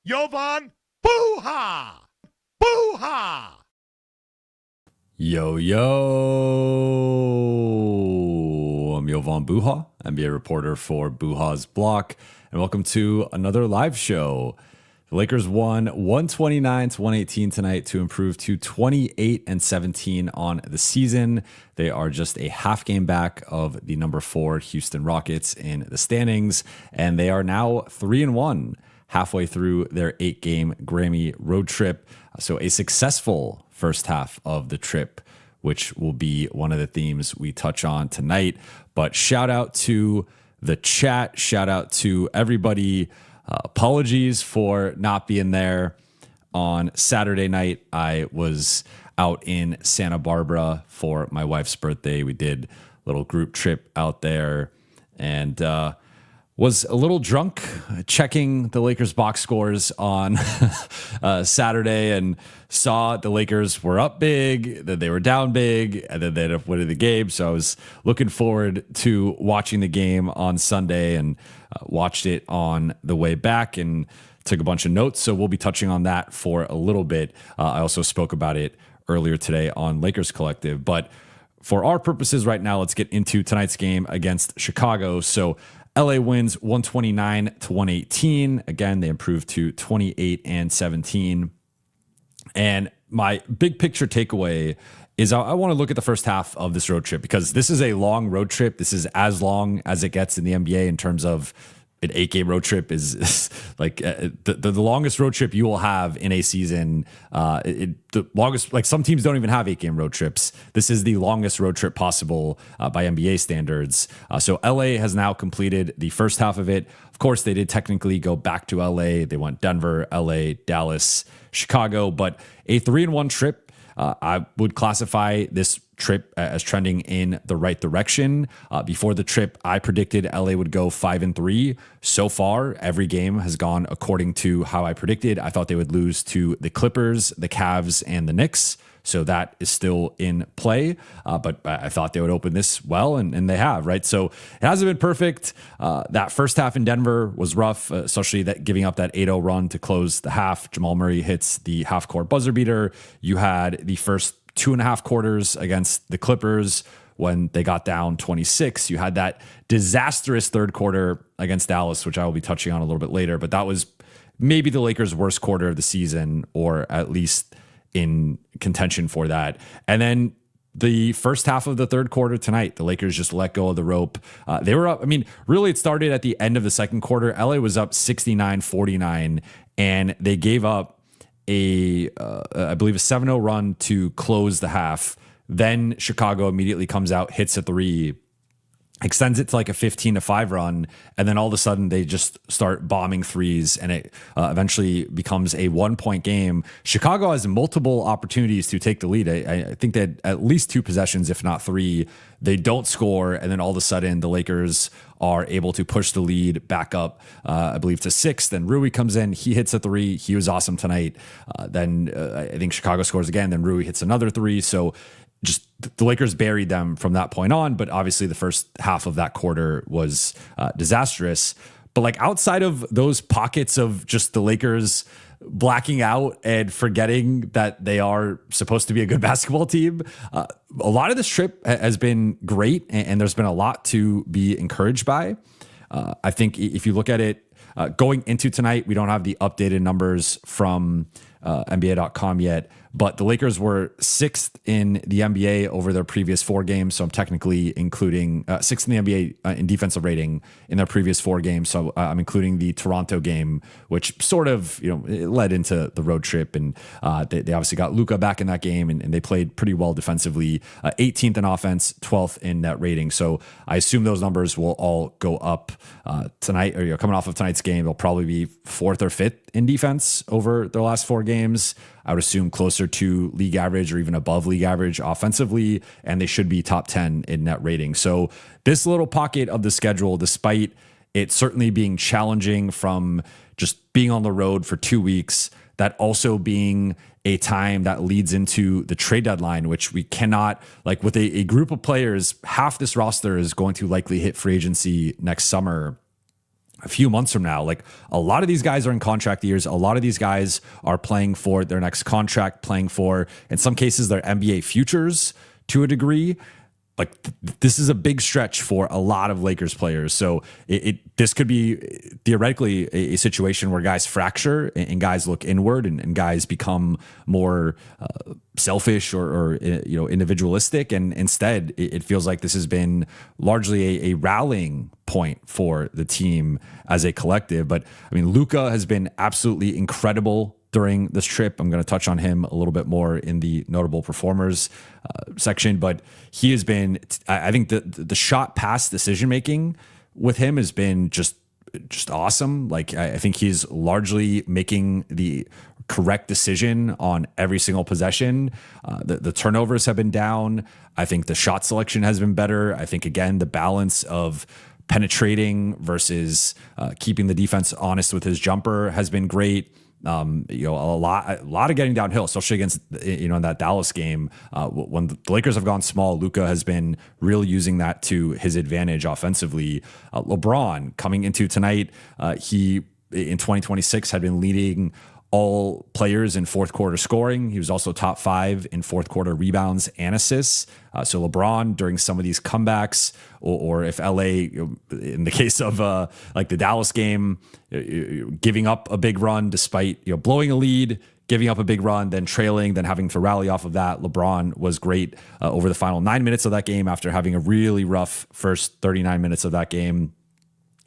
Jovan Buha! Buha! Yo, yo. I'm Jovan Buha, NBA reporter for Buha's Block, and welcome to another live show. The Lakers won 129-118 tonight to improve to 28-17 on the season. They are just a half game back of the number 4 Houston Rockets in the standings, and they are now 3-1 halfway through their 8-game Grammy road trip. So a successful first half of the trip, which will be one of the themes we touch on tonight. But shout out to the chat, shout out to everybody. Apologies for not being there on Saturday night. I was out in Santa Barbara for my wife's birthday. We did a little group trip out there and was a little drunk checking the Lakers box scores on Saturday and saw the Lakers were up big, that they were down big, and then they ended up winning the game. So I was looking forward to watching the game on Sunday and watched it on the way back and took a bunch of notes. So we'll be touching on that for a little bit. I also spoke about it earlier today on Lakers Collective. But for our purposes right now, let's get into tonight's game against Chicago. So LA wins 129-118. Again, they improved to 28-17. And my big picture takeaway is I want to look at the first half of this road trip because this is a long road trip. This is as long as it gets in the NBA in terms of an 8-game road trip is like the longest road trip you will have in a season. The longest, like some teams don't even have 8-game road trips. This is the longest road trip possible by NBA standards. So LA has now completed the first half of it. Of course, they did technically go back to LA. They went Denver, LA, Dallas, Chicago, but a 3-1 trip. I would classify this trip as trending in the right direction. Before the trip, I predicted LA would go 5-3. So far, every game has gone according to how I predicted. I thought they would lose to the Clippers, the Cavs, and the Knicks. So that is still in play. But I thought they would open this well, and they have, right? So it hasn't been perfect. That first half in Denver was rough, especially that giving up that 8-0 run to close the half. Jamal Murray hits the half-court buzzer beater. You had the first 2.5 quarters against the Clippers when they got down 26. You had that disastrous third quarter against Dallas, which I will be touching on a little bit later. But that was maybe the Lakers' worst quarter of the season, or at least in contention for that. And then the first half of the third quarter tonight, the Lakers just let go of the rope. They were up. I mean, really, it started at the end of the second quarter. LA was up 69-49, and they gave up I believe a 7-0 run to close the half. Then Chicago immediately comes out, hits a 3, extends it to like a 15-5 run, and then all of a sudden they just start bombing threes, and it eventually becomes a 1-point game. Chicago has multiple opportunities to take the lead. I think they had at least 2 possessions, if not 3. They don't score, and then all of a sudden the Lakers are able to push the lead back up, I believe, to 6. Then Rui comes in. He hits a 3. He was awesome tonight. Then I think Chicago scores again. Then Rui hits another 3. So just the Lakers buried them from that point on. But obviously the first half of that quarter was disastrous. But like outside of those pockets of just the Lakers blacking out and forgetting that they are supposed to be a good basketball team, a lot of this trip has been great, and there's been a lot to be encouraged by. I think if you look at it going into tonight, we don't have the updated numbers from NBA.com yet, but the Lakers were 6th in the NBA over their previous 4 games. So I'm technically including 6th in the NBA in defensive rating in their previous 4 games. So I'm including the Toronto game, which sort of, it led into the road trip. And they obviously got Luka back in that game, and they played pretty well defensively. 18th in offense, 12th in net rating. So I assume those numbers will all go up tonight, or coming off of tonight's game. They'll probably be 4th or 5th in defense over their last 4 games. I would assume closer to league average or even above league average offensively, and they should be top 10 in net rating. So this little pocket of the schedule, despite it certainly being challenging from just being on the road for 2 weeks, that also being a time that leads into the trade deadline, which we cannot, like with a group of players, half this roster is going to likely hit free agency next summer. a few months from now, like a lot of these guys are in contract years. A lot of these guys are playing for their next contract, playing for, in some cases, their NBA futures to a degree. Like this is a big stretch for a lot of Lakers players. So this could be theoretically a situation where guys fracture and guys look inward and guys become more selfish or individualistic. And instead, it feels like this has been largely a rallying point for the team as a collective. But I mean, Luka has been absolutely incredible during this trip. I'm going to touch on him a little bit more in the notable performers section, but he has been, I think the shot pass decision making with him has been just awesome. Like I think he's largely making the correct decision on every single possession. The turnovers have been down. I think the shot selection has been better. I think again, the balance of penetrating versus keeping the defense honest with his jumper has been great. A lot of getting downhill, especially against, in that Dallas game. When the Lakers have gone small, Luka has been really using that to his advantage offensively. LeBron coming into tonight, he in 2026 had been leading all players in fourth quarter scoring. He was also top 5 in fourth quarter rebounds and assists. So LeBron during some of these comebacks, or if LA, in the case of like the Dallas game, giving up a big run despite blowing a lead, giving up a big run, then trailing, then having to rally off of that. LeBron was great over the final 9 minutes of that game after having a really rough first 39 minutes of that game.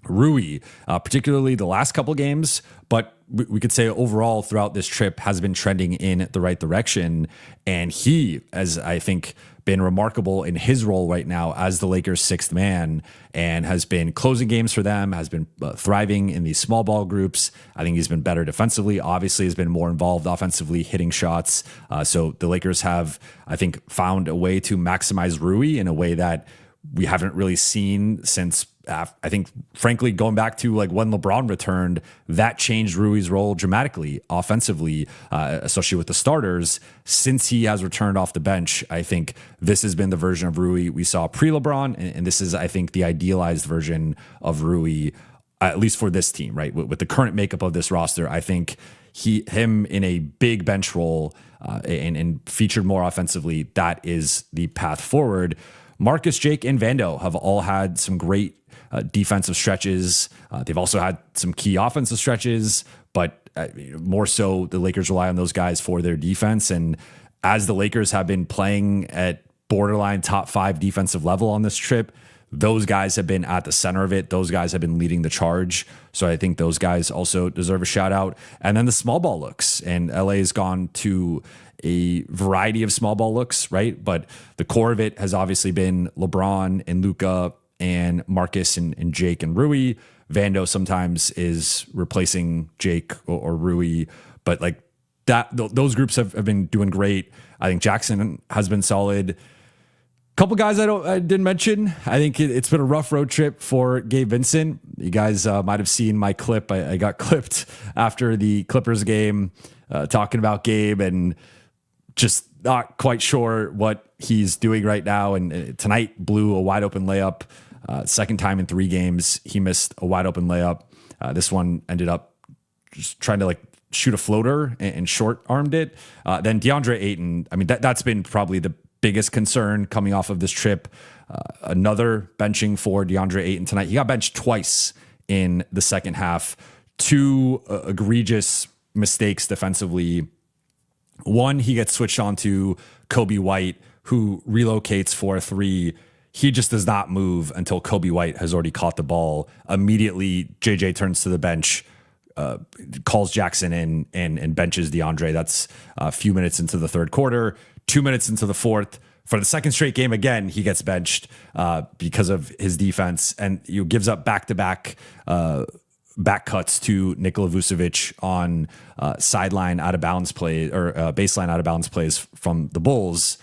Rui, particularly the last couple games, but we could say overall throughout this trip has been trending in the right direction. And he, as I think, been remarkable in his role right now as the Lakers' 6th man, and has been closing games for them, has been thriving in these small ball groups. I think he's been better defensively, obviously has been more involved offensively, hitting shots. So the Lakers have, I think, found a way to maximize Rui in a way that we haven't really seen since, I think, frankly, going back to like when LeBron returned, that changed Rui's role dramatically offensively, especially with the starters. Since he has returned off the bench, I think this has been the version of Rui we saw pre-LeBron, and this is, I think, the idealized version of Rui, at least for this team, right? With the current makeup of this roster, I think him in a big bench role and featured more offensively, that is the path forward. Marcus, Jake, and Vando have all had some great defensive stretches. They've also had some key offensive stretches, but more so the Lakers rely on those guys for their defense. And as the Lakers have been playing at borderline top 5 defensive level on this trip, those guys have been at the center of it. Those guys have been leading the charge. So I think those guys also deserve a shout out. And then the small ball looks, and LA has gone to a variety of small ball looks, right? But the core of it has obviously been LeBron and Luka and Marcus and Jake and Rui. Vando sometimes is replacing Jake or Rui, but like that, those groups have been doing great. I think Jackson has been solid. Couple guys I didn't mention. I think it's been a rough road trip for Gabe Vincent. You guys might have seen my clip. I got clipped after the Clippers game talking about Gabe and just not quite sure what he's doing right now. And tonight blew a wide open layup. Second time in 3 games he missed a wide open layup. This one ended up just trying to like shoot a floater and short armed it. Then DeAndre Ayton. I mean, that's been probably the biggest concern coming off of this trip. Another benching for DeAndre Ayton tonight. He got benched twice in the second half. 2 egregious mistakes defensively. One, he gets switched on to Kobe White, who relocates for a 3. He just does not move until Kobe White has already caught the ball. Immediately, JJ turns to the bench, calls Jackson in and benches DeAndre. That's a few minutes into the third quarter. 2 minutes into the fourth. For the second straight game, again, he gets benched because of his defense, and gives up back-to-back back cuts to Nikola Vucevic on sideline out of bounds play or baseline out of bounds plays from the Bulls.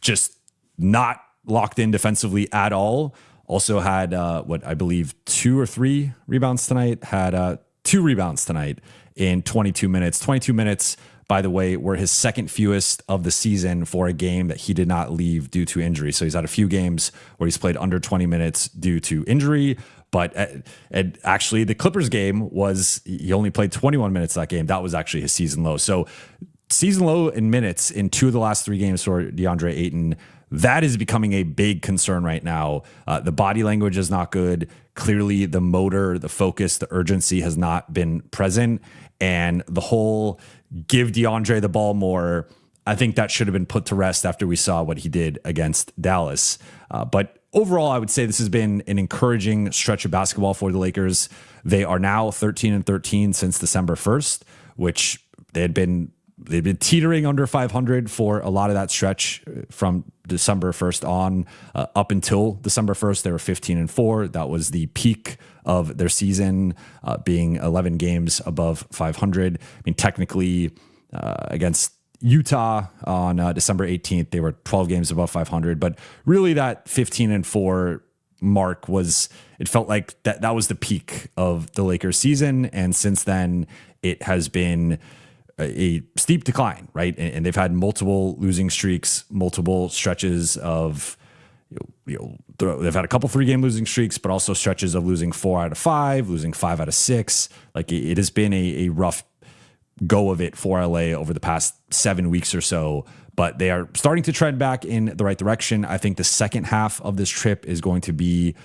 Just not locked in defensively at all. Also had what I believe 2 or 3 rebounds tonight. Had 2 rebounds tonight in 22 minutes. 22 minutes, by the way, were his second fewest of the season for a game that he did not leave due to injury. So he's had a few games where he's played under 20 minutes due to injury. But and actually, the Clippers game he only played 21 minutes that game. That was actually his season low. So season low in minutes in 2 of the last 3 games for DeAndre Ayton. That is becoming a big concern right now. The body language is not good. Clearly, the motor, the focus, the urgency has not been present. And the whole give DeAndre the ball more, I think that should have been put to rest after we saw what he did against Dallas. But overall, I would say this has been an encouraging stretch of basketball for the Lakers. They are now 13-13 since December 1st, which they've been teetering under 500 for a lot of that stretch from December 1st on up until December 1st. They were 15-4. That was the peak of their season, being 11 games above 500. I mean, technically, against Utah on December 18th, they were 12 games above 500. But really, that 15-4 mark it felt like that was the peak of the Lakers season. And since then, it has been a steep decline, right? And they've had multiple losing streaks, multiple stretches of, they've had a couple 3-game losing streaks, but also stretches of losing 4 out of 5, losing 5 out of 6. Like it has been a rough go of it for LA over the past 7 weeks or so, but they are starting to trend back in the right direction. I think the second half of this trip is going to be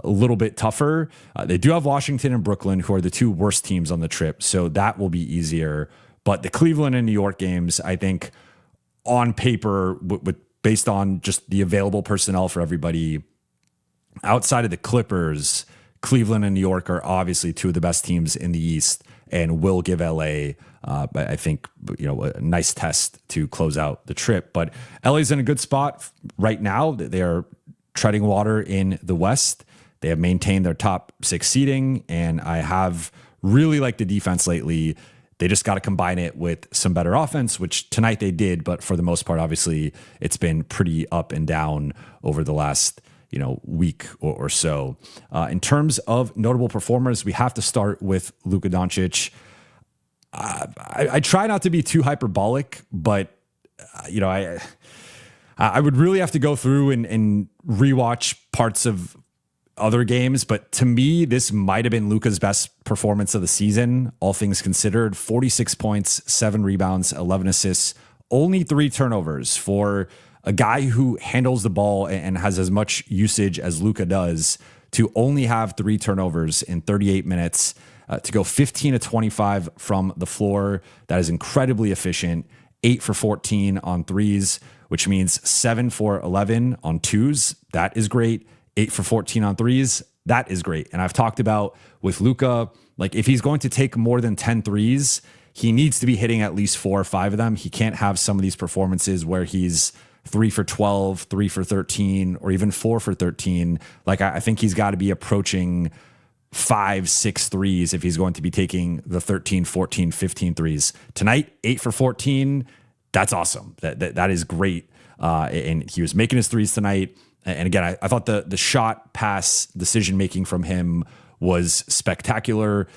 a little bit tougher. They do have Washington and Brooklyn, who are the 2 worst teams on the trip, so that will be easier. But the Cleveland and New York games, I think on paper, based on just the available personnel for everybody, outside of the Clippers, Cleveland and New York are obviously 2 of the best teams in the East and will give LA, I think, a nice test to close out the trip. But LA's in a good spot right now. They are treading water in the West. They have maintained their top 6 seeding, and I have really liked the defense lately. They just got to combine it with some better offense, which tonight they did. But for the most part, obviously, it's been pretty up and down over the last week or so. In terms of notable performers, we have to start with Luka Doncic. I try not to be too hyperbolic, but I would really have to go through and rewatch parts of other games, but to me, this might have been Luka's best performance of the season, all things considered. 46 points, 7 rebounds, 11 assists, only 3 turnovers for a guy who handles the ball and has as much usage as Luka does. To only have 3 turnovers in 38 minutes, to go 15-25 from the floor, that is incredibly efficient. 8 for 14 on threes, which means 7 for 11 on twos. That is great. 8 for 14 on threes. That is great. And I've talked about with Luka, like if he's going to take more than 10 threes, he needs to be hitting at least 4 or 5 of them. He can't have some of these performances where he's 3 for 12, 3 for 13, or even 4 for 13. Like I think he's got to be approaching 5, 6 threes if he's going to be taking the 13, 14, 15 threes. Tonight, 8 for 14. That's awesome. That is great. And he was making his threes tonight. And again, I thought the shot pass decision-making from him was spectacular.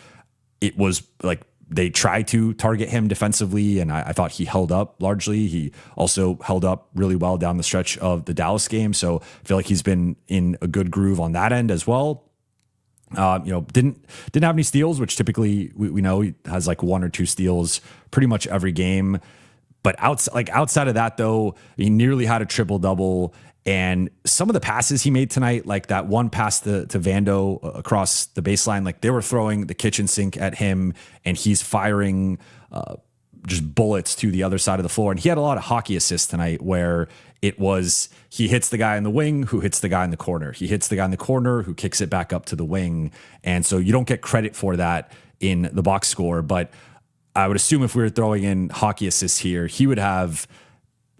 It was like they tried to target him defensively, and I thought he held up largely. He also held up really well down the stretch of the Dallas game. So I feel like he's been in a good groove on that end as well. Didn't have any steals, which typically we know he has like 1 or 2 steals pretty much every game. But outside of that, though, he nearly had a triple-double. And some of the passes he made tonight, like that one pass to Vando across the baseline, like they were throwing the kitchen sink at him and he's firing just bullets to the other side of the floor. And he had a lot of hockey assists tonight where it was he hits the guy in the wing who hits the guy in the corner. He hits the guy in the corner who kicks it back up to the wing. And so you don't get credit for that in the box score. But I would assume if we were throwing in hockey assists here, he would have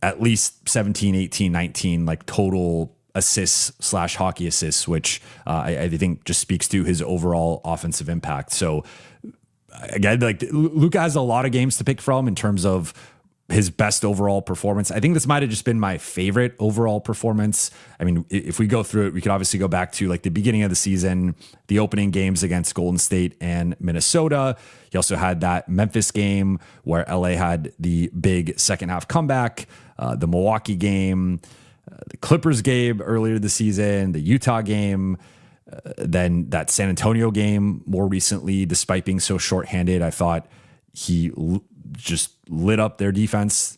at least 17, 18, 19, like total assists / hockey assists, which I think just speaks to his overall offensive impact. So again, like Luka has a lot of games to pick from in terms of his best overall performance. I think this might have just been my favorite overall performance. I mean, if we go through it, we could obviously go back to like the beginning of the season, the opening games against Golden State and Minnesota. He also had that Memphis game where LA had the big second half comeback, the Milwaukee game, the Clippers game earlier this season, the Utah game. Then that San Antonio game more recently, despite being so shorthanded, I thought he just lit up their defense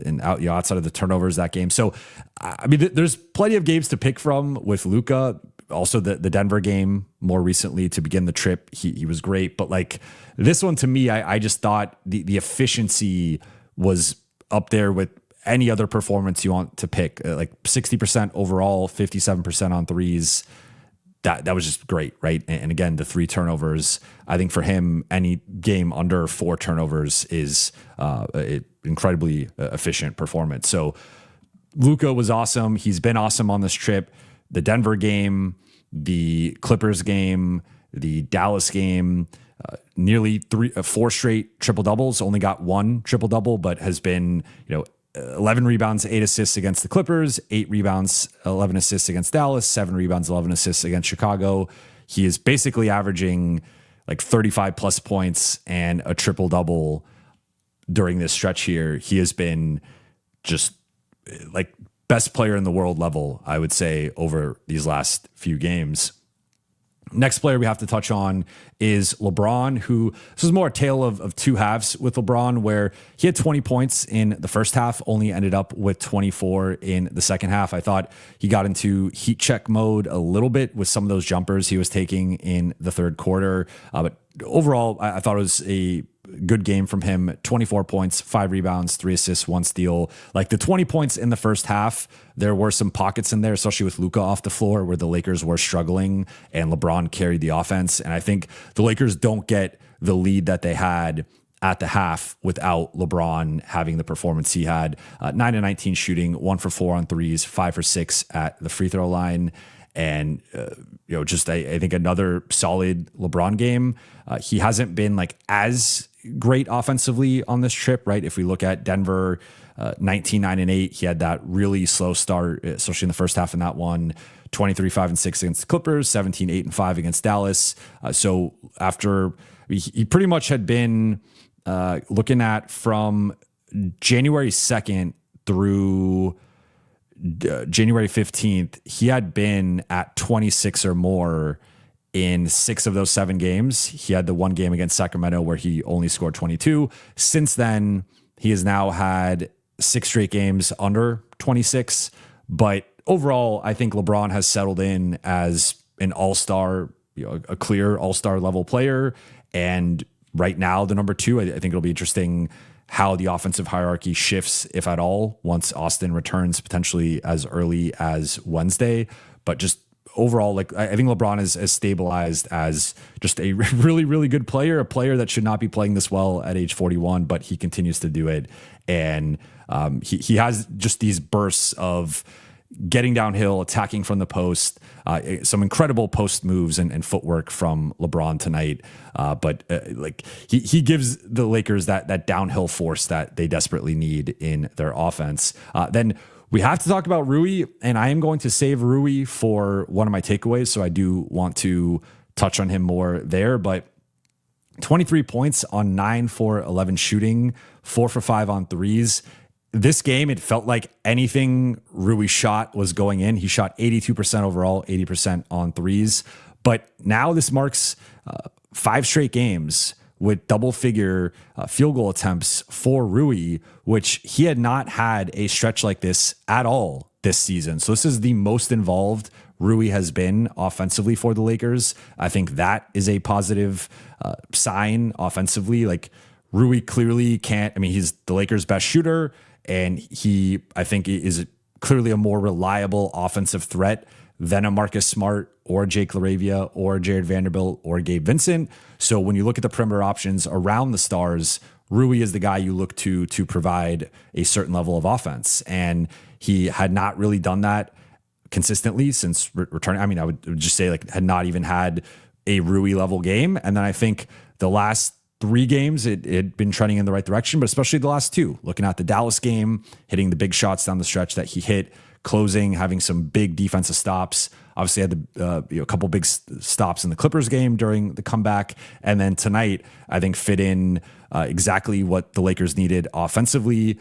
and outside of the turnovers that game. So, I mean, there's plenty of games to pick from with Luka. Also, the Denver game more recently to begin the trip, he was great. But like this one to me, I just thought the efficiency was up there with any other performance you want to pick. Like 60% overall, 57% on threes. That was just great, right? And again, the 3 turnovers, I think for him, any game under 4 turnovers is incredibly efficient performance. So Luka was awesome. He's been awesome on this trip. The Denver game, the Clippers game, the Dallas game, nearly 4 straight triple doubles. Only got 1 triple double, but has been 11 rebounds, 8 assists against the Clippers, 8 rebounds, 11 assists against Dallas, 7 rebounds, 11 assists against Chicago. He is basically averaging like 35 plus points and a triple double during this stretch here. He has been just like best player in the world level, I would say, over these last few games. Next player we have to touch on is LeBron, who this is more a tale of 2 halves with LeBron, where he had 20 points in the first half, only ended up with 24 in the second half. I thought he got into heat check mode a little bit with some of those jumpers he was taking in the third quarter. But overall, I thought it was a good game from him. 24 points, 5 rebounds, 3 assists, 1 steal. Like the 20 points in the first half, there were some pockets in there, especially with Luka off the floor, where the Lakers were struggling and LeBron carried the offense. And I think the Lakers don't get the lead that they had at the half without LeBron having the performance he had. 9 of 19 shooting, 1 for 4 on threes, 5 for 6 at the free throw line. And, just I think another solid LeBron game. He hasn't been like as great offensively on this trip, right? If we look at Denver, 19-9-8, he had that really slow start, especially in the first half in that one. 23-5-6 against the Clippers, 17-8-5 against Dallas. So after he pretty much had been looking at from January 2nd through January 15th, he had been at 26 or more in 6 of those 7 games. He had the 1 game against Sacramento where he only scored 22. Since then, he has now had 6 straight games under 26. But overall, I think LeBron has settled in as an all-star, a clear all-star level player. And right now, the number 2, I think it'll be interesting how the offensive hierarchy shifts, if at all, once Austin returns potentially as early as Wednesday. But just overall, like I think LeBron is as stabilized as just a really, really good player, a player that should not be playing this well at age 41, but he continues to do it. And he has just these bursts of getting downhill, attacking from the post, some incredible post moves and footwork from LeBron tonight. But like he gives the Lakers that downhill force that they desperately need in their offense. Then we have to talk about Rui, and I am going to save Rui for one of my takeaways. So I do want to touch on him more there, but 23 points on 9 for 11 shooting, 4 for 5 on threes. This game, it felt like anything Rui shot was going in. He shot 82% overall, 80% on threes. But now this marks 5 straight games with double-figure field goal attempts for Rui, which he had not had a stretch like this at all this season. So this is the most involved Rui has been offensively for the Lakers. I think that is a positive sign offensively. Like Rui clearly can't, I mean, he's the Lakers' best shooter, and he, I think, is clearly a more reliable offensive threat than a Marcus Smart or Jake LaRavia or Jared Vanderbilt or Gabe Vincent. So when you look at the perimeter options around the stars, Rui is the guy you look to provide a certain level of offense. And he had not really done that consistently since returning. I mean, I would just say like had not even had a Rui level game. And then I think the last 3 games, it had been trending in the right direction, but especially the last 2, looking at the Dallas game, hitting the big shots down the stretch that he hit, closing, having some big defensive stops. Obviously had a couple big stops in the Clippers game during the comeback. And then tonight, I think fit in exactly what the Lakers needed offensively.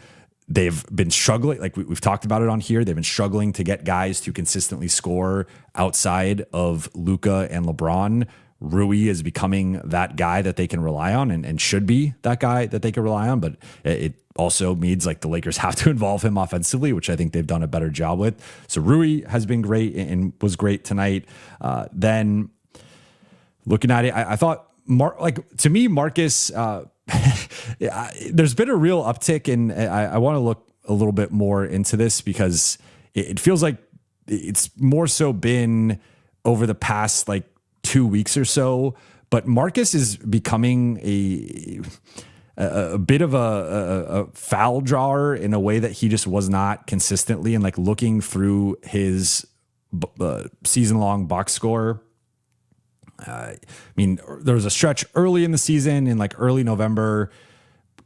they've been struggling. Like we've talked about it on here. They've been struggling to get guys to consistently score outside of Luka and LeBron. Rui is becoming that guy that they can rely on and should be that guy that they can rely on. But it also means like the Lakers have to involve him offensively, which I think they've done a better job with. So Rui has been great and was great tonight. Then looking at it, I thought to me, Marcus, there's been a real uptick, and I want to look a little bit more into this because it feels like it's more so been over the past like 2 weeks or so, but Marcus is becoming a bit of a foul drawer in a way that he just was not consistently. And like looking through his season-long box score, I mean, there was a stretch early in the season in like early November,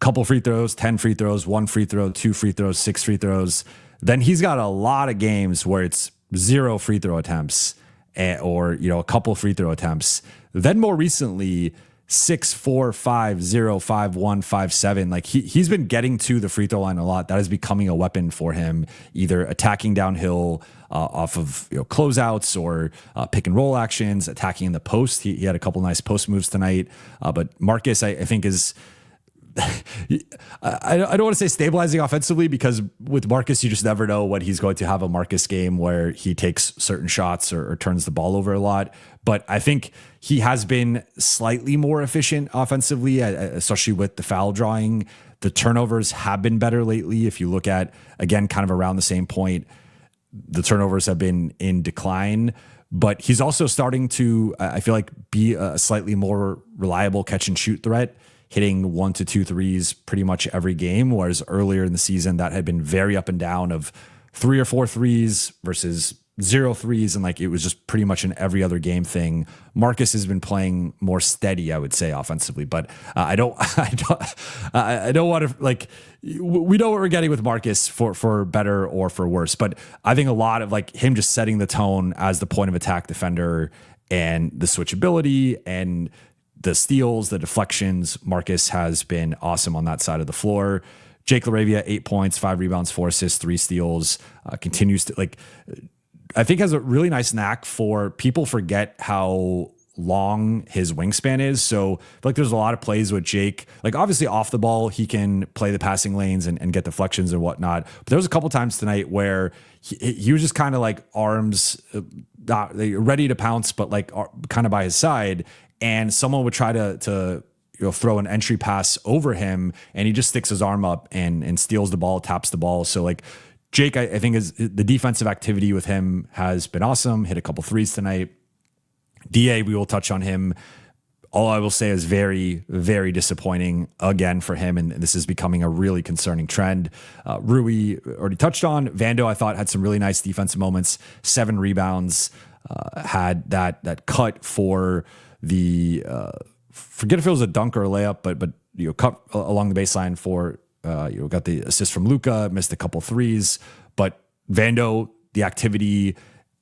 couple free throws, 10 free throws, 1 free throw, 2 free throws, 6 free throws. Then he's got a lot of games where it's 0 free throw attempts or, a couple free throw attempts. Then more recently, 6, 4, 5, 0, 5, 1, 5, 7. Like he's been getting to the free throw line a lot. That is becoming a weapon for him, either attacking downhill off of closeouts or pick and roll actions, attacking in the post. He had a couple nice post moves tonight. But Marcus, I think is. I don't want to say stabilizing offensively because with Marcus, you just never know when he's going to have a Marcus game where he takes certain shots or turns the ball over a lot. But I think he has been slightly more efficient offensively, especially with the foul drawing. The turnovers have been better lately. If you look at, again, kind of around the same point, the turnovers have been in decline. But he's also starting to, I feel like, be a slightly more reliable catch and shoot threat, hitting 1 to 2 threes pretty much every game, whereas earlier in the season that had been very up and down of 3 or 4 threes versus 0 threes, and like it was just pretty much an every other game thing. Marcus has been playing more steady, I would say, offensively, but I don't want to like. We know what we're getting with Marcus for better or for worse, but I think a lot of like him just setting the tone as the point of attack defender and the switchability and the steals, the deflections, Marcus has been awesome on that side of the floor. Jake LaRavia, 8 points, 5 rebounds, 4 assists, 3 steals, continues to like, I think has a really nice knack for people forget how long his wingspan is. So like there's a lot of plays with Jake, like obviously off the ball, he can play the passing lanes and get deflections and whatnot. But there was a couple times tonight where he was just kind of like arms not ready to pounce, but like kind of by his side. And someone would try to throw an entry pass over him, and he just sticks his arm up and steals the ball, taps the ball. So like Jake, I think is the defensive activity with him has been awesome. Hit a couple threes tonight. DA, we will touch on him. All I will say is very, very disappointing again for him, and this is becoming a really concerning trend. Rui already touched on. Vando, I thought, had some really nice defensive moments. 7 rebounds. Had that cut for the forget if it was a dunk or a layup, but cut along the baseline for got the assist from Luka, missed a couple threes, but Vando, the activity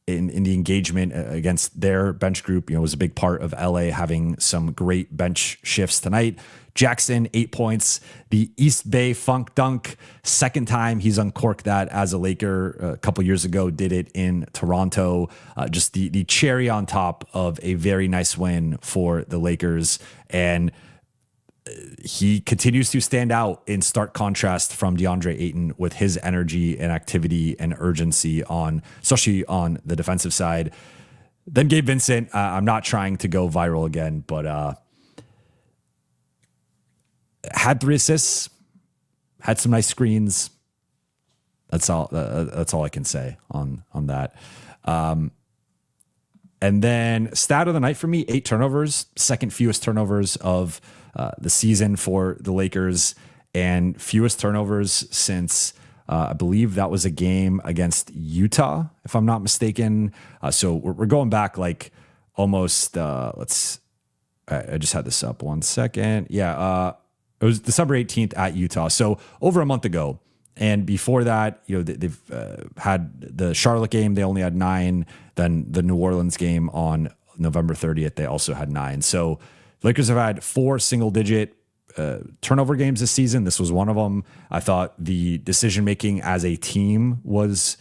in the engagement against their bench group, was a big part of LA having some great bench shifts tonight. Jackson, 8 points, the East Bay Funk dunk, second time he's uncorked that as a Laker. A couple years ago, did it in Toronto. Just the cherry on top of a very nice win for the Lakers. And he continues to stand out in stark contrast from DeAndre Ayton with his energy and activity and urgency especially on the defensive side. Then Gabe Vincent, I'm not trying to go viral again, but had 3 assists, had some nice screens. That's all I can say on that. And then stat of the night for me, 8 turnovers, second fewest turnovers of the season for the Lakers, and fewest turnovers since I believe that was a game against Utah, if I'm not mistaken. So we're going back like almost, I just had this up 1 second. Yeah. It was December 18th at Utah. So over a month ago. And before that, they've had the Charlotte game. They only had 9. Then the New Orleans game on November 30th, they also had 9. So Lakers have had 4 single-digit turnover games this season. This was one of them. I thought the decision making as a team was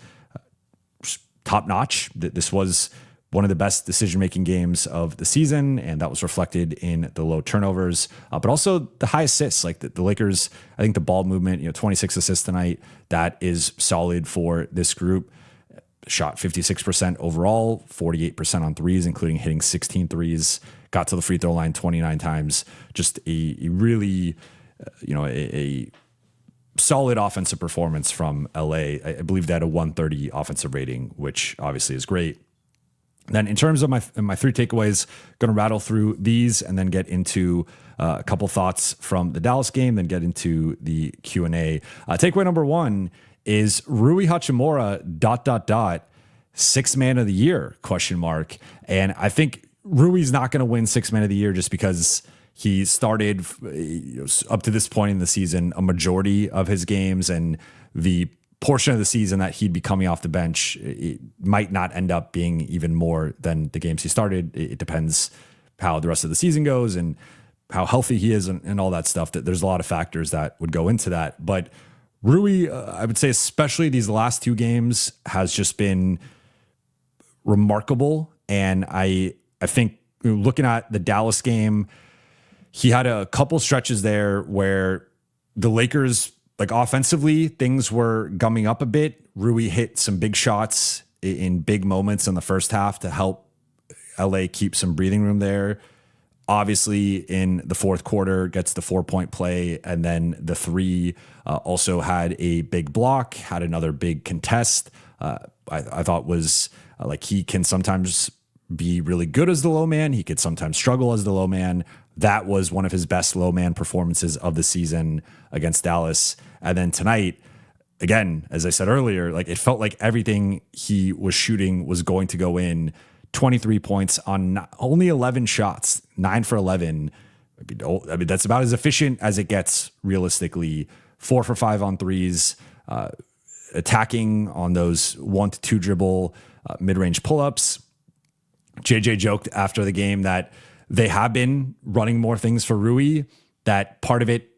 top notch. This was one of the best decision-making games of the season, and that was reflected in the low turnovers, but also the high assists. Like the Lakers, I think the ball movement, 26 assists tonight, that is solid for this group. Shot 56% overall, 48% on threes, including hitting 16 threes, got to the free throw line 29 times. Just a really, a solid offensive performance from LA. I believe they had a 130 offensive rating, which obviously is great. Then in terms of my three takeaways, going to rattle through these and then get into a couple thoughts from the Dallas game, then get into the Q&A. Takeaway number one is Rui Hachimura ... Sixth man of the year ? And I think Rui's not going to win sixth man of the year just because he started up to this point in the season a majority of his games, and the portion of the season that he'd be coming off the bench, it might not end up being even more than the games he started. It depends how the rest of the season goes and how healthy he is and all that stuff. That there's a lot of factors that would go into that. But Rui, I would say, especially these last two games, has just been remarkable. And I think looking at the Dallas game, he had a couple stretches there where the Lakers, like offensively, things were gumming up a bit. Rui hit some big shots in big moments in the first half to help LA keep some breathing room there. Obviously, in the fourth quarter, gets the 4-point play, and then the three. Also had a big block, had another big contest. I thought was like he can sometimes be really good as the low man. He could sometimes struggle as the low man. That was one of his best low man performances of the season against Dallas. And then tonight, again, as I said earlier, like it felt like everything he was shooting was going to go in. 23 points on only 11 shots, 9 for 11. I mean, that's about as efficient as it gets realistically. 4 for 5 on threes, attacking on those 1 to 2 dribble mid-range pull-ups. JJ joked after the game that they have been running more things for Rui, that part of it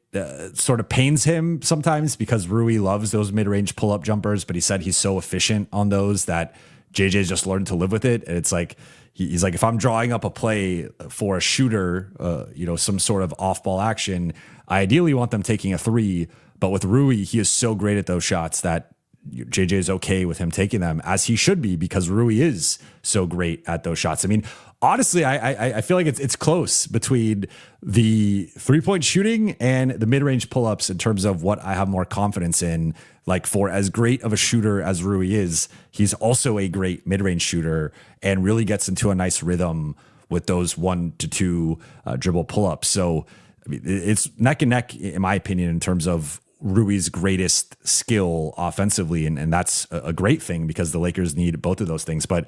sort of pains him sometimes because Rui loves those mid-range pull-up jumpers, but he said he's so efficient on those that JJ's just learned to live with it. And it's like, he's like, if I'm drawing up a play for a shooter, some sort of off-ball action, I ideally want them taking a three. But with Rui, he is so great at those shots that JJ is okay with him taking them, as he should be, because Rui is so great at those shots. I mean, honestly, I feel like it's close between the 3-point shooting and the mid-range pull-ups in terms of what I have more confidence in. Like, for as great of a shooter as Rui is, he's also a great mid-range shooter and really gets into a nice rhythm with those 1 to 2 dribble pull-ups. So I mean, it's neck and neck, in my opinion, in terms of Rui's greatest skill offensively, and that's a great thing because the Lakers need both of those things. But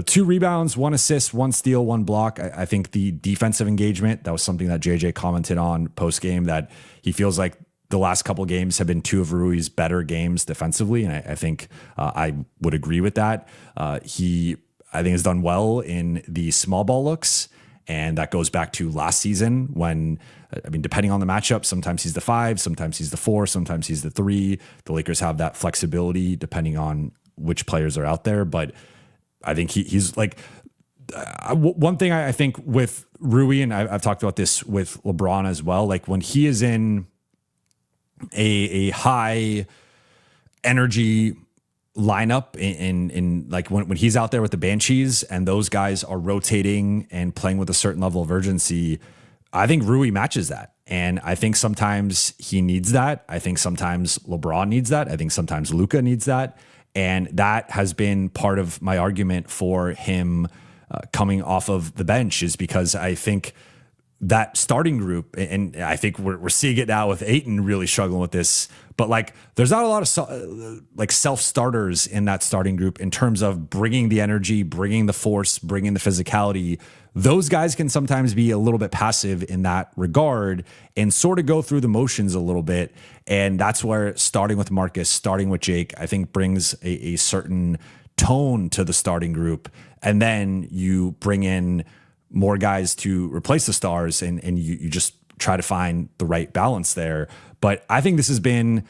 2 rebounds, 1 assist, 1 steal, 1 block. I think the defensive engagement, that was something that JJ commented on post game, that he feels like the last couple of games have been 2 of Rui's better games defensively, and I think I would agree with that. He, I think, has done well in the small ball looks. And that goes back to last season when, I mean, depending on the matchup, sometimes he's the 5, sometimes he's the 4, sometimes he's the 3. The Lakers have that flexibility depending on which players are out there. But I think he's like, one thing I think with Rui, and I've talked about this with LeBron as well, like when he is in a high energy lineup in like when he's out there with the Banshees and those guys are rotating and playing with a certain level of urgency, I think Rui matches that. And I think sometimes he needs that. I think sometimes LeBron needs that. I think sometimes Luka needs that. And that has been part of my argument for him coming off of the bench, is because I think that starting group, and I think we're seeing it now with Ayton really struggling with this, but like there's not a lot of like self-starters in that starting group in terms of bringing the energy, bringing the force, bringing the physicality. Those guys can sometimes be a little bit passive in that regard and sort of go through the motions a little bit. And that's where starting with Marcus, starting with Jake, I think brings a certain tone to the starting group. And then you bring in more guys to replace the stars, and you just try to find the right balance there. But I think this has been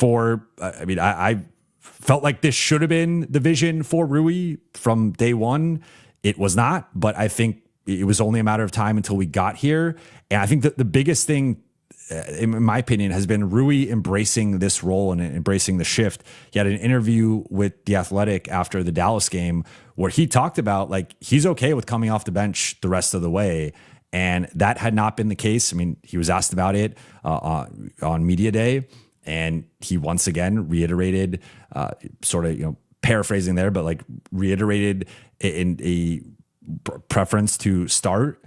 I felt like this should have been the vision for Rui from day one. It was not, but I think it was only a matter of time until we got here. And I think that the biggest thing, in my opinion, has been Rui embracing this role and embracing the shift. He had an interview with The Athletic after the Dallas game where he talked about like he's okay with coming off the bench the rest of the way. And that had not been the case. I mean, he was asked about it on media day, and he once again reiterated, sort of, paraphrasing there, but like reiterated in a preference to start.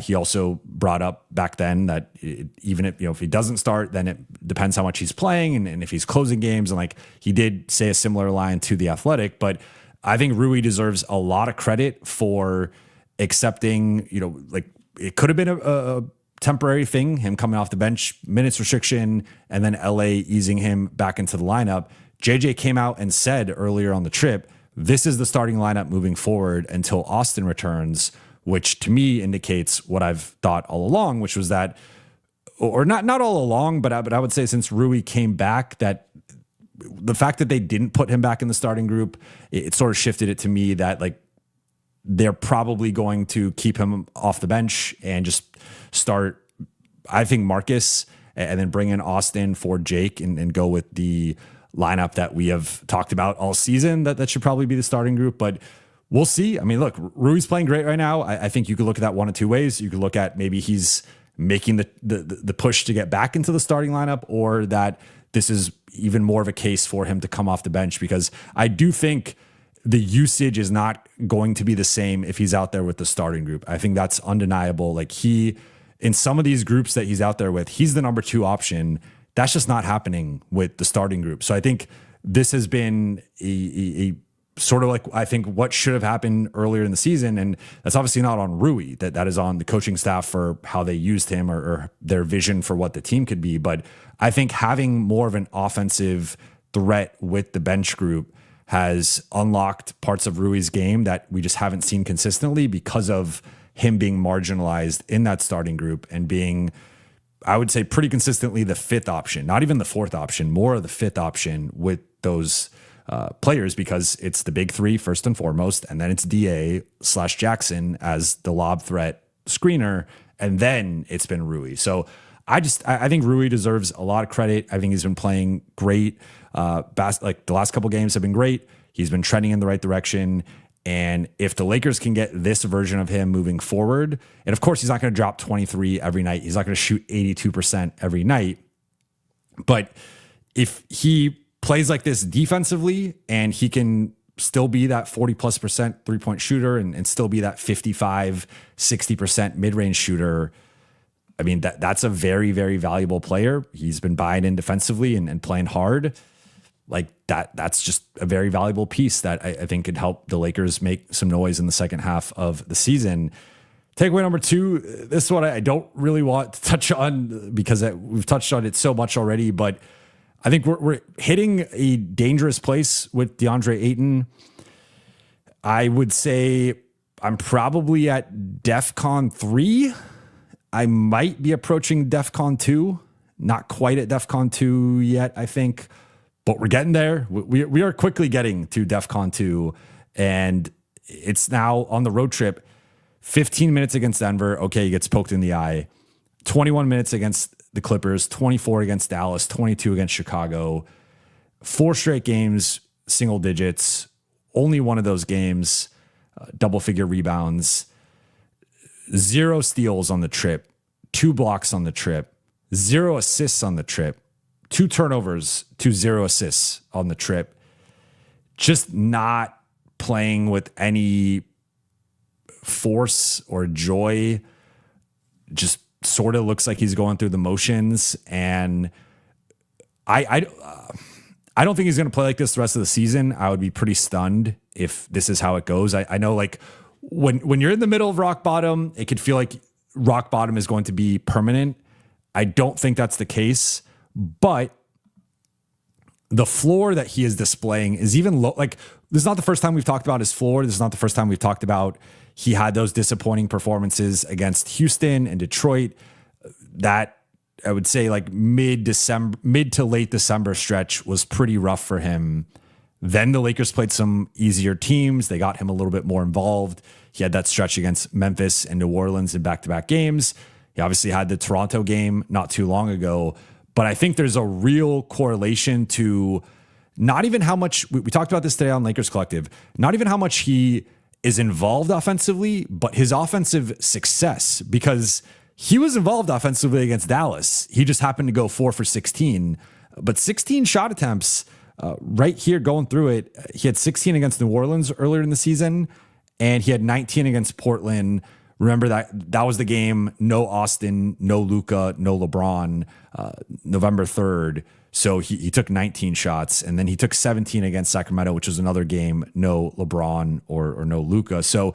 He also brought up back then that even if he doesn't start, then it depends how much he's playing and if he's closing games. And like he did say a similar line to The Athletic, but I think Rui deserves a lot of credit for accepting, like it could have been a temporary thing, him coming off the bench, minutes restriction, and then LA easing him back into the lineup. JJ came out and said earlier on the trip, this is the starting lineup moving forward until Austin returns, which to me indicates what I've thought all along, which was that, or not all along, but I would say since Rui came back, that the fact that they didn't put him back in the starting group, it sort of shifted it to me that like they're probably going to keep him off the bench and just start, I think, Marcus, and then bring in Austin for Jake and go with the lineup that we have talked about all season. That should probably be the starting group, but we'll see. I mean, look, Rui's playing great right now. I think you could look at that one of two ways. You could look at maybe he's making the push to get back into the starting lineup, or that this is even more of a case for him to come off the bench, because I do think the usage is not going to be the same if he's out there with the starting group. I think that's undeniable. Like in some of these groups that he's out there with, he's the number 2 option. That's just not happening with the starting group. So I think this has been a sort of like, I think what should have happened earlier in the season. And that's obviously not on Rui, that is on the coaching staff for how they used him or their vision for what the team could be. But I think having more of an offensive threat with the bench group has unlocked parts of Rui's game that we just haven't seen consistently because of him being marginalized in that starting group and being, I would say, pretty consistently the 5th option, not even the 4th option, more of the 5th option with those players, because it's the big 3 first and foremost, and then it's DA/Jackson as the lob threat screener, and then it's been Rui. So I think Rui deserves a lot of credit. I think he's been playing great. Like the last couple games have been great. He's been trending in the right direction. And if the Lakers can get this version of him moving forward, and of course he's not going to drop 23 every night. He's not going to shoot 82% every night. But if he plays like this defensively and he can still be that 40+% 3-point shooter and still be that 55-60% mid-range shooter, I mean, that's a very, very valuable player. He's been buying in defensively and playing hard. Like that's just a very valuable piece that I think could help the Lakers make some noise in the second half of the season. Takeaway number 2, this is what I don't really want to touch on because we've touched on it so much already, but I think we're hitting a dangerous place with DeAndre Ayton. I would say I'm probably at DEFCON 3. I might be approaching DEFCON 2. Not quite at DEFCON 2 yet, I think. But we're getting there. We are quickly getting to DEFCON 2. And it's now on the road trip. 15 minutes against Denver. Okay, he gets poked in the eye. 21 minutes against the Clippers. 24 against Dallas. 22 against Chicago. 4 straight games, single digits. Only one of those games, double-figure rebounds. 0 steals on the trip. 2 blocks on the trip. 0 assists on the trip. 2 turnovers to 0 assists on the trip. Just not playing with any force or joy. Just sort of looks like he's going through the motions. And I don't think he's going to play like this the rest of the season. I would be pretty stunned if this is how it goes. I know, like, when you're in the middle of rock bottom, it could feel like rock bottom is going to be permanent. I don't think that's the case. But the floor that he is displaying is even low. Like, this is not the first time we've talked about his floor. This is not the first time we've talked about he had those disappointing performances against Houston and Detroit. that I would say like mid to late December stretch was pretty rough for him. Then the Lakers played some easier teams. They got him a little bit more involved. He had that stretch against Memphis and New Orleans in back-to-back games. He obviously had the Toronto game not too long ago. But I think there's a real correlation to not even how much, we talked about this today on Lakers Collective, not even how much he is involved offensively, but his offensive success, because he was involved offensively against Dallas. He just happened to go 4 for 16, but 16 shot attempts right here going through it. He had 16 against New Orleans earlier in the season, and he had 19 against Portland. Remember that was the game, no Austin, no Luka, no LeBron, November 3rd. So he took 19 shots, and then he took 17 against Sacramento, which was another game, no LeBron or no Luka. So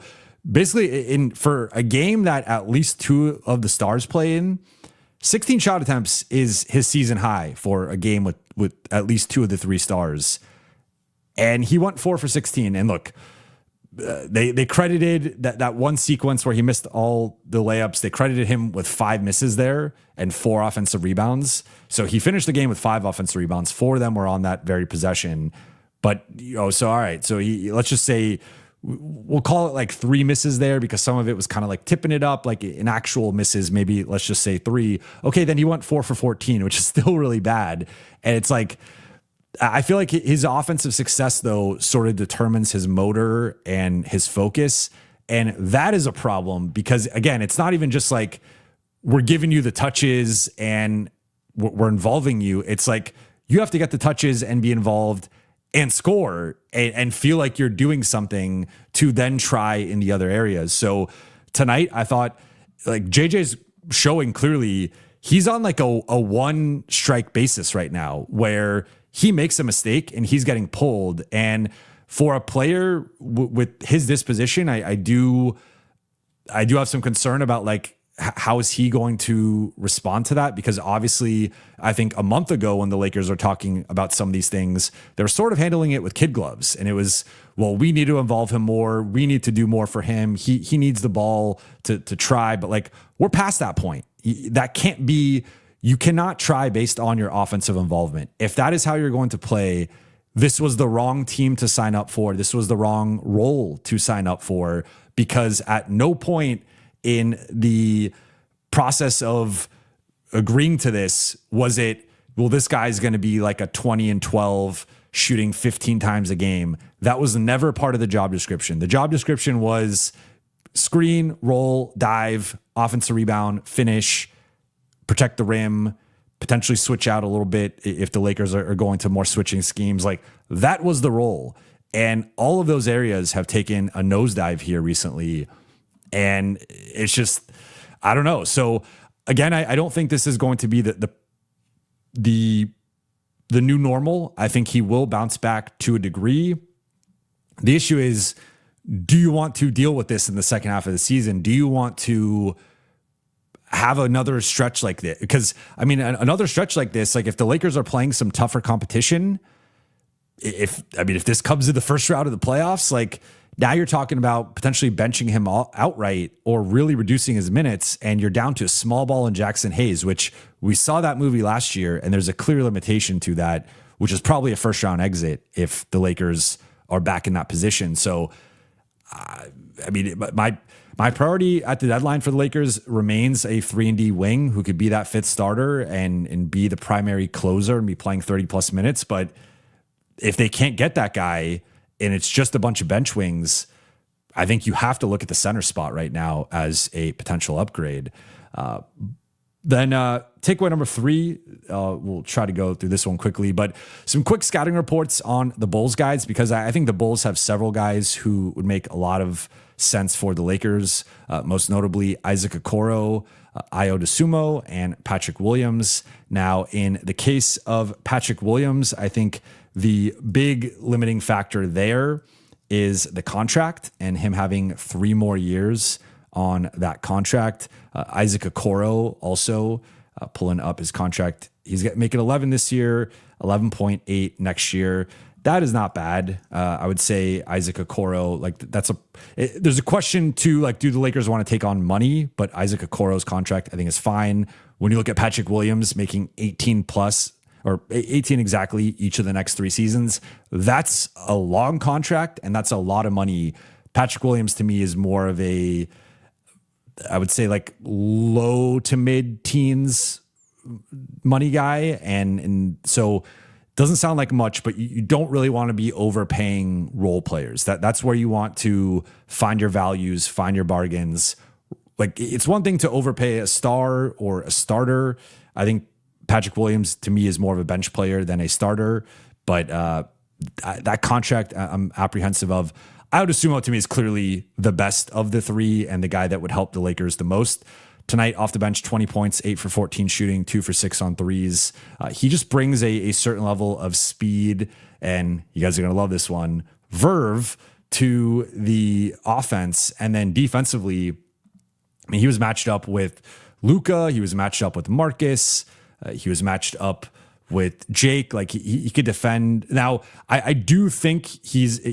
basically, for a game that at least 2 of the stars play in, 16 shot attempts is his season high for a game with at least 2 of the 3 stars. And he went 4 for 16. And look, they credited that one sequence where he missed all the layups. They credited him with 5 misses there and 4 offensive rebounds. So he finished the game with 5 offensive rebounds. 4 of them were on that very possession. But, so all right. So let's just say we'll call it like 3 misses there, because some of it was kind of like tipping it up, like in actual misses, maybe let's just say 3. Okay, then he went 4 for 14, which is still really bad. And it's like, I feel like his offensive success, though, sort of determines his motor and his focus. And that is a problem because, again, it's not even just like we're giving you the touches and we're involving you. It's like you have to get the touches and be involved and score and feel like you're doing something to then try in the other areas. So tonight, I thought like JJ's showing clearly he's on like a 1 strike basis right now where he makes a mistake and he's getting pulled. And for a player with his disposition, I do have some concern about like, how is he going to respond to that? Because obviously, I think a month ago when the Lakers are talking about some of these things, they're sort of handling it with kid gloves. And it was, well, we need to involve him more. We need to do more for him. He needs the ball to try. But like, we're past that point. That can't be. You cannot try based on your offensive involvement. If that is how you're going to play, this was the wrong team to sign up for. This was the wrong role to sign up for, because at no point in the process of agreeing to this was it, well, this guy's going to be like a 20 and 12 shooting 15 times a game. That was never part of the job description. The job description was screen, roll, dive, offensive rebound, finish, protect the rim, potentially switch out a little bit if the Lakers are going to more switching schemes. Like that was the role. And all of those areas have taken a nosedive here recently. And it's just, I don't know. So again, I don't think this is going to be the new normal. I think he will bounce back to a degree. The issue is, do you want to deal with this in the second half of the season? Do you want to have another stretch like this? Because I mean, another stretch like this, like if the Lakers are playing some tougher competition, if this comes to the first round of the playoffs, like now you're talking about potentially benching him outright or really reducing his minutes, and you're down to a small ball in Jackson Hayes, which we saw that movie last year, and there's a clear limitation to that, which is probably a first round exit if the Lakers are back in that position. So, my priority at the deadline for the Lakers remains a 3-and-D wing who could be that 5th starter and be the primary closer and be playing 30 plus minutes. But if they can't get that guy and it's just a bunch of bench wings, I think you have to look at the center spot right now as a potential upgrade. Then takeaway number 3, we'll try to go through this one quickly, but some quick scouting reports on the Bulls guys, because I think the Bulls have several guys who would make a lot of sense for the Lakers, most notably Isaac Okoro, Dosunmo, and Patrick Williams. Now, in the case of Patrick Williams, I think the big limiting factor there is the contract and him having 3 more years on that contract. Isaac Okoro also pulling up his contract. He's making 11 this year, 11.8 next year. that is not bad. I would say Isaac Okoro, like there's a question to like, do the Lakers want to take on money? But Isaac Okoro's contract, I think, is fine. When you look at Patrick Williams making 18 plus or 18 exactly each of the next 3 seasons, that's a long contract and that's a lot of money. Patrick Williams to me is more of a, I would say like low to mid teens money guy. And so doesn't sound like much, but you don't really want to be overpaying role players. That's where you want to find your values, find your bargains. Like it's one thing to overpay a star or a starter. I think Patrick Williams to me is more of a bench player than a starter, but that contract I'm apprehensive of. Dosunmo to me is clearly the best of the 3 and the guy that would help the Lakers the most. Tonight, off the bench, 20 points, 8 for 14 shooting, 2 for 6 on threes. He just brings a certain level of speed, and you guys are going to love this one, verve to the offense. And then defensively, I mean, he was matched up with Luka. He was matched up with Marcus. He was matched up with Jake. Like he could defend. Now, I do think he's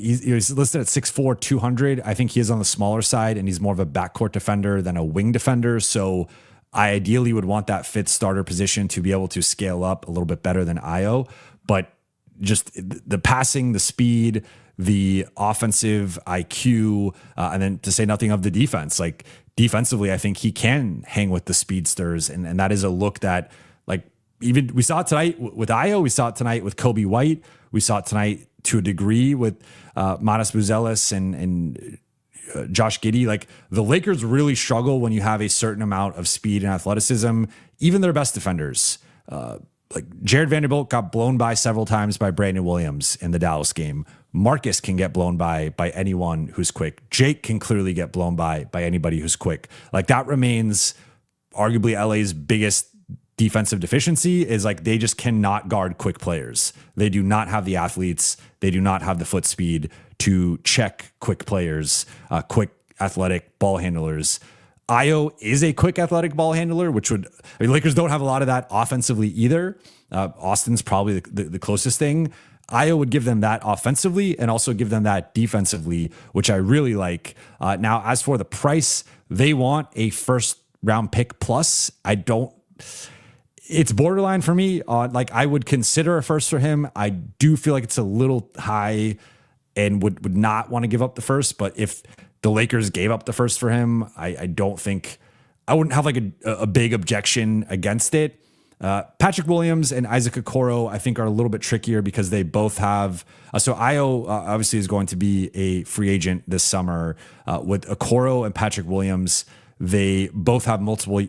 listed at 6'4", 200. I think he is on the smaller side and he's more of a backcourt defender than a wing defender. So I ideally would want that 5th starter position to be able to scale up a little bit better than Io. But just the passing, the speed, the offensive IQ, and then to say nothing of the defense. Like defensively, I think he can hang with the speedsters. And that is a look that, like, even we saw it tonight with Io, we saw it tonight with Kobe White, we saw it tonight to a degree with Manas Buzelis and Josh Giddey. Like the Lakers really struggle when you have a certain amount of speed and athleticism. Even their best defenders, like Jared Vanderbilt got blown by several times by Brandon Williams in the Dallas game. Marcus can get blown by anyone who's quick. Jake can clearly get blown by anybody who's quick. Like that remains arguably LA's biggest defensive deficiency, is like they just cannot guard quick players. They do not have the athletes. They do not have the foot speed to check quick players, quick athletic ball handlers. Io is a quick athletic ball handler, which would, I mean, Lakers don't have a lot of that offensively either. Austin's probably the closest thing. Io would give them that offensively and also give them that defensively, which I really like. Now, as for the price, they want a 1st round pick plus. It's borderline for me. Like I would consider a 1st for him. I do feel like it's a little high and would not want to give up the 1st. But if the Lakers gave up the 1st for him, I don't think I wouldn't have like a big objection against it. Patrick Williams and Isaac Okoro, I think, are a little bit trickier because they both have. So Io obviously is going to be a free agent this summer. With Okoro and Patrick Williams, they both have multiple.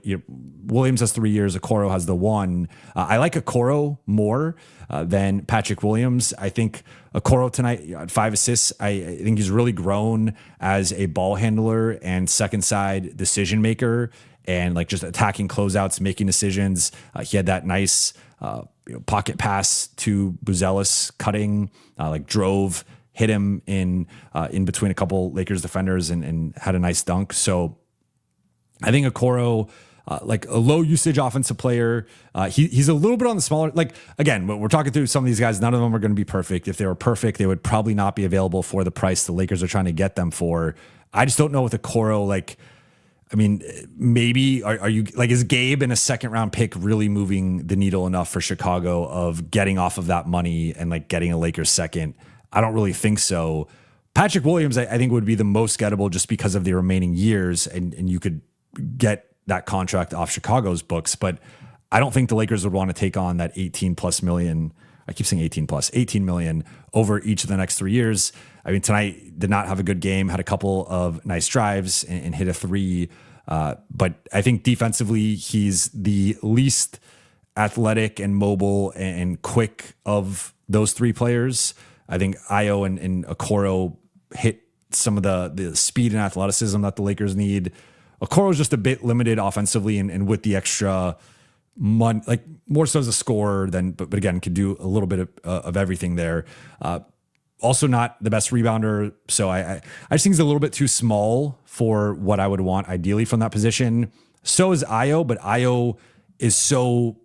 Williams has 3 years. Okoro has the 1. I like Okoro more than Patrick Williams. I think Okoro tonight, 5 assists. I think he's really grown as a ball handler and second side decision maker, and like just attacking closeouts, making decisions. He had that nice pocket pass to Buzelis, cutting, like drove, hit him in between a couple Lakers defenders, and had a nice dunk. So I think Okoro, like a low usage offensive player, he's a little bit on the smaller, like again, when we're talking through some of these guys, none of them are going to be perfect. If they were perfect, they would probably not be available for the price the Lakers are trying to get them for. I just don't know with Okoro, like, I mean, maybe are you like, is Gabe in a 2nd round pick really moving the needle enough for Chicago of getting off of that money and like getting a Lakers 2nd? I don't really think so. Patrick Williams, I think would be the most gettable just because of the remaining years, and you could get that contract off Chicago's books, but I don't think the Lakers would want to take on that 18 plus million. I keep saying 18 million over each of the next 3 years. I mean, tonight did not have a good game, had a couple of nice drives and hit a 3. But I think defensively, he's the least athletic and mobile and quick of those 3 players. I think Io and Okoro hit some of the speed and athleticism that the Lakers need. Okoro is just a bit limited offensively, and with the extra money, like more so as a scorer than, but again, could do a little bit of everything there. Also not the best rebounder. So I just think he's a little bit too small for what I would want ideally from that position. So is Io, but Io is so,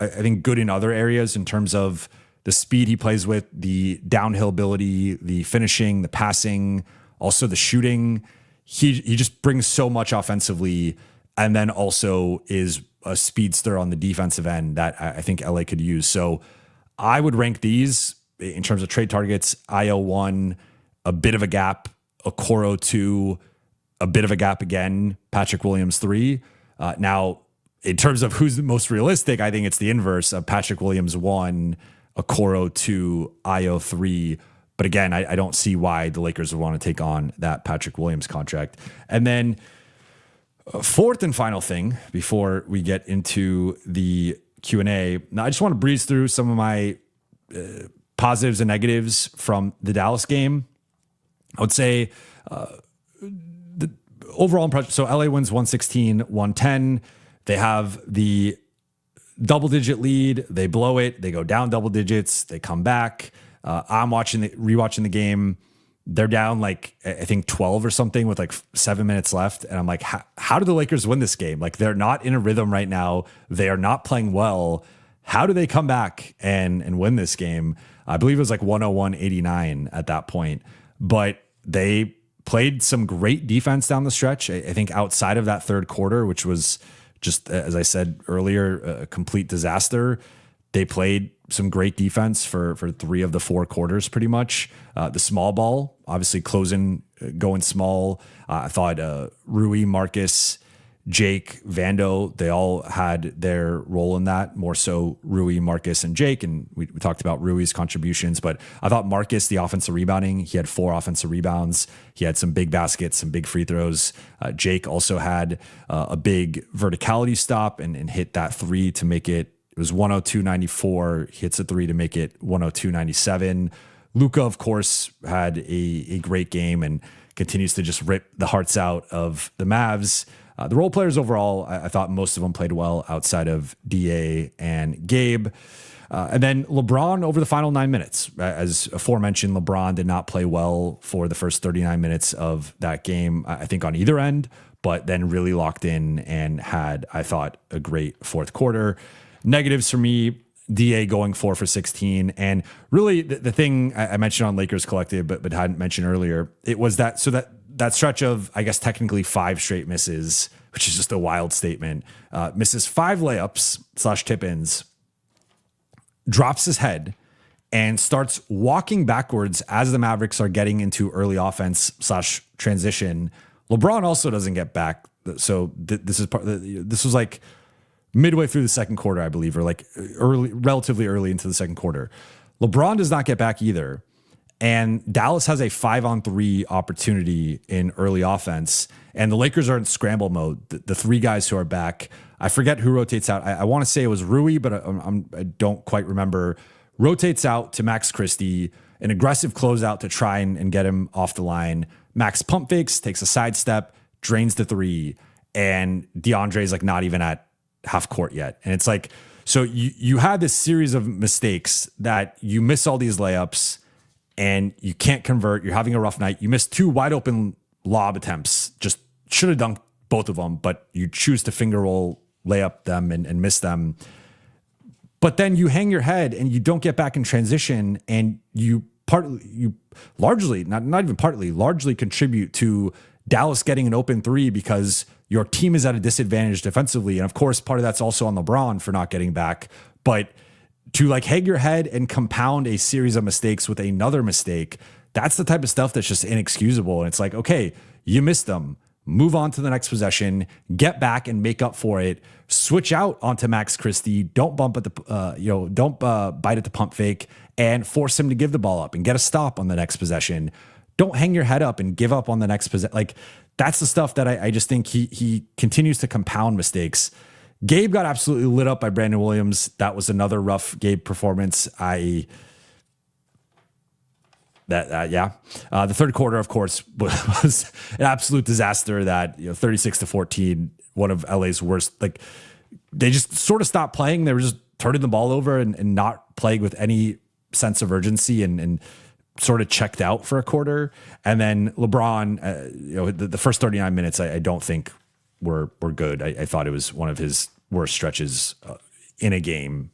I think, good in other areas in terms of the speed he plays with, the downhill ability, the finishing, the passing, also the shooting. He just brings so much offensively, and then also is a speedster on the defensive end that I think LA could use. So I would rank these in terms of trade targets: IO 1, a bit of a gap; Okoro 2, a bit of a gap again; Patrick Williams 3. Now, in terms of who's the most realistic, I think it's the inverse of Patrick Williams 1, Okoro 2, IO 3. But again, I don't see why the Lakers would want to take on that Patrick Williams contract. And then fourth and final thing before we get into the Q&A. Now, I just want to breeze through some of my positives and negatives from the Dallas game. I would say the overall impression. So LA wins 116-110. They have the double-digit lead. They blow it. They go down double digits. They come back. I'm rewatching the game. They're down like, I think 12 or something with like 7 minutes left. And I'm like, how do the Lakers win this game? Like, they're not in a rhythm right now. They are not playing well. How do they come back and win this game? I believe it was like 101-89 at that point. But they played some great defense down the stretch. I think outside of that third quarter, which was just, as I said earlier, a complete disaster, they played some great defense for 3 of the 4 quarters, pretty much. The small ball, obviously closing, going small. I thought Rui, Marcus, Jake, Vando, they all had their role in that, more so Rui, Marcus, and Jake. And we talked about Rui's contributions, but I thought Marcus, the offensive rebounding, he had 4 offensive rebounds. He had some big baskets, some big free throws. Jake also had a big verticality stop and hit that 3 to make it. It was 102-94, hits a 3 to make it 102-97. Luka, of course, had a great game and continues to just rip the hearts out of the Mavs. The role players overall, I thought most of them played well outside of DA and Gabe. And then LeBron over the final 9 minutes. As aforementioned, LeBron did not play well for the first 39 minutes of that game, I think on either end, but then really locked in and had, I thought, a great fourth quarter. Negatives for me, DA going 4 for 16. And really the thing I mentioned on Lakers Collective, but hadn't mentioned earlier, it was that stretch of, I guess, technically 5 straight misses, which is just a wild statement. Misses 5 layups / tip-ins, drops his head, and starts walking backwards as the Mavericks are getting into early offense / transition. LeBron also doesn't get back. So this was like midway through the second quarter, I believe, or like relatively early into the second quarter. LeBron does not get back either. And Dallas has a 5-on-3 opportunity in early offense. And the Lakers are in scramble mode. The 3 guys who are back, I forget who rotates out. I want to say it was Rui, but I don't quite remember. Rotates out to Max Christie, an aggressive closeout to try and get him off the line. Max pump fakes, takes a sidestep, drains the 3. And DeAndre's like not even at half court yet. And it's like, so you had this series of mistakes that you miss all these layups and you can't convert. You're having a rough night. You missed 2 wide open lob attempts. Just should have dunked both of them, but you choose to finger roll, lay up them and miss them. But then you hang your head and you don't get back in transition, and you largely contribute to Dallas getting an open 3 because your team is at a disadvantage defensively. And of course, part of that's also on LeBron for not getting back. But to like hang your head and compound a series of mistakes with another mistake, that's the type of stuff that's just inexcusable. And it's like, okay, you missed them. Move on to the next possession, get back and make up for it. Switch out onto Max Christie. Don't bump at the, don't bite at the pump fake and force him to give the ball up and get a stop on the next possession. Don't hang your head up and give up on the next possession. Like, that's the stuff that I just think he continues to compound mistakes. Gabe got absolutely lit up by Brandon Williams. That was another rough Gabe performance. The third quarter, of course, was an absolute disaster. That 36-14, one of LA's worst. Like, they just sort of stopped playing. They were just turning the ball over and not playing with any sense of urgency and sort of checked out for a quarter. And then LeBron, the first 39 minutes, I don't think were good. I thought it was one of his worst stretches in a game.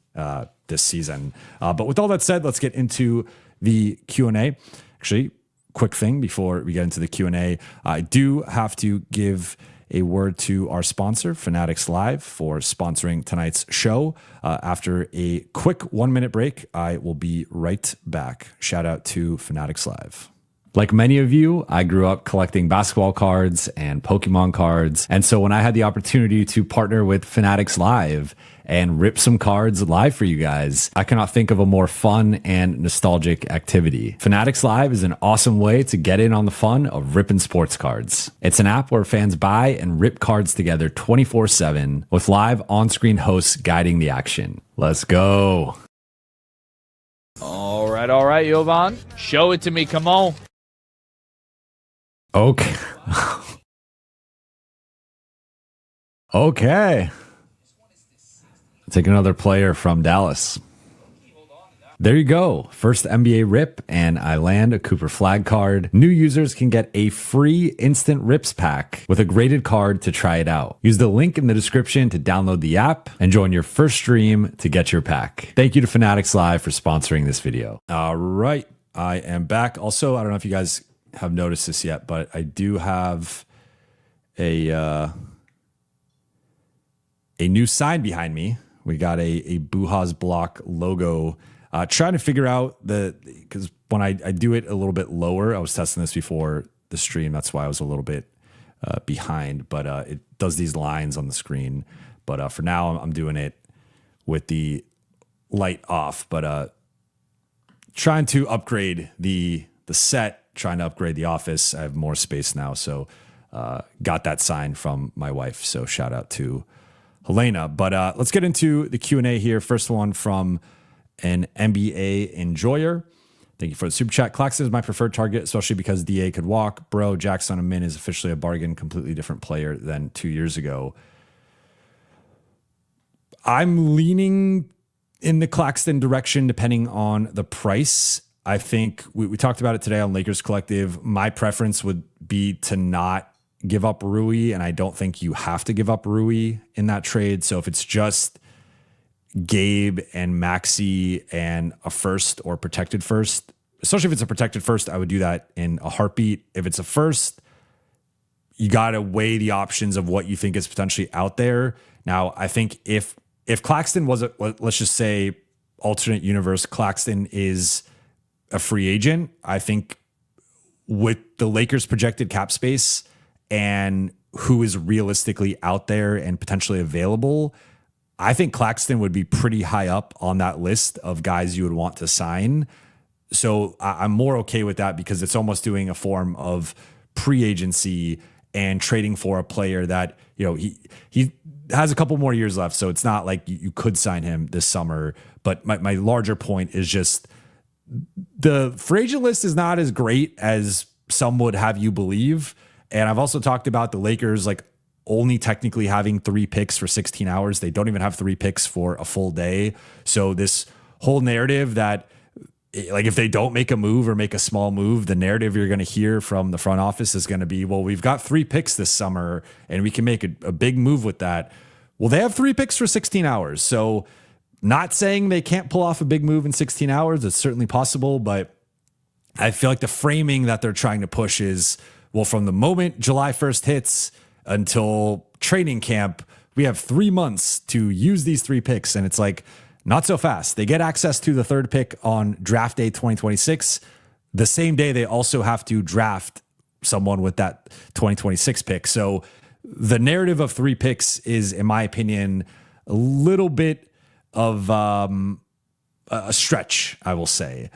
this season. But with all that said, let's get into the Q&A. Actually, quick thing before we get into the Q&A, I do have to give a word to our sponsor, Fanatics Live, for sponsoring tonight's show. After a quick 1-minute break, I will be right back. Shout out to Fanatics Live. Like many of you, I grew up collecting basketball cards and Pokemon cards. And so when I had the opportunity to partner with Fanatics Live and rip some cards live for you guys, I cannot think of a more fun and nostalgic activity. Fanatics Live is an awesome way to get in on the fun of ripping sports cards. It's an app where fans buy and rip cards together 24/7 with live on-screen hosts guiding the action. Let's go. All right, Jovan. Show it to me. Come on. Okay. Okay. Take another player from Dallas. There you go. First NBA rip, and I land a Cooper Flag card. New users can get a free instant rips pack with a graded card to try it out. Use the link in the description to download the app and join your first stream to get your pack. Thank you to Fanatics Live for sponsoring this video. All right. I am back. Also, I don't know if you guys have noticed this yet, but I do have a new sign behind me. We got a Buha's Block logo. Trying to figure out because when I do it a little bit lower, I was testing this before the stream. That's why I was a little bit behind, but it does these lines on the screen. But for now, I'm doing it with the light off, but trying to upgrade the set. Trying to upgrade the office. I have more space now, so got that sign from my wife. So shout out to Helena. But let's get into the Q&A here. First one from an NBA enjoyer. Thank you for the super chat. Claxton is my preferred target, especially because DA could walk. Bro, Jackson on a min is officially a bargain. Completely different player than 2 years ago. I'm leaning in the Claxton direction depending on the price. I think we talked about it today on Lakers Collective. My preference would be to not give up Rui, and I don't think you have to give up Rui in that trade. So if it's just Gabe and Maxi and a first or protected first, especially if it's a protected first, I would do that in a heartbeat. If it's a first, you got to weigh the options of what you think is potentially out there. Now, I think if Claxton was, let's just say, alternate universe, Claxton is a free agent, I think with the Lakers' projected cap space and who is realistically out there and potentially available, I think Claxton would be pretty high up on that list of guys you would want to sign. So I'm more okay with that because it's almost doing a form of pre-agency and trading for a player that, you know, he has a couple more years left. So it's not like you could sign him this summer. But my larger point is just the free agent list is not as great as some would have you believe. And I've also talked about the Lakers like only technically having 3 picks for 16 hours. They don't even have 3 picks for a full day. So this whole narrative that like if they don't make a move or make a small move, the narrative you're going to hear from the front office is going to be, well, we've got 3 picks this summer and we can make a big move with that. Well, they have 3 picks for 16 hours. So not saying they can't pull off a big move in 16 hours. It's certainly possible, but I feel like the framing that they're trying to push is, well, from the moment July 1st hits until training camp, we have 3 months to use these 3 picks. And it's like, not so fast. They get access to the 3rd pick on draft day 2026. The same day, they also have to draft someone with that 2026 pick. So the narrative of 3 picks is, in my opinion, a little bit of a stretch, I will say,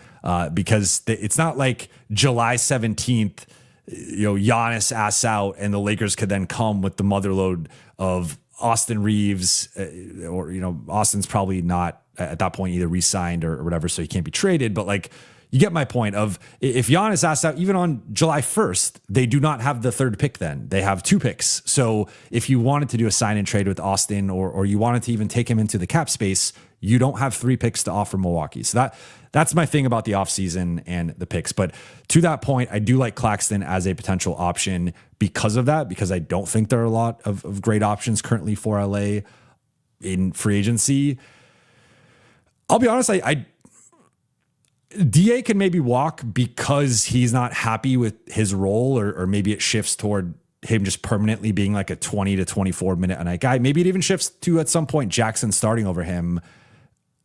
because it's not like July 17th, Giannis asks out and the Lakers could then come with the motherload of Austin Reeves, or, Austin's probably not at that point either re-signed or whatever, so he can't be traded. But like, you get my point of if Giannis asks out, even on July 1st, they do not have the 3rd pick then. They have 2 picks. So if you wanted to do a sign and trade with Austin or you wanted to even take him into the cap space, you don't have 3 picks to offer Milwaukee. So that's my thing about the offseason and the picks. But to that point, I do like Claxton as a potential option because of that, because I don't think there are a lot of great options currently for LA in free agency. I'll be honest, DA can maybe walk because he's not happy with his role, or maybe it shifts toward him just permanently being like a 20 to 24 minute a night guy. Maybe it even shifts to at some point Jackson starting over him.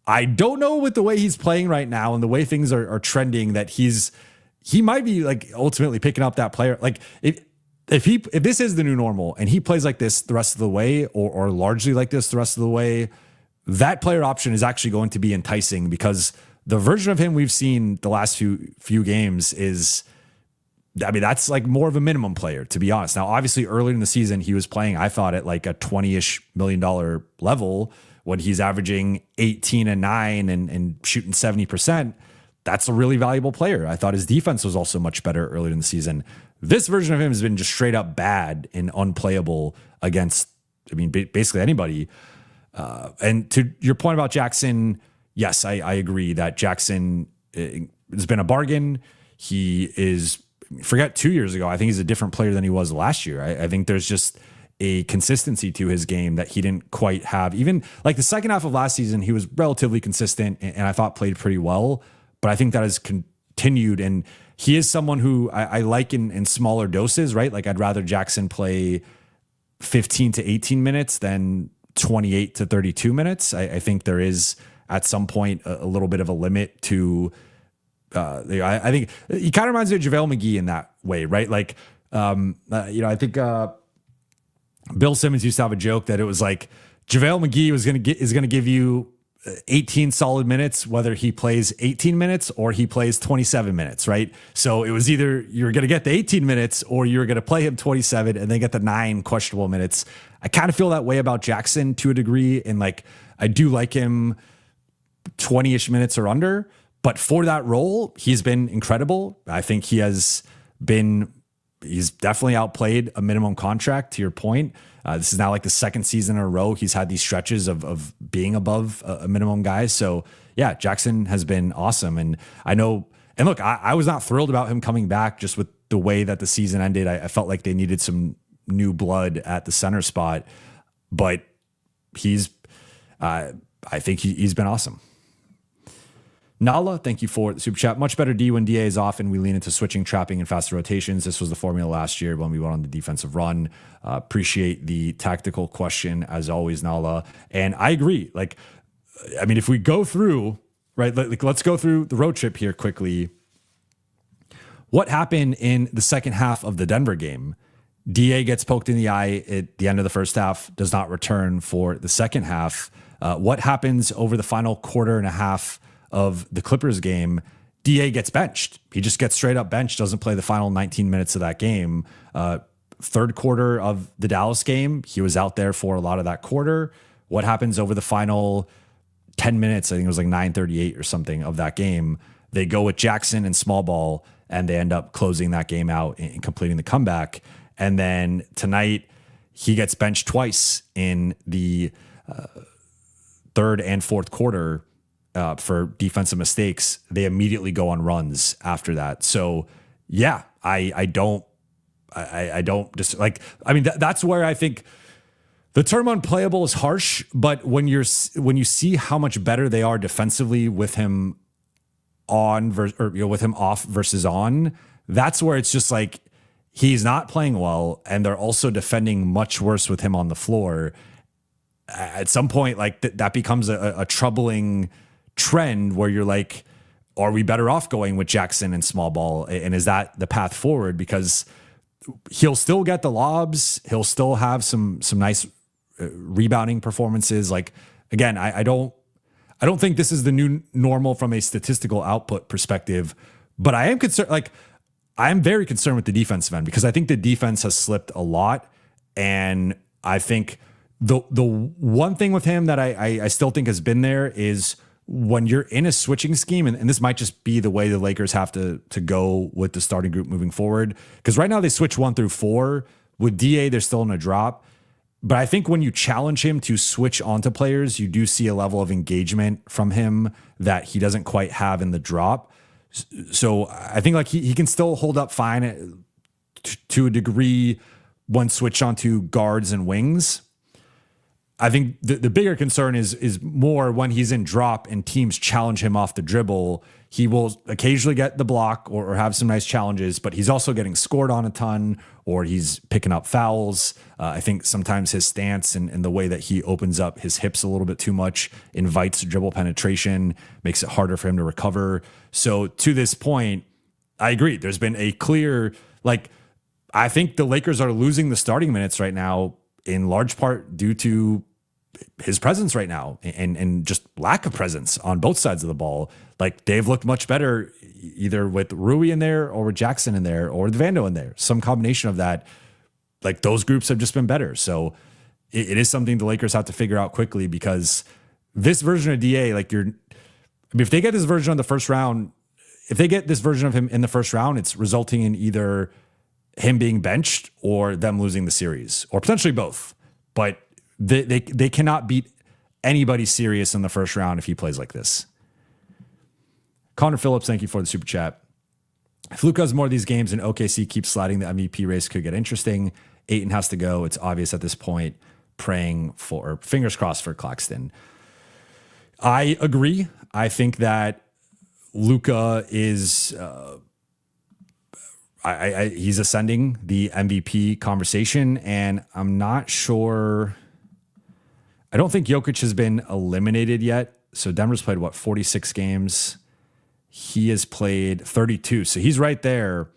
I don't know, with the way he's playing right now and the way things are trending, that he might be like ultimately picking up that player. Like if this is the new normal and he plays like this the rest of the way, or largely like this the rest of the way, that player option is actually going to be enticing, because the version of him we've seen the last few games is, I mean, that's like more of a minimum player, to be honest. Now, obviously earlier in the season, he was playing, I thought, at like a $20-ish million level when he's averaging 18 and 9 and shooting 70%. That's a really valuable player. I thought his defense was also much better earlier in the season. This version of him has been just straight up bad and unplayable against, I mean, basically anybody. And to your point about Jackson, yes, I agree that Jackson has been a bargain. He is, forget 2 years ago, I think he's a different player than he was last year. I think there's just a consistency to his game that he didn't quite have. Even like the second half of last season, he was relatively consistent and I thought played pretty well, but I think that has continued. And he is someone who I like in smaller doses, right? Like I'd rather Jackson play 15 to 18 minutes than 28 to 32 minutes. I think there is at some point a little bit of a limit to, I think he kind of reminds me of JaVale McGee in that way, right? Like, I think Bill Simmons used to have a joke that it was like JaVale McGee is going to give you 18 solid minutes, whether he plays 18 minutes or he plays 27 minutes, right? So it was either you're going to get the 18 minutes or you're going to play him 27 and then get the 9 questionable minutes. I kind of feel that way about Jackson to a degree. And like, I do like him 20-ish minutes or under, but for that role, he's been incredible. I think he's definitely outplayed a minimum contract, to your point. This is now like the second season in a row he's had these stretches of being above a minimum guy. So yeah, Jackson has been awesome. And I know, and look, I was not thrilled about him coming back just with the way that the season ended. I felt like they needed some new blood at the center spot, but I think he's been awesome. Nala, thank you for the super chat. Much better D when DA is off and we lean into switching, trapping, and faster rotations. This was the formula last year when we went on the defensive run. Appreciate the tactical question as always, Nala. And I agree. Like, I mean, if we go through, right, like let's go through the road trip here quickly. What happened in the second half of the Denver game? DA gets poked in the eye at the end of the first half, does not return for the second half. What happens over the final quarter and a half of the Clippers game? DA gets benched. He just gets straight up benched, doesn't play the final 19 minutes of that game. Third quarter of the Dallas game, he was out there for a lot of that quarter. What happens over the final 10 minutes? I think it was like 9:38 or something of that game. They go with Jackson and small ball, and they end up closing that game out and completing the comeback. And then tonight, he gets benched twice in the third and fourth quarter for defensive mistakes. They immediately go on runs after that. So yeah, I don't just like, I mean, that's where I think the term unplayable is harsh, but when you see how much better they are defensively with him on with him off versus on, that's where it's just like, he's not playing well and they're also defending much worse with him on the floor. At some point, like that becomes a troubling trend where you're like, are we better off going with Jackson and small ball? And is that the path forward? Because he'll still get the lobs. He'll still have some nice rebounding performances. Like, again, I don't think this is the new normal from a statistical output perspective, but I am concerned. Like, I'm very concerned with the defensive end because I think the defense has slipped a lot. And I think the one thing with him that I still think has been there is when you're in a switching scheme, and this might just be the way the Lakers have to go with the starting group moving forward. Because right now they switch 1 through 4. With DA, they're still in a drop. But I think when you challenge him to switch onto players, you do see a level of engagement from him that he doesn't quite have in the drop. So I think like he can still hold up fine to a degree when switched onto guards and wings. I think the bigger concern is more when he's in drop and teams challenge him off the dribble. He will occasionally get the block or have some nice challenges, but he's also getting scored on a ton, or he's picking up fouls. I think sometimes his stance and the way that he opens up his hips a little bit too much invites dribble penetration, makes it harder for him to recover. So to this point, I agree. There's been a clear, I think the Lakers are losing the starting minutes right now in large part due to his presence right now and just lack of presence on both sides of the ball. Like, they've looked much better either with Rui in there or with Jackson in there or with Vando in there. Some combination of that. Like, those groups have just been better. So it is something the Lakers have to figure out quickly, because this version of DA, if they get this version of the first round, if they get this version of him in the first round, it's resulting in either him being benched or them losing the series, or potentially both. But they cannot beat anybody serious in the first round if he plays like this. Connor Phillips, thank you for the super chat. If Luka has more of these games and OKC keeps sliding, the MVP race could get interesting. Ayton has to go. It's obvious at this point. Praying for, fingers crossed for Claxton. I agree. I think Luka is he's ascending the MVP conversation, and I'm not sure. I don't think Jokic has been eliminated yet. So Denver's played 46 games. He has played 32. So he's right there.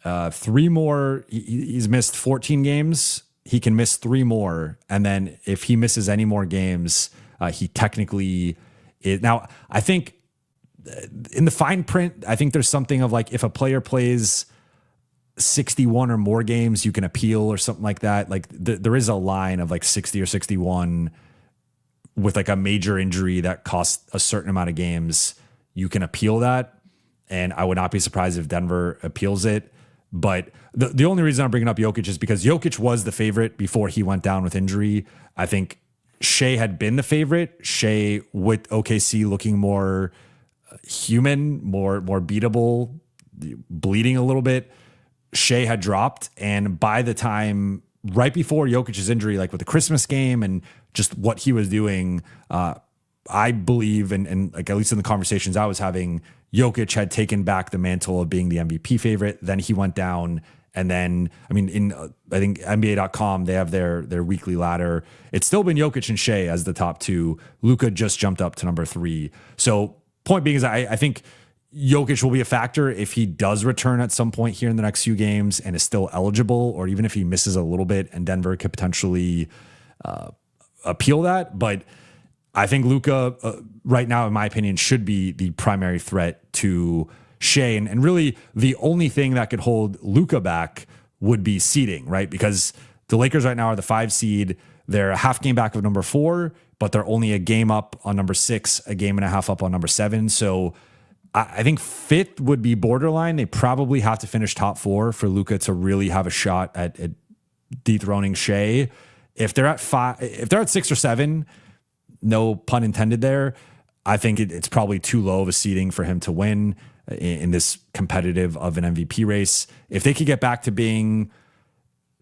3 more. He's missed 14 games. He can miss 3 more. And then if he misses any more games, he technically is. Now, I think in the fine print, I think there's something of if a player plays 61 or more games, you can appeal or something like that. There is a line of 60 or 61 with a major injury that costs a certain amount of games. You can appeal that, and I would not be surprised if Denver appeals it. But the only reason I'm bringing up Jokic is because Jokic was the favorite before he went down with injury. I think Shea had been the favorite. Shea with OKC looking more human, more beatable, bleeding a little bit. Shea had dropped, and by the time right before Jokic's injury, with the Christmas game and just what he was doing, I believe, and at least in the conversations I was having, Jokic had taken back the mantle of being the MVP favorite. Then he went down, and then I think NBA.com, they have their weekly ladder. It's still been Jokic and Shea as the top 2. Luka just jumped up to number 3. So point being is I think Jokic will be a factor if he does return at some point here in the next few games and is still eligible, or even if he misses a little bit, and Denver could potentially appeal that. But I think Luka right now, in my opinion, should be the primary threat to Shea. And really the only thing that could hold Luka back would be seeding, right? Because the Lakers right now are the 5 seed. They're a half game back of number 4, but they're only a game up on number 6, a game and a half up on number 7. So I think 5th would be borderline. They probably have to finish top 4 for Luka to really have a shot at dethroning Shea. If they're at 5, if they're at 6 or 7, no pun intended there, I think it's probably too low of a seeding for him to win in this competitive of an MVP race. If they could get back to being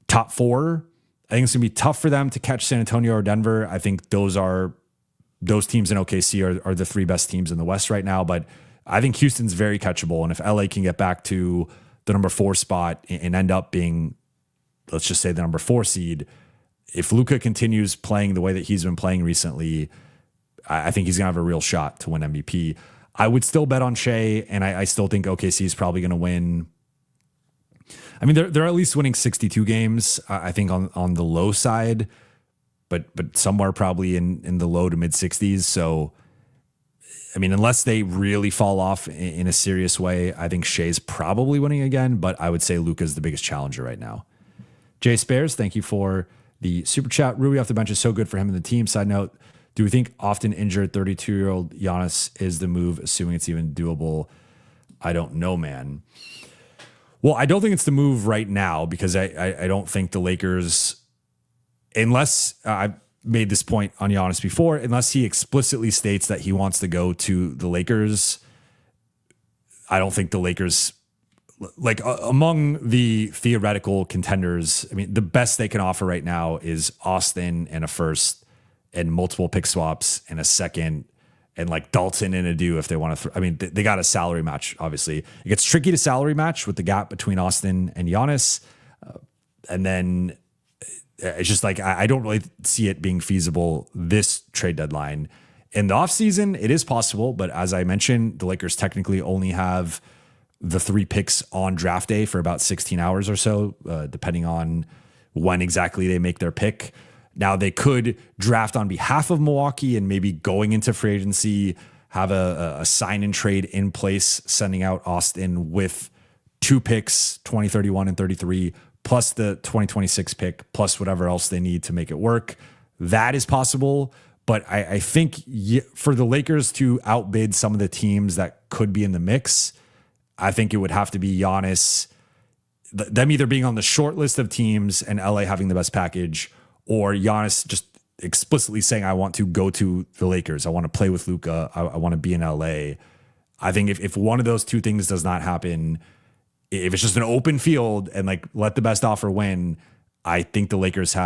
top 4, I think it's going to be tough for them to catch San Antonio or Denver. I think those teams in OKC are the 3 best teams in the West right now. But I think Houston's very catchable. And if LA can get back to the number 4 spot and end up being, let's just say, the number 4 seed, if Luka continues playing the way that he's been playing recently, I think he's going to have a real shot to win MVP. I would still bet on Shea, and I still think OKC is probably going to win. I mean, they're at least winning 62 games, I think, on the low side, but somewhere probably in the low to mid 60s. So, I mean, unless they really fall off in a serious way, I think Shea's probably winning again, but I would say Luka's the biggest challenger right now. Jay Spares, thank you for the super chat. Rui off the bench is so good for him and the team. Side note, do we think often injured 32-year-old Giannis is the move, assuming it's even doable? I don't know, man. Well, I don't think it's the move right now, because I don't think the Lakers, unless I've made this point on Giannis before, unless he explicitly states that he wants to go to the Lakers, I don't think the Lakers, among the theoretical contenders, I mean, the best they can offer right now is Austin and a first. and multiple pick swaps and a second and like Dalton and Adu if they want to. I mean, they got a salary match, obviously. It gets tricky to salary match with the gap between Austin and Giannis. And then it's just like, I don't really see it being feasible this trade deadline. In the offseason, it is possible, but as I mentioned, the Lakers technically only have the 3 picks on draft day for about 16 hours or so, depending on when exactly they make their pick. Now, they could draft on behalf of Milwaukee and maybe going into free agency, have a sign and trade in place, sending out Austin with 2 picks, 20, 31, and 33, plus the 2026 pick, plus whatever else they need to make it work. That is possible. But I think for the Lakers to outbid some of the teams that could be in the mix, I think it would have to be Giannis, them either being on the short list of teams and LA having the best package, or Giannis just explicitly saying, I want to go to the Lakers. I want to play with Luka. I want to be in LA. I think if one of those 2 things does not happen, if it's just an open field and like let the best offer win, I think the Lakers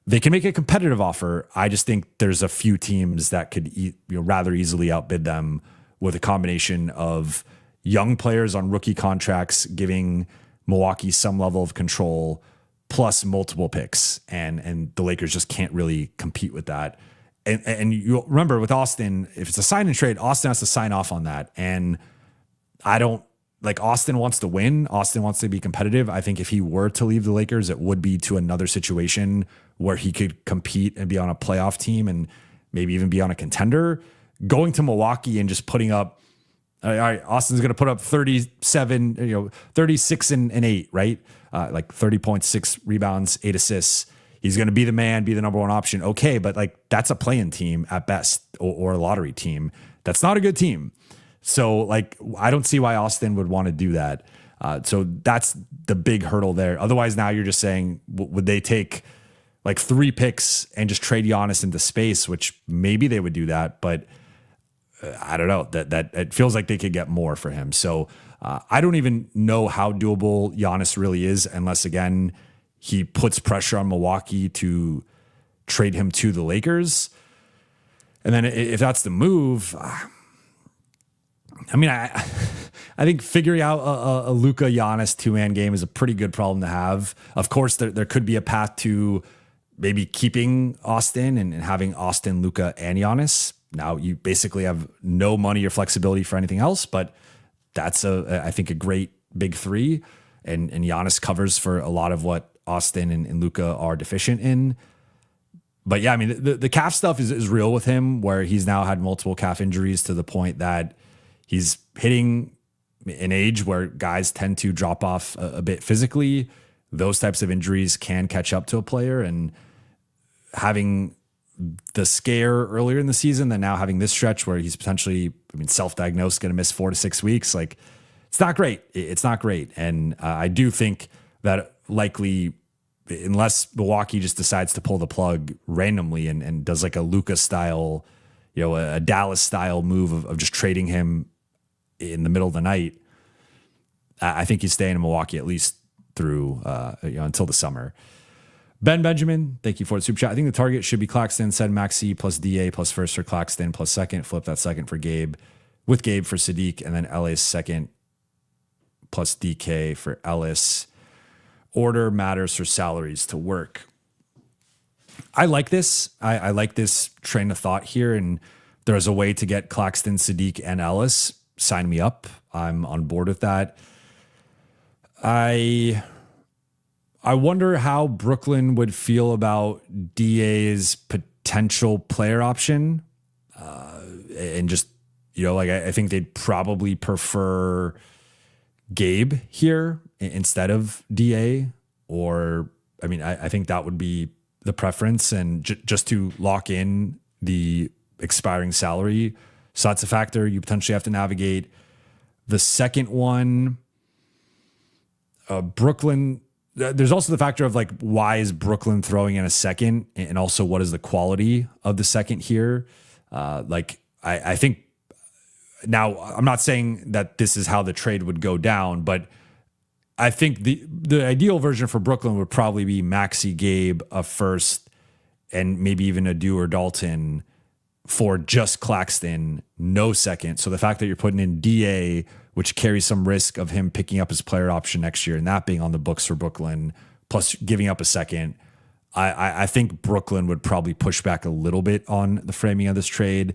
they can make a competitive offer. I just think there's a few teams that could rather easily outbid them with a combination of young players on rookie contracts, giving Milwaukee some level of control, plus multiple picks, and the Lakers just can't really compete with that. And you remember with Austin, if it's a sign and trade, Austin has to sign off on that. And I don't like Austin wants to win. Austin wants to be competitive. I think if he were to leave the Lakers, it would be to another situation where he could compete and be on a playoff team and maybe even be on a contender. Going to Milwaukee and just putting up, all right, Austin's going to put up 37, 36 and 8, right? Like 30.6 rebounds, 8 assists. He's going to be the man, be the number 1 option. Okay, but like that's a play-in team at best or a lottery team. That's not a good team. So like I don't see why Austin would want to do that. So that's the big hurdle there. Otherwise, now you're just saying, would they take like 3 picks and just trade Giannis into space, which maybe they would do that, but I don't know, that it feels like they could get more for him. So I don't even know how doable Giannis really is, unless again, he puts pressure on Milwaukee to trade him to the Lakers. And then if that's the move, I mean, I think figuring out a Luka Giannis 2-man game is a pretty good problem to have. Of course, there could be a path to maybe keeping Austin and having Austin, Luka, and Giannis. Now you basically have no money or flexibility for anything else, but that's I think a great big 3. And Giannis covers for a lot of what Austin and Luka are deficient in. But yeah, I mean, the calf stuff is real with him, where he's now had multiple calf injuries to the point that he's hitting an age where guys tend to drop off a bit physically. Those types of injuries can catch up to a player, and having the scare earlier in the season than now having this stretch where he's potentially, self-diagnosed, going to miss 4 to 6 weeks. Like, it's not great. It's not great. And I do think that likely, unless Milwaukee just decides to pull the plug randomly and does like a Luka style, a Dallas style move of just trading him in the middle of the night, I think he's staying in Milwaukee at least through until the summer. Ben Benjamin, thank you for the super chat. I think the target should be Claxton, said Maxi plus DA plus first for Claxton plus second. Flip that second for Gabe, with Gabe for Sadiq, and then LA's second plus DK for Ellis. Order matters for salaries to work. I like this. I like this train of thought here, and there's a way to get Claxton, Sadiq, and Ellis. Sign me up. I'm on board with that. I wonder how Brooklyn would feel about DA's potential player option. And just, I think they'd probably prefer Gabe here instead of DA. Or, I think that would be the preference, and just to lock in the expiring salary. So that's a factor you potentially have to navigate. The second one, Brooklyn, there's also the factor of like, why is Brooklyn throwing in a second? And also, what is the quality of the second here? I think now, I'm not saying that this is how the trade would go down, but I think the ideal version for Brooklyn would probably be Maxi, Gabe, a first, and maybe even a Dew or Dalton for just Claxton, no second. So the fact that you're putting in DA, which carries some risk of him picking up his player option next year and that being on the books for Brooklyn, plus giving up a second, I think Brooklyn would probably push back a little bit on the framing of this trade.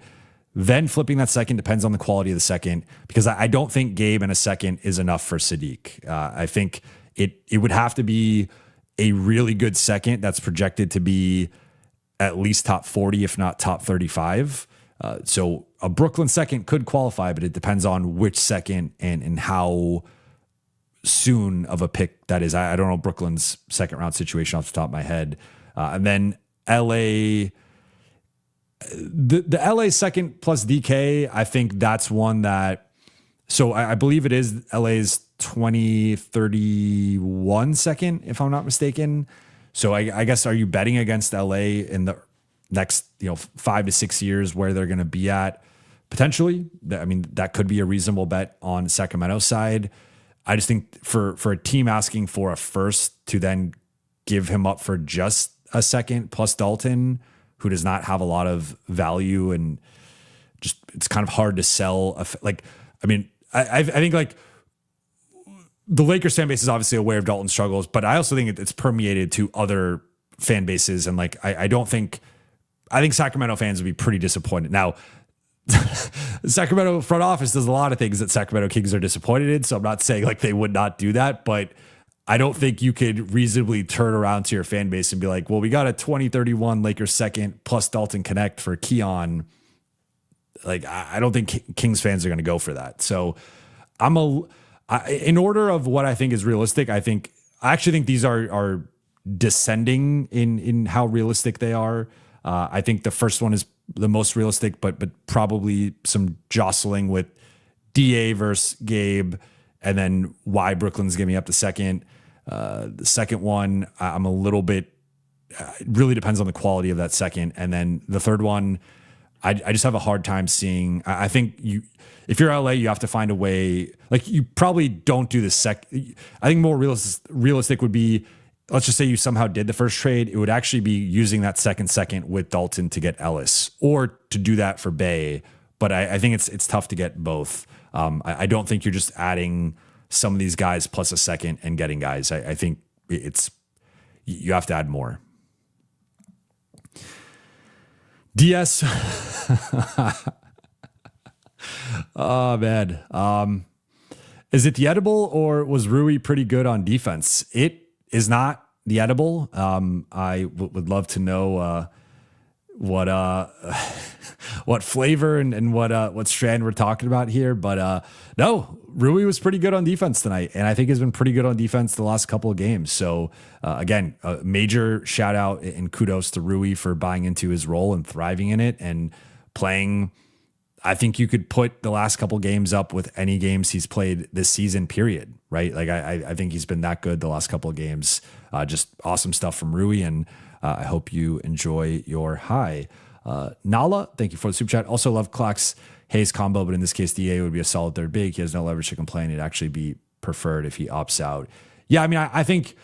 Then flipping that second depends on the quality of the second, because I don't think Gabe and a second is enough for Sadiq. I think it would have to be a really good second that's projected to be at least top 40, if not top 35. So a Brooklyn second could qualify, but it depends on which second and how soon of a pick that is. I don't know Brooklyn's second round situation off the top of my head. And then LA, the LA second plus DK, I think that's one that, so I believe it is LA's 2031 second, if I'm not mistaken. So I guess, are you betting against LA in the next 5 to 6 years where they're going to be at? Potentially. I mean, that could be a reasonable bet on Sacramento's side. I just think for a team asking for a first to then give him up for just a second plus Dalton, who does not have a lot of value, and just it's kind of hard to sell. I think the Lakers fan base is obviously aware of Dalton's struggles, but I also think it's permeated to other fan bases. And I think Sacramento fans would be pretty disappointed. Now, the Sacramento front office does a lot of things that Sacramento Kings are disappointed in. So I'm not saying they would not do that, but I don't think you could reasonably turn around to your fan base and be like, well, we got a 2031 Lakers second plus Dalton Connect for Keon. I don't think Kings fans are going to go for that. So in order of what I think is realistic, I actually think these are descending in how realistic they are. I think the first one is the most realistic, but probably some jostling with DA versus Gabe, and then why Brooklyn's giving up the second. The second one, I'm a little bit, it really depends on the quality of that second. And then the third one, I just have a hard time seeing. I think if you're LA, you have to find a way. You probably don't do the I think more realistic would be, let's just say you somehow did the first trade. It would actually be using that second with Dalton to get Ellis, or to do that for Bay. But I think it's tough to get both. I don't think you're just adding some of these guys plus a second and getting guys. I think you have to add more. DS. Oh, man. Is it the edible, or was Rui pretty good on defense? It is not the edible. I would love to know what flavor and what strand we're talking about here. But no, Rui was pretty good on defense tonight, and I think has been pretty good on defense the last couple of games. So again, a major shout out and kudos to Rui for buying into his role and thriving in it and playing. I think you could put the last couple games up with any games he's played this season, period. Right? I think he's been that good the last couple of games. Just awesome stuff from Rui, and I hope you enjoy your high. Nala, thank you for the super chat. Also love Clax Hayes combo, but in this case, DA would be a solid third big. He has no leverage to complain. It'd actually be preferred if he opts out. Yeah, I mean, I think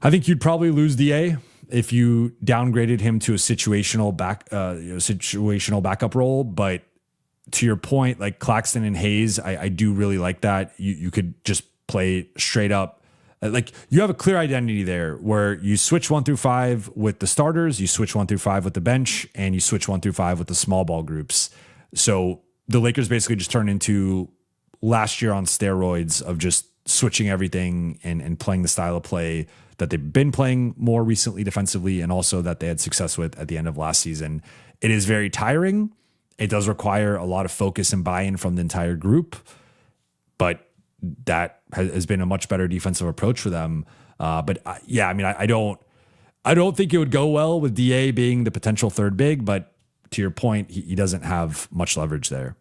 you'd probably lose DA if you downgraded him to a situational backup role. But to your point, like Claxton and Hayes, I do really like that. You could just play straight up. You have a clear identity there where you switch 1 through 5 with the starters, you switch 1 through 5 with the bench, and you switch 1 through 5 with the small ball groups. So the Lakers basically just turned into last year on steroids of just switching everything and playing the style of play that they've been playing more recently defensively, and also that they had success with at the end of last season. It is very tiring. It does require a lot of focus and buy-in from the entire group, but that has been a much better defensive approach for them. But yeah, I mean, I don't think it would go well with DA being the potential third big, but to your point, he doesn't have much leverage there.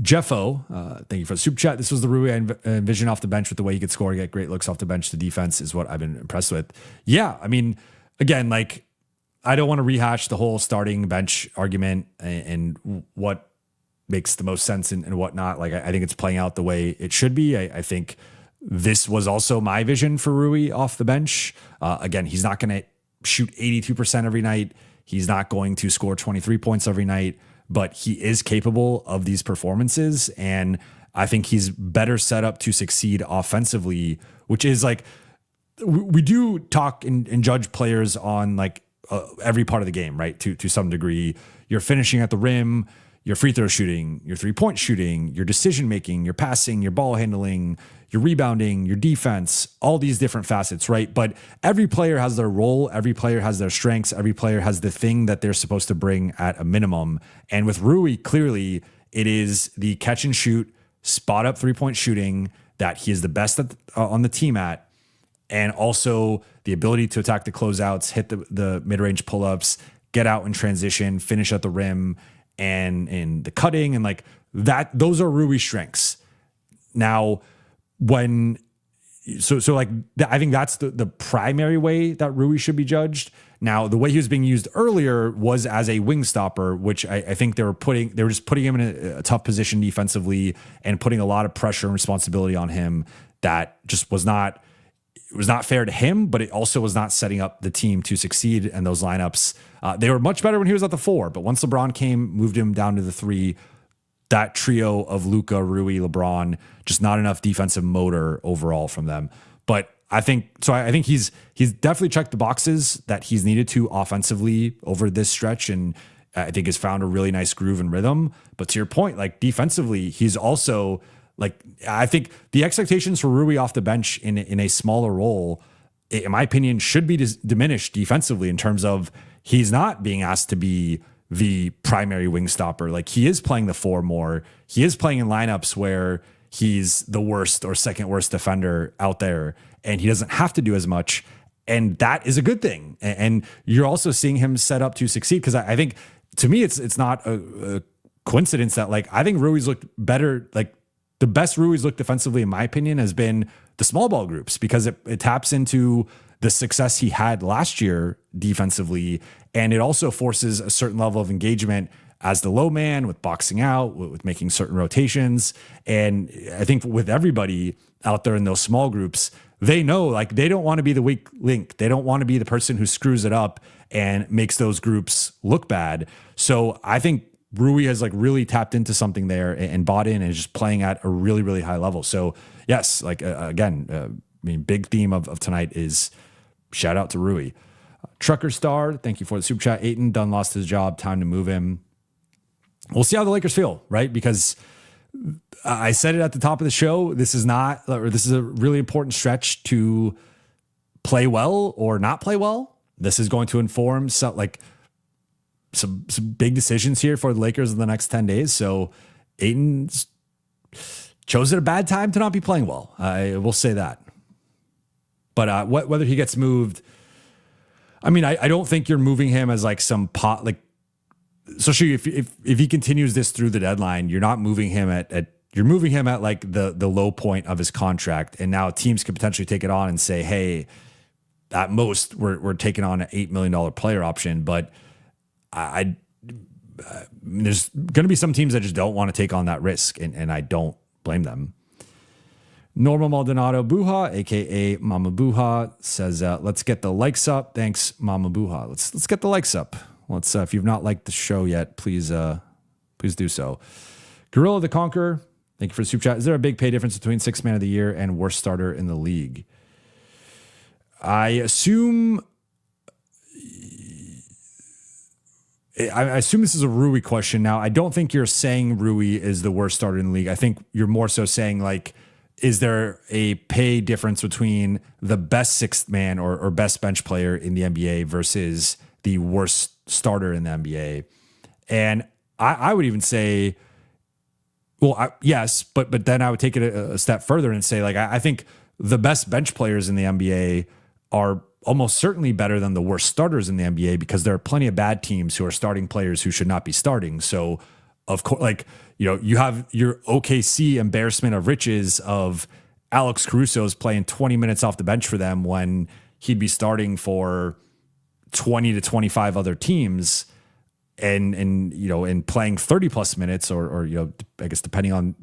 Jeffo, thank you for the super chat. This was the Rui I envisioned off the bench with the way he could score, get great looks off the bench. The defense is what I've been impressed with. Yeah, I mean, again, I don't want to rehash the whole starting bench argument and what makes the most sense and whatnot. I think it's playing out the way it should be. I think this was also my vision for Rui off the bench. Again, he's not going to shoot 82% every night. He's not going to score 23 points every night, but he is capable of these performances. And I think he's better set up to succeed offensively, which is like, we do talk and judge players on like every part of the game, right? To some degree, you're finishing at the rim, your free throw shooting, your 3-point shooting, your decision making, your passing, your ball handling, your rebounding, your defense, all these different facets, right? But every player has their role, every player has their strengths, every player has the thing that they're supposed to bring at a minimum. And with Rui, clearly it is the catch and shoot, spot up 3-point shooting that he is the best on the team at. And also the ability to attack the closeouts, hit the mid-range pull-ups, get out in transition, finish at the rim, and in the cutting, and like that, those are Rui's strengths. Now, I think that's the primary way that Rui should be judged. Now, the way he was being used earlier was as a wing stopper, which I think they were just putting him in a tough position defensively and putting a lot of pressure and responsibility on him that just was not fair to him, but it also was not setting up the team to succeed in those lineups. They were much better when he was at the 4, but once LeBron came, moved him down to the 3, that trio of Luka, Rui, LeBron, just not enough defensive motor overall from them. But I think he's definitely checked the boxes that he's needed to offensively over this stretch, and I think has found a really nice groove and rhythm. But to your point, like defensively, he's also like, I think the expectations for Rui off the bench in a smaller role, in my opinion, should be diminished defensively in terms of he's not being asked to be the primary wing stopper. Like he is playing the 4 more. He is playing in lineups where he's the worst or second worst defender out there, and he doesn't have to do as much. And that is a good thing. And you're also seeing him set up to succeed. Because I think, to me, it's not a coincidence that, like, I think Rui's looked better. Like the best Rui's looked defensively, in my opinion, has been the small ball groups, because it taps into the success he had last year defensively. And it also forces a certain level of engagement as the low man with boxing out, with making certain rotations. And I think with everybody out there in those small groups, they know, like, they don't want to be the weak link. They don't want to be the person who screws it up and makes those groups look bad. So I think Rui has like really tapped into something there and bought in and is just playing at a really, really high level. So yes, like big theme of tonight is shout out to Rui. Trucker Star, thank you for the super chat. Ayton done lost his job. Time to move him. We'll see how the Lakers feel, right? Because I said it at the top of the show. This is a really important stretch to play well or not play well. This is going to inform some big decisions here for the Lakers in the next 10 days. So Ayton chose at a bad time to not be playing well. I will say that. But whether he gets moved, I mean, I don't think you're moving him as like some pot, like, especially if he continues this through the deadline, you're not moving him you're moving him at like the low point of his contract. And now teams could potentially take it on and say, hey, at most we're taking on an $8 million player option. But there's going to be some teams that just don't want to take on that risk. And I don't blame them. Norma Maldonado Buha, aka Mama Buha, says, let's get the likes up. Thanks, Mama Buha. Let's get the likes up. Let's if you've not liked the show yet, please do so. Gorilla the Conqueror, thank you for the super chat. Is there a big pay difference between 6th man of the year and worst starter in the league? I assume this is a Rui question. Now, I don't think you're saying Rui is the worst starter in the league. I think you're more so saying, like, is there a pay difference between the best 6th man or best bench player in the NBA versus the worst starter in the NBA? And I would even say, well, yes, but then I would take it a step further and say, like, I think the best bench players in the NBA are almost certainly better than the worst starters in the NBA, because there are plenty of bad teams who are starting players who should not be starting. So, of course, like, you know, you have your OKC embarrassment of riches of Alex Caruso's playing 20 minutes off the bench for them when he'd be starting for 20 to 25 other teams. and in playing 30 plus minutes or I guess depending on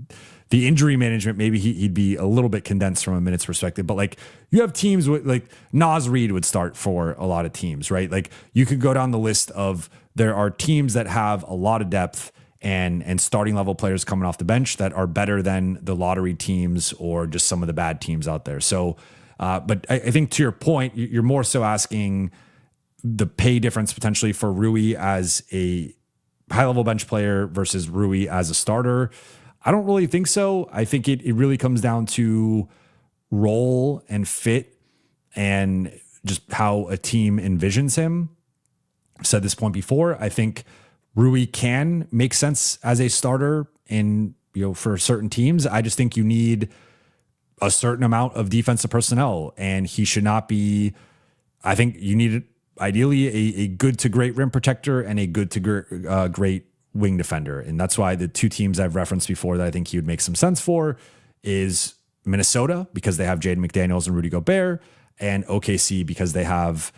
the injury management, maybe he'd be a little bit condensed from a minutes perspective. But like you have teams with like Naz Reid would start for a lot of teams, right? Like you could go down the list of there are teams that have a lot of depth and starting level players coming off the bench that are better than the lottery teams or just some of the bad teams out there. So, but I think to your point, you're more so asking the pay difference potentially for Rui as a high level bench player versus Rui as a starter. I don't really think so. I think it really comes down to role and fit and just how a team envisions him. I've said this point before. I think Rui can make sense as a starter in, for certain teams. I just think you need a certain amount of defensive personnel, and he should not be, I think you need ideally a good to great rim protector and a good to great wing defender. And that's why the two teams I've referenced before that I think he would make some sense for is Minnesota, because they have Jaden McDaniels and Rudy Gobert, and OKC because they have,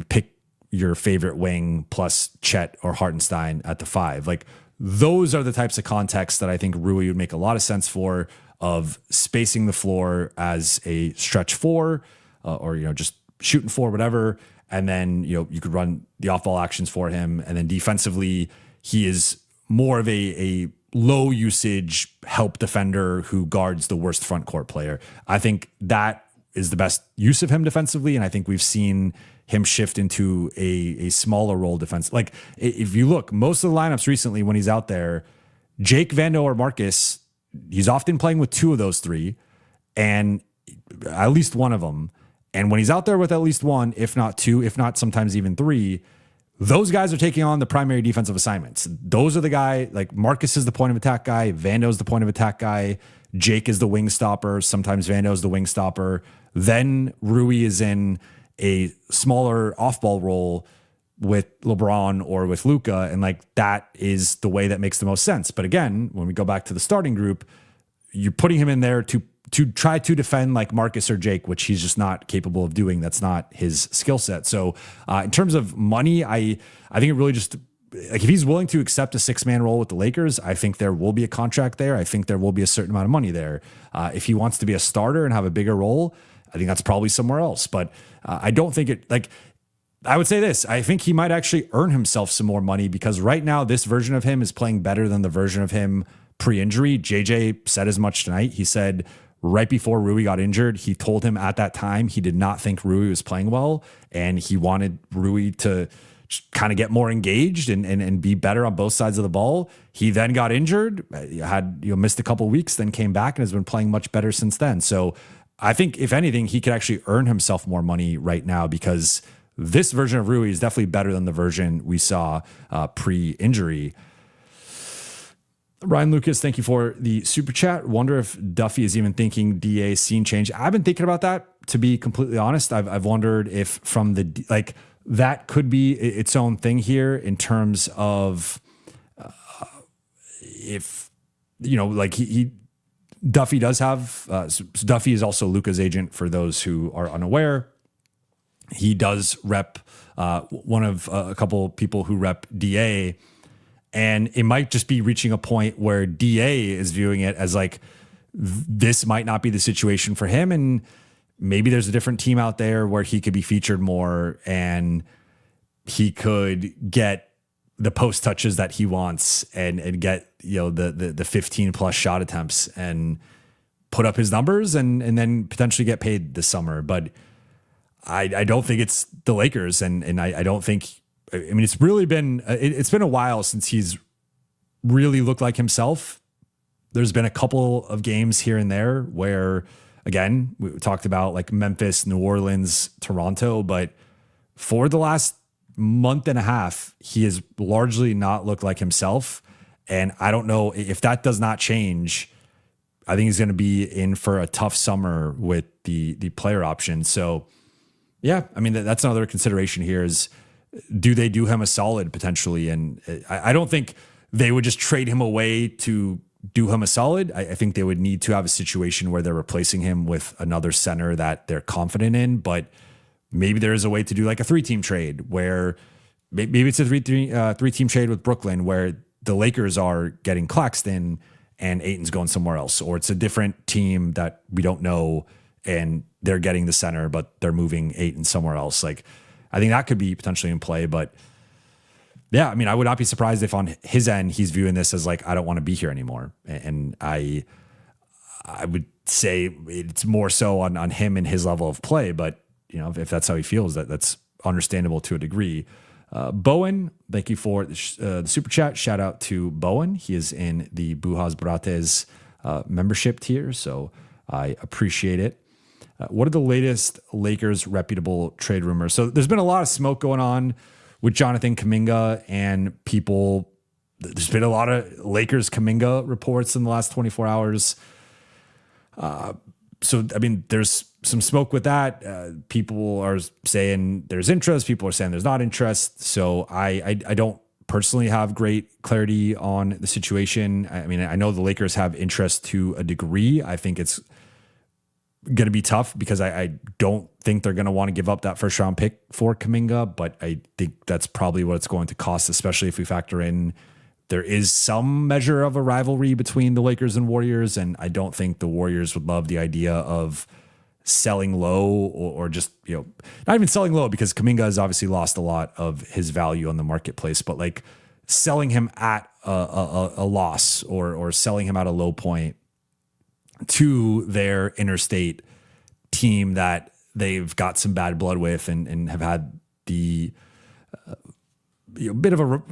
pick your favorite wing plus Chet or Hartenstein at the 5. Like those are the types of contexts that I think Rui would make a lot of sense for, of spacing the floor as a stretch 4 or just shooting 4, whatever. And then, you could run the off-ball actions for him. And then defensively, he is more of a low usage help defender who guards the worst front court player. I think that is the best use of him defensively. And I think we've seen him shift into a smaller role defense. Like if you look, most of the lineups recently when he's out there, Jake, Vando, or Marcus, he's often playing with 2 of those 3 and at least one of them. And when he's out there with at least 1, if not 2, if not sometimes even 3, those guys are taking on the primary defensive assignments. Those are the guy, like Marcus is the point of attack guy. Vando's the point of attack guy. Jake is the wing stopper. Sometimes Vando's the wing stopper. Then Rui is in a smaller off-ball role with LeBron or with Luka. And like that is the way that makes the most sense. But again, when we go back to the starting group, you're putting him in there to try to defend like Marcus or Jake, which he's just not capable of doing. That's not his skill set. So in terms of money, I think it really just, like if he's willing to accept a 6-man role with the Lakers, I think there will be a contract there. I think there will be a certain amount of money there. If he wants to be a starter and have a bigger role, I think that's probably somewhere else. But I don't think it, like, I would say this, I think he might actually earn himself some more money, because right now this version of him is playing better than the version of him pre-injury. JJ said as much tonight. He said right before Rui got injured, he told him at that time he did not think Rui was playing well, and he wanted Rui to kind of get more engaged and be better on both sides of the ball. He then got injured, had missed a couple of weeks, then came back and has been playing much better since then. So I think if anything, he could actually earn himself more money right now, because this version of Rui is definitely better than the version we saw pre-injury. Ryan Lucas, thank you for the super chat. Wonder if Duffy is even thinking DA scene change. I've been thinking about that, to be completely honest. I've wondered if from the, like, that could be its own thing here in terms of if, like Duffy does have, so Duffy is also Luka's agent for those who are unaware. He does rep one of a couple people who rep DA. And it might just be reaching a point where DA is viewing it as like, this might not be the situation for him. And maybe there's a different team out there where he could be featured more and he could get the post touches that he wants and get, the 15 plus shot attempts and put up his numbers and then potentially get paid this summer. But I don't think it's the Lakers. And I don't think, it's really been, it's been a while since he's really looked like himself. There's been a couple of games here and there where, again, we talked about like Memphis, New Orleans, Toronto, but for the last month and a half, he has largely not looked like himself. And I don't know if that does not change. I think he's going to be in for a tough summer with the player option. So yeah, that's another consideration here is, do they do him a solid potentially? And I don't think they would just trade him away to do him a solid. I think they would need to have a situation where they're replacing him with another center that they're confident in. But maybe there is a way to do like a 3-team trade where maybe it's a three team trade with Brooklyn where the Lakers are getting Claxton and Ayton's going somewhere else, or it's a different team that we don't know and they're getting the center, but they're moving Ayton somewhere else. Like, I think that could be potentially in play, but yeah, I mean, I would not be surprised if on his end, he's viewing this as like, I don't want to be here anymore. And I would say it's more so on him and his level of play, but you know, if that's how he feels, that's understandable to a degree. Bowen, thank you for the super chat. Shout out to Bowen. He is in the Buha's Brates membership tier, so I appreciate it. What are the latest Lakers reputable trade rumors? So there's been a lot of smoke going on with Jonathan Kuminga and people. There's been a lot of Lakers Kuminga reports in the last 24 hours. So, I mean, there's some smoke with that. People are saying there's interest. People are saying there's not interest. So I don't personally have great clarity on the situation. I mean, I know the Lakers have interest to a degree. I think it's going to be tough because I don't think they're going to want to give up that first round pick for Kuminga, but I think that's probably what it's going to cost, especially if we factor in there is some measure of a rivalry between the Lakers and Warriors, and I don't think the Warriors would love the idea of selling low or just, you know, not even selling low because Kuminga has obviously lost a lot of his value on the marketplace, but like selling him at a loss or selling him at a low point to their interstate team that they've got some bad blood with and have had the bit of a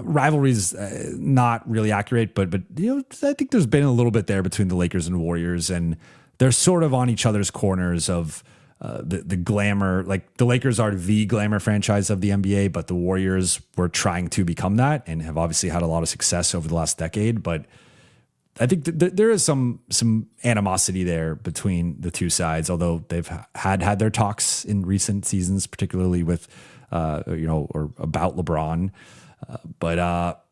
rivalries, not really accurate, but you know, I think there's been a little bit there between the Lakers and Warriors, and they're sort of on each other's corners of the glamour. Like the Lakers are the glamour franchise of the NBA, but the Warriors were trying to become that and have obviously had a lot of success over the last decade. But I think there is some animosity there between the two sides, although they've had their talks in recent seasons, particularly with or about LeBron. But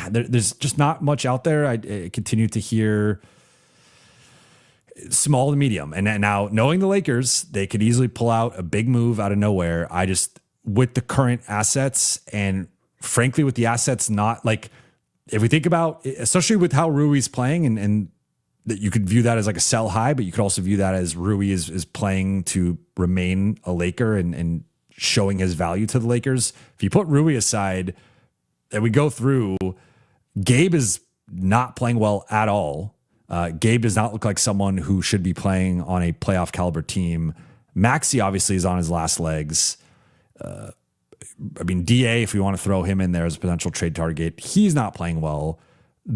there's just not much out there. I continue to hear small to medium. And now knowing the Lakers, they could easily pull out a big move out of nowhere. I just, with the current assets and frankly, with the assets, not like, if we think about, especially with how Rui's playing and that you could view that as like a sell high, but you could also view that as Rui is playing to remain a Laker and showing his value to the Lakers. If you put Rui aside and we go through, Gabe is not playing well at all. Gabe does not look like someone who should be playing on a playoff caliber team. Maxey obviously is on his last legs. I mean, DA, if we want to throw him in there as a potential trade target, he's not playing well.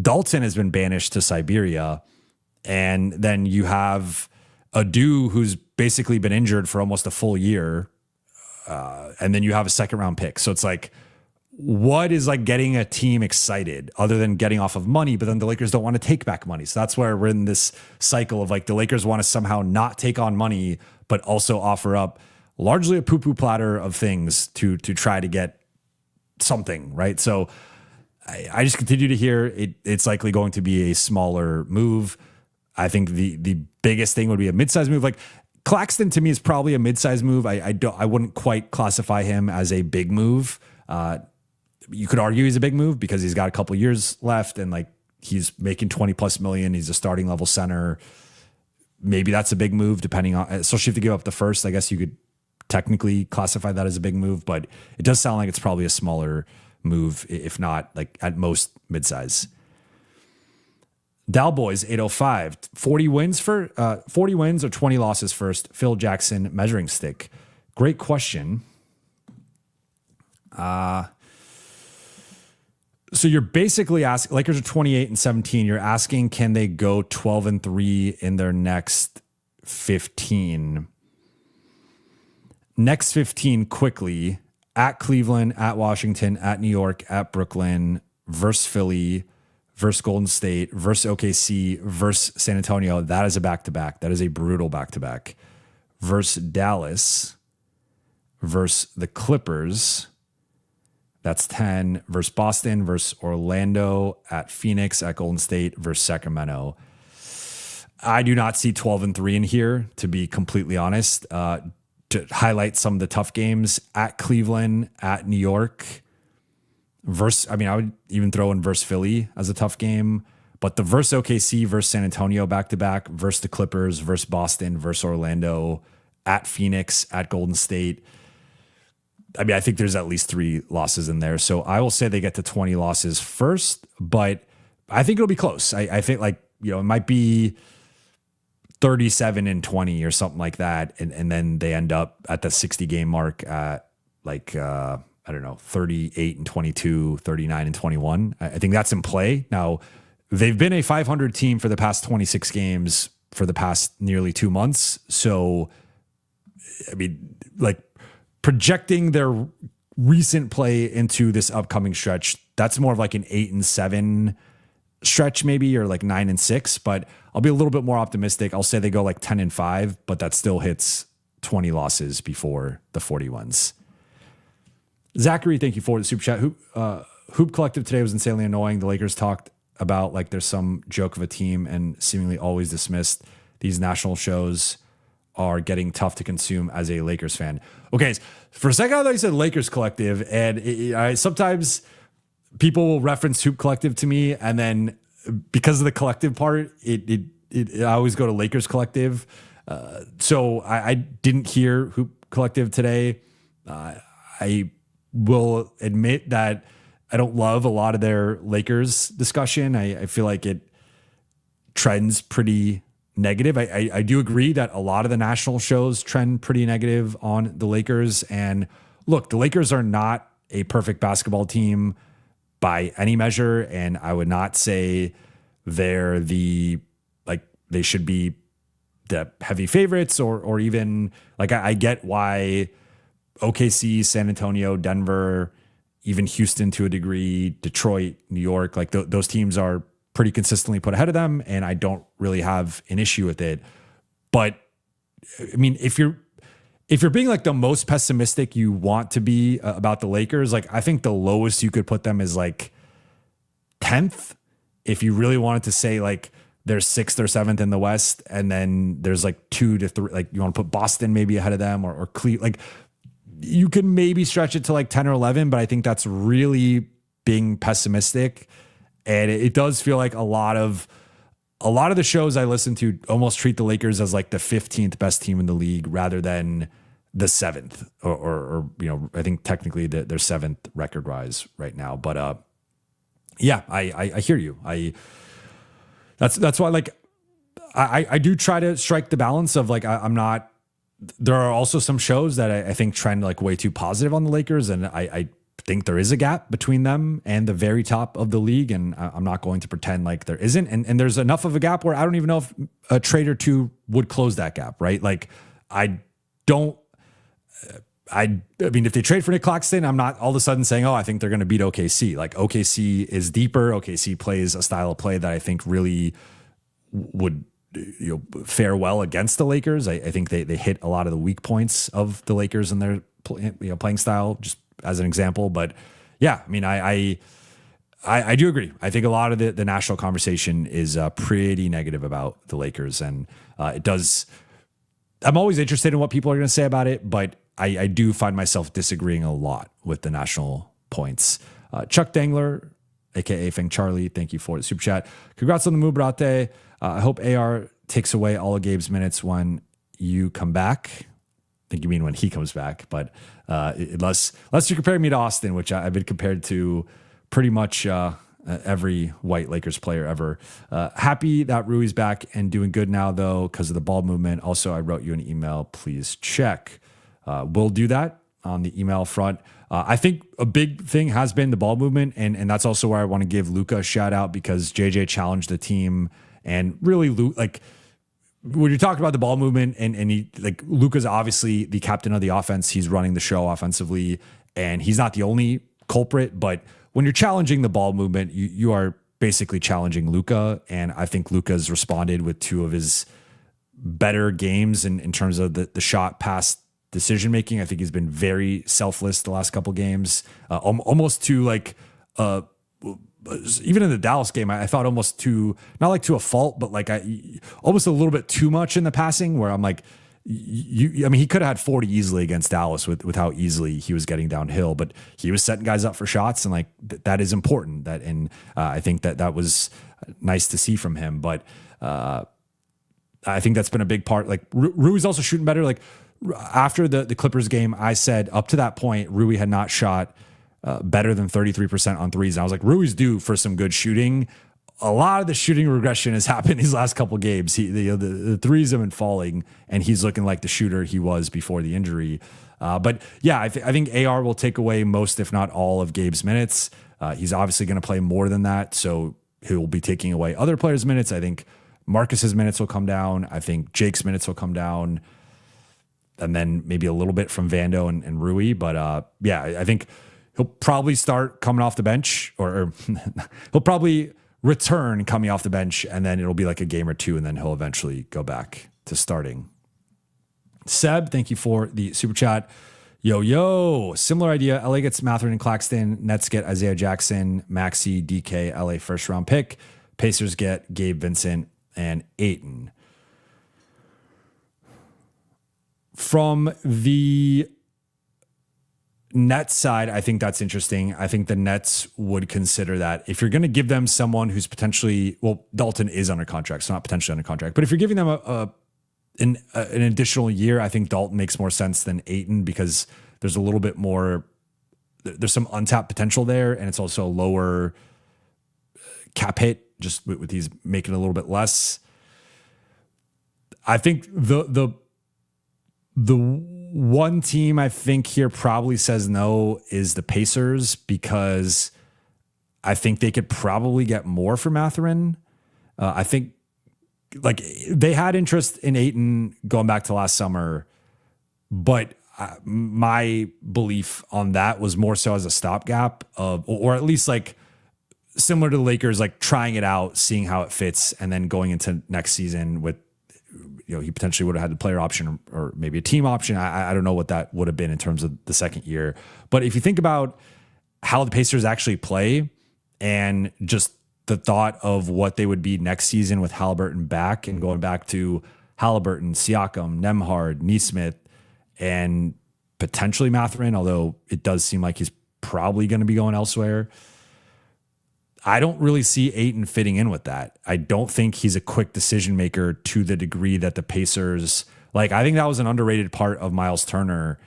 Dalton has been banished to Siberia. And then you have Adu, who's basically been injured for almost a full year. And then you have a second round pick. So it's like, what is like getting a team excited other than getting off of money? But then the Lakers don't want to take back money. So that's where we're in this cycle of like the Lakers want to somehow not take on money, but also offer up largely a poo-poo platter of things to try to get something, right? So I just continue to hear it's likely going to be a smaller move. I think the biggest thing would be a mid-size move. Like Claxton to me is probably a mid-size move. I wouldn't quite classify him as a big move. You could argue he's a big move because he's got a couple years left and like he's making 20 plus million. He's a starting level center. Maybe that's a big move depending on, especially if they give up the first, I guess you could technically classify that as a big move, but it does sound like it's probably a smaller move, if not like at most mid-size. Dalboys 805, 40 wins or 20 losses first. Phil Jackson measuring stick. Great question. So you're basically asking, Lakers are 28-17. You're asking, can they go 12-3 in their next 15? Next 15 quickly: at Cleveland, at Washington, at New York, at Brooklyn, versus Philly, versus Golden State, versus OKC, versus San Antonio. That is a back-to-back. That is a brutal back-to-back. Versus Dallas, versus the Clippers. That's 10. Versus Boston, versus Orlando, at Phoenix, at Golden State, versus Sacramento. I do not see 12-3 in here, to be completely honest. To to highlight some of the tough games at Cleveland, at New York. I would even throw in versus Philly as a tough game, but the versus OKC, versus San Antonio back-to-back, versus the Clippers, versus Boston, versus Orlando, at Phoenix, at Golden State. I think there's at least 3 losses in there. So I will say they get to 20 losses first, but I think it'll be close. I think it might be 37-20 or something like that. And then they end up at the 60 game mark at 38-22, 39-21. I think that's in play. Now, they've been a 500 team for the past 26 games for the past nearly 2 months. So, projecting their recent play into this upcoming stretch, that's more of like an 8-7 stretch maybe, or like 9-6, but I'll be a little bit more optimistic. I'll say they go like 10-5, but that still hits 20 losses before the 40 ones. Zachary, thank you for the super chat. Hoop Collective today was insanely annoying. The Lakers talked about like there's some joke of a team and seemingly always dismissed. These national shows are getting tough to consume as a Lakers fan. Okay, for a second I thought you said Lakers Collective, and sometimes people will reference Hoop Collective to me, and then because of the collective part, I always go to Lakers Collective. So I didn't hear Hoop Collective today. I will admit that I don't love a lot of their Lakers discussion. I feel like it trends pretty negative. I do agree that a lot of the national shows trend pretty negative on the Lakers. And look, the Lakers are not a perfect basketball team by any measure. And I would not say they should be the heavy favorites or even I get why OKC, San Antonio, Denver, even Houston to a degree, Detroit, New York, those teams are pretty consistently put ahead of them, and I don't really have an issue with it. But if you're being like the most pessimistic you want to be about the Lakers, I think the lowest you could put them is 10th. If you really wanted to say they're 6th or 7th in the West, and then there's 2 to 3, you want to put Boston maybe ahead of them or Cleveland, you can maybe stretch it to 10 or 11, but I think that's really being pessimistic. And it does feel like a lot of the shows I listen to almost treat the Lakers as the 15th best team in the league rather than the 7th or I think technically they're 7th record wise right now. But I hear you. That's why I do try to strike the balance of I'm not. There are also some shows that I think trend way too positive on the Lakers, and I think there is a gap between them and the very top of the league, and I'm not going to pretend like there isn't. And there's enough of a gap where I don't even know if a trade or two would close that gap, right? If they trade for Nick Claxton, I'm not all of a sudden saying, I think they're going to beat OKC. OKC is deeper. OKC plays a style of play that I think really would fare well against the Lakers. I think they hit a lot of the weak points of the Lakers in their playing style, just as an example. But yeah, I do agree. I think a lot of the national conversation is pretty negative about the Lakers, and it does. I'm always interested in what people are going to say about it, but I do find myself disagreeing a lot with the national points. Chuck Dangler, aka Feng Charlie, thank you for the super chat. Congrats on the Mubrate. I hope AR takes away all of Gabe's minutes when you come back. I think you mean when he comes back, but unless you compare me to Austin, which I've been compared to pretty much every white Lakers player ever. Happy that Rui's back and doing good now, though, because of the ball movement. Also, I wrote you an email. Please check. We'll do that on the email front. I think a big thing has been the ball movement, and that's also where I want to give Luka a shout out, because JJ challenged the team, and really, when you're talking about the ball movement, and he Luka's obviously the captain of the offense. He's running the show offensively, and he's not the only culprit. But when you're challenging the ball movement, you are basically challenging Luka, and I think Luka's responded with 2 of his better games in terms of the shot pass decision making. I think he's been very selfless the last couple games, almost to even in the Dallas game, I thought almost to not to a fault, but almost a little bit too much in the passing, where I'm I mean, he could have had 40 easily against Dallas with how easily he was getting downhill, but he was setting guys up for shots, and like that is important. I think that was nice to see from him. But I think that's been a big part. Like Rui's also shooting better. Like after the Clippers game, I said up to that point, Rui had not shot better than 33% on threes. And I was like, Rui's due for some good shooting. A lot of the shooting regression has happened these last couple games. The threes have been falling, and he's looking like the shooter he was before the injury. But yeah, I think AR will take away most, if not all, of Gabe's minutes. He's obviously going to play more than that, so he'll be taking away other players' minutes. I think Marcus's minutes will come down. I think Jake's minutes will come down, and then maybe a little bit from Vando and Rui. But yeah, I think he'll probably start coming off the bench, or he'll probably return coming off the bench, and then it'll be like a game or two, and then he'll eventually go back to starting. Seb, thank you for the super chat. Yo, similar idea. LA gets Mathurin and Claxton. Nets get Isaiah Jackson, Maxey, DK, LA first round pick. Pacers get Gabe Vincent and Ayton. From the Nets side, I think that's interesting. I think the Nets would consider that if you're going to give them someone who's potentially, well, Dalton is under contract, so not potentially under contract, but if you're giving them an additional year, I think Dalton makes more sense than Ayton, because there's a little bit more, there's some untapped potential there, and it's also a lower cap hit, just with he's making a little bit less. I think the one team I think here probably says no is the Pacers, because I think they could probably get more for Mathurin. I think like they had interest in Ayton going back to last summer, but my belief on that was more so as a stopgap or at least like similar to the Lakers, like trying it out, seeing how it fits, and then going into next season with, he potentially would have had the player option or maybe a team option. I don't know what that would have been in terms of the second year. But if you think about how the Pacers actually play and just the thought of what they would be next season with Halliburton back and going back to Halliburton, Siakam, Nembhard, Nesmith, and potentially Mathurin, although it does seem like he's probably going to be going elsewhere. I don't really see Ayton fitting in with that. I don't think he's a quick decision maker to the degree that the Pacers, like, I think that was an underrated part of Miles Turner,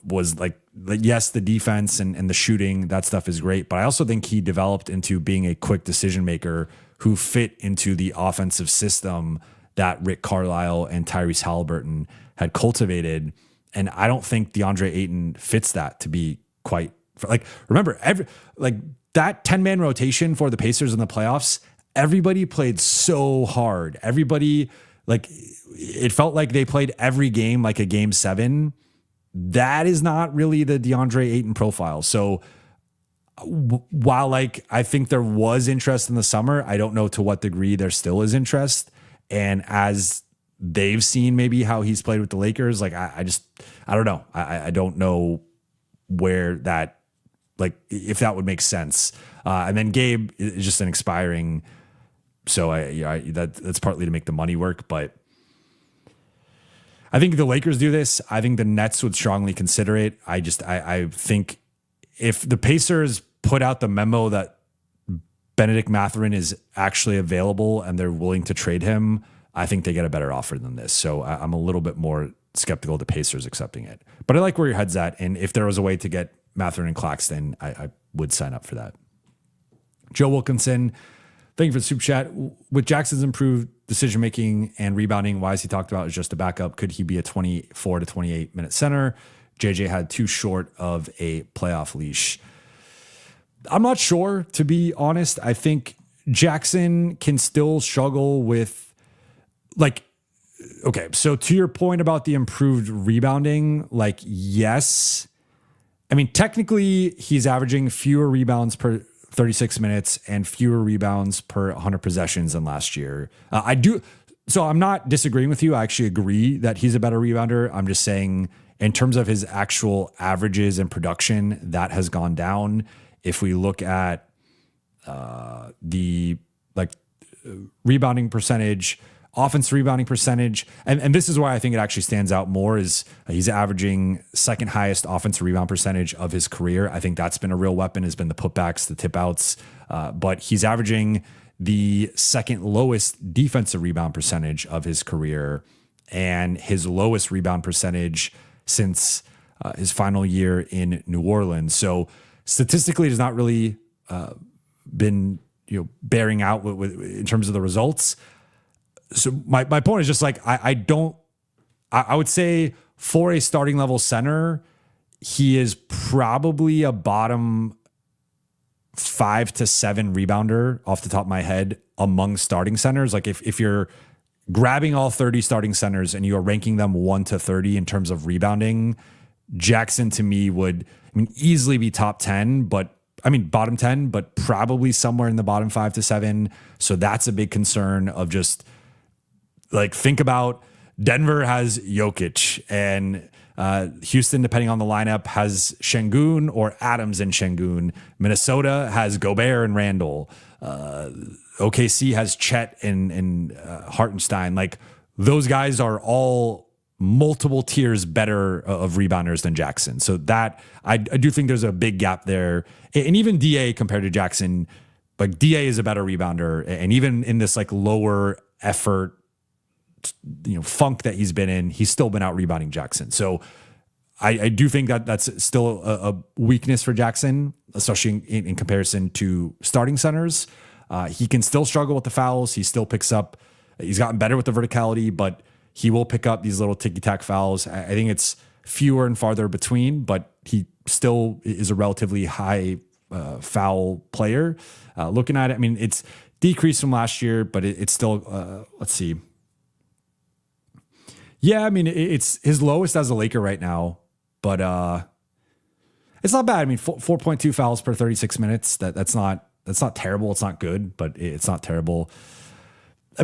was like yes, the defense and the shooting, that stuff is great, but I also think he developed into being a quick decision maker who fit into the offensive system that Rick Carlisle and Tyrese Halliburton had cultivated. And I don't think DeAndre Ayton fits that, to be quite, like, remember, that 10-man rotation for the Pacers in the playoffs, everybody played so hard. Everybody, like, it felt like they played every game like a game 7. That is not really the DeAndre Ayton profile. So while, like, I think there was interest in the summer, I don't know to what degree there still is interest. And as they've seen maybe how he's played with the Lakers, like, I don't know. I don't know where that, like, if that would make sense. And then Gabe is just an expiring. So that's partly to make the money work, but I think the Lakers do this. I think the Nets would strongly consider it. I think if the Pacers put out the memo that Benedict Mathurin is actually available and they're willing to trade him, I think they get a better offer than this. So I'm a little bit more skeptical of the Pacers accepting it. But I like where your head's at. And if there was a way to get Mathurin and Claxton, I would sign up for that. Joe Wilkinson, thank you for the super chat. With Jackson's improved decision-making and rebounding, why is he talked about as just a backup? Could he be a 24 to 28 minute center? JJ had too short of a playoff leash. I'm not sure, to be honest. I think Jackson can still struggle with, like, okay, so to your point about the improved rebounding, like, yes. I mean, technically, he's averaging fewer rebounds per 36 minutes and fewer rebounds per 100 possessions than last year. So I'm not disagreeing with you. I actually agree that he's a better rebounder. I'm just saying in terms of his actual averages and production, that has gone down. If we look at the rebounding percentage, offense rebounding percentage. And this is why I think it actually stands out more is he's averaging second highest offensive rebound percentage of his career. I think that's been a real weapon, has been the putbacks, the tip outs. But he's averaging the second lowest defensive rebound percentage of his career and his lowest rebound percentage since his final year in New Orleans. So statistically, it has not really been bearing out in terms of the results. So my point is just like I would say for a starting level center, he is probably a bottom 5 to 7 rebounder off the top of my head among starting centers. Like if you're grabbing all 30 starting centers and you are ranking them 1 to 30 in terms of rebounding, Jackson to me would easily be top 10, but bottom 10, but probably somewhere in the bottom 5 to 7. So that's a big concern of just like, think about Denver has Jokic and Houston, depending on the lineup, has Şengün or Adams and Şengün. Minnesota has Gobert and Randall. OKC has Chet and Hartenstein. Like, those guys are all multiple tiers better of rebounders than Jackson. So that I do think there's a big gap there. And even DA compared to Jackson, like DA is a better rebounder. And even in this like lower effort, funk that he's been in, he's still been out rebounding Jackson. So I do think that that's still a weakness for Jackson, especially in comparison to starting centers. He can still struggle with the fouls. He still picks up, he's gotten better with the verticality, but he will pick up these little ticky-tack fouls. I think it's fewer and farther between, but he still is a relatively high foul player. Looking at it, it's decreased from last year, but it's still, let's see. Yeah, it's his lowest as a Laker right now, but it's not bad. 4.2 fouls per 36 minutes. That's not terrible. It's not good, but it's not terrible.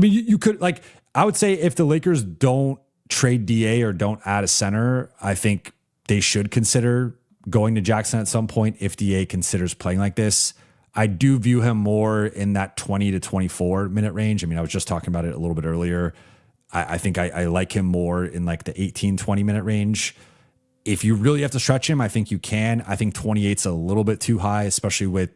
You could, like, I would say if the Lakers don't trade DA or don't add a center, I think they should consider going to Jackson at some point if DA considers playing like this. I do view him more in that 20 to 24 minute range. I was just talking about it a little bit earlier. I think I like him more in like the 18, 20 minute range. If you really have to stretch him, I think you can. I think 28's a little bit too high, especially with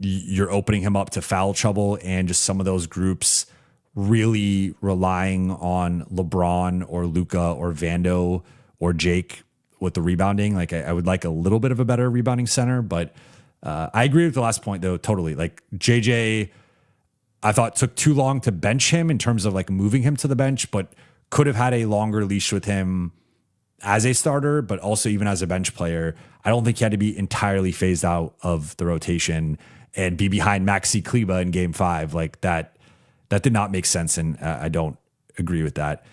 you're opening him up to foul trouble and just some of those groups really relying on LeBron or Luka or Vando or Jake with the rebounding. Like I would like a little bit of a better rebounding center, but I agree with the last point though, totally. Like JJ, I thought took too long to bench him in terms of like moving him to the bench, but could have had a longer leash with him as a starter, but also even as a bench player. I don't think he had to be entirely phased out of the rotation and be behind Maxi Kleber in game 5. Like that did not make sense. And I don't agree with that.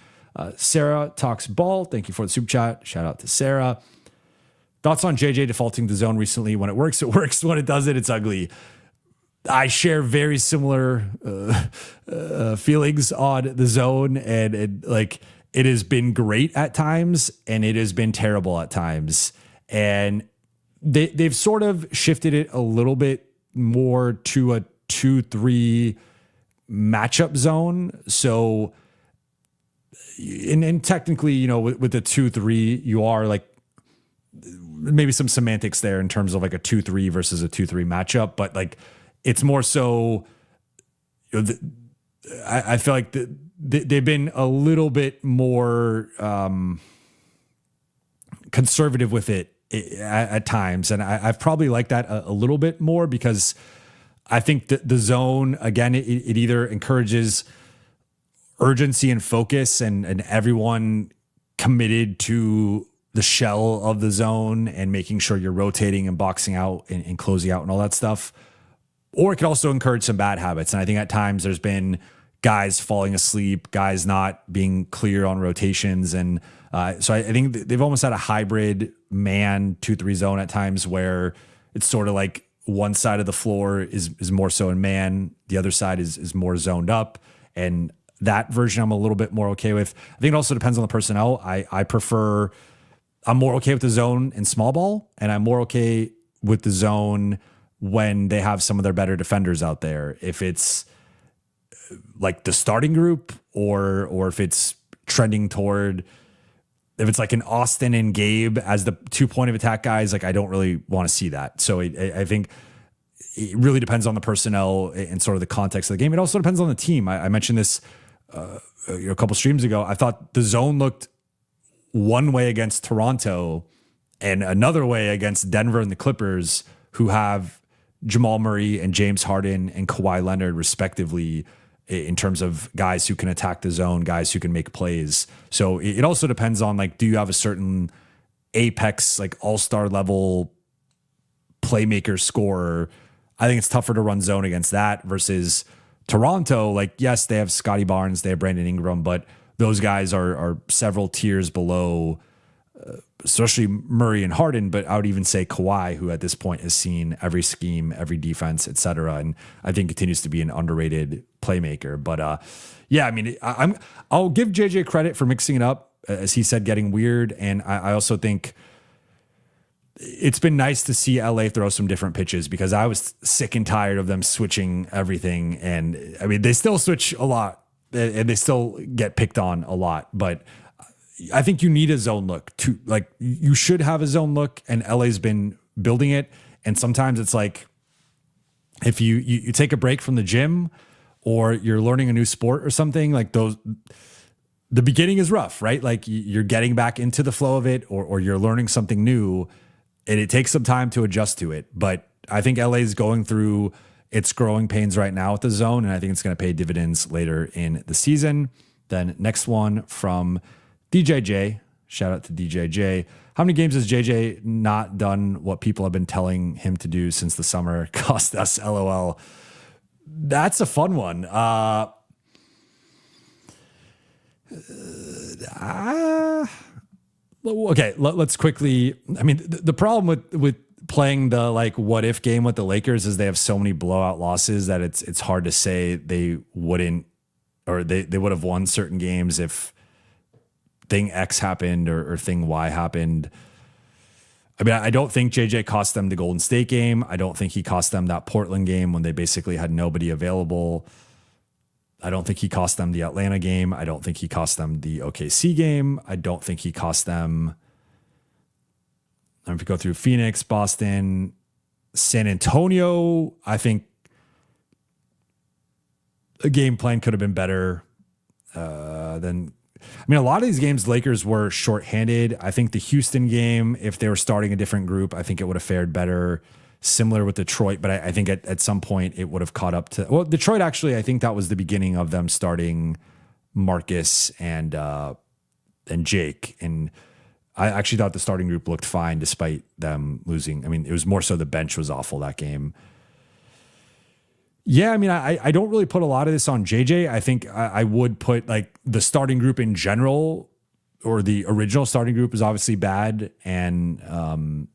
Sarah talks ball. Thank you for the super chat. Shout out to Sarah. Thoughts on JJ defaulting the zone recently? When it works, it works. When it doesn't, it's ugly. I share very similar feelings on the zone, and it has been great at times, and it has been terrible at times. And they've sort of shifted it a little bit more to a 2-3 matchup zone. So, and technically, with the 2-3, you are like maybe some semantics there in terms of like a 2-3 versus a 2-3 matchup, but like it's more so. I feel like they've been a little bit more conservative with it at times. And I've probably liked that a little bit more because I think that the zone, again, it either encourages urgency and focus and everyone committed to the shell of the zone and making sure you're rotating and boxing out and closing out and all that stuff. Or it could also encourage some bad habits. And I think at times there's been guys falling asleep, guys not being clear on rotations. And so I think they've almost had a hybrid man 2-3 zone at times where it's sort of like one side of the floor is more so in man. The other side is more zoned up. And that version I'm a little bit more okay with. I think it also depends on the personnel. I'm more okay with the zone in small ball, and I'm more okay with the zone when they have some of their better defenders out there. If it's like the starting group or if it's trending toward, if it's like an Austin and Gabe as the 2 point of attack guys, like I don't really want to see that. So I think it really depends on the personnel and sort of the context of the game. It also depends on the team. I mentioned this a couple streams ago. I thought the zone looked one way against Toronto and another way against Denver and the Clippers, who have Jamal Murray and James Harden and Kawhi Leonard respectively, in terms of guys who can attack the zone, guys who can make plays. So it also depends on, like, do you have a certain apex, like all-star level playmaker scorer? I think it's tougher to run zone against that versus Toronto. Like, yes, they have Scotty Barnes, they have Brandon Ingram, but those guys are several tiers below, especially Murray and Harden, but I would even say Kawhi, who at this point has seen every scheme, every defense, et cetera, and I think continues to be an underrated playmaker. But yeah, I mean, I'll give JJ credit for mixing it up, as he said, getting weird, and I also think it's been nice to see LA throw some different pitches, because I was sick and tired of them switching everything, and I mean, they still switch a lot and they still get picked on a lot, but I think you need a zone look to, like, you should have a zone look, and LA's been building it. And sometimes it's like, if you take a break from the gym or you're learning a new sport or something, like the beginning is rough, right? Like you're getting back into the flow of it, or you're learning something new, and it takes some time to adjust to it. But I think LA is going through its growing pains right now with the zone, and I think it's going to pay dividends later in the season. Then next one from DJJ, shout out to DJJ. How many games has JJ not done what people have been telling him to do since the summer? Cost us, LOL. That's a fun one. Okay, let's quickly. I mean, the problem with playing the, like, what if game with the Lakers is they have so many blowout losses that it's hard to say they wouldn't, or they would have won certain games if thing X happened or thing Y happened. I mean, I don't think JJ cost them the Golden State game. I don't think he cost them that Portland game when they basically had nobody available. I don't think he cost them the Atlanta game. I don't think he cost them the OKC game. I don't think he cost them. If you go through Phoenix, Boston, San Antonio, I think the game plan could have been better than. I mean, a lot of these games, Lakers were shorthanded. I think the Houston game, if they were starting a different group, I think it would have fared better. Similar with Detroit, but I think at some point it would have caught up to. Well, Detroit, actually, I think that was the beginning of them starting Marcus and Jake. And I actually thought the starting group looked fine despite them losing. I mean, it was more so the bench was awful that game. Yeah, I mean, I don't really put a lot of this on JJ. I think I would put, like, the starting group in general, or the original starting group is obviously bad. And,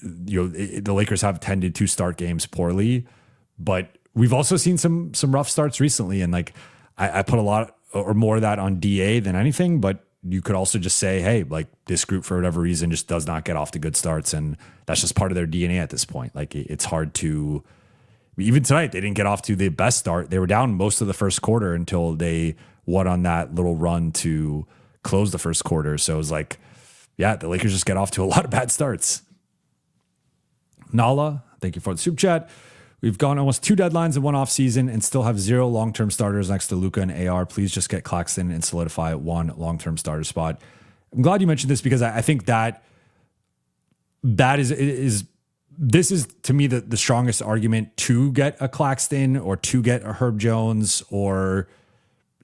the Lakers have tended to start games poorly, but we've also seen some rough starts recently. And, like, I put a lot or more of that on DA than anything, but you could also just say, hey, like, this group for whatever reason just does not get off to good starts. And that's just part of their DNA at this point. Like, it's hard to, even tonight, they didn't get off to the best start. They were down most of the first quarter until they won on that little run to close the first quarter. So it was like, yeah, the Lakers just get off to a lot of bad starts. Nala, thank you for the super chat. We've gone almost 2 deadlines in one off season and still have 0 long-term starters next to Luka and AR. Please just get Claxton and solidify 1 long-term starter spot. I'm glad you mentioned this, because I think that is this is, to me, the strongest argument to get a Claxton or to get a Herb Jones, or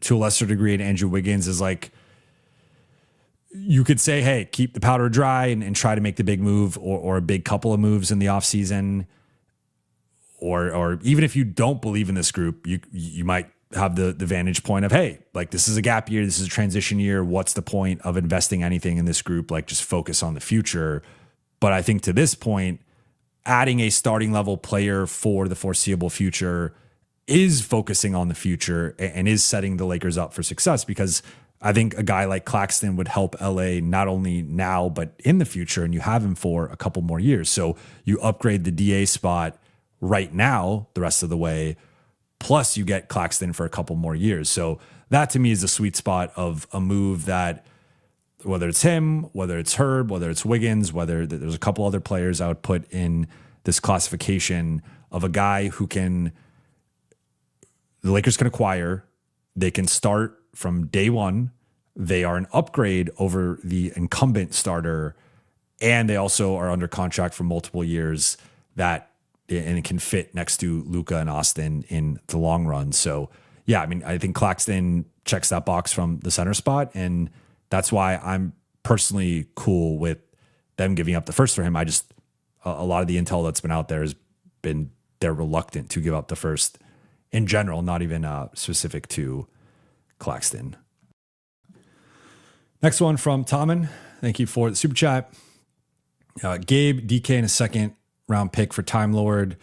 to a lesser degree an Andrew Wiggins, is like, you could say, hey, keep the powder dry and try to make the big move or a big couple of moves in the offseason. Or even if you don't believe in this group, you might have the vantage point of, hey, like, this is a gap year. This is a transition year. What's the point of investing anything in this group? Like, just focus on the future. But I think to this point, adding a starting level player for the foreseeable future is focusing on the future and is setting the Lakers up for success, because I think a guy like Claxton would help LA not only now, but in the future, and you have him for a couple more years. So you upgrade the DA spot right now, the rest of the way, plus you get Claxton for a couple more years. So that to me is the sweet spot of a move that, whether it's him, whether it's Herb, whether it's Wiggins, whether there's a couple other players I would put in this classification of a guy who the Lakers can acquire. They can start from day one. They are an upgrade over the incumbent starter, and they also are under contract for multiple years and it can fit next to Luka and Austin in the long run. So yeah, I mean, I think Claxton checks that box from the center spot, and that's why I'm personally cool with them giving up the first for him. A lot of the intel that's been out there has been they're reluctant to give up the first in general, not even specific to Claxton. Next one from Tommen. Thank you for the super chat. Gabe, DK, and a second round pick for Time Lord.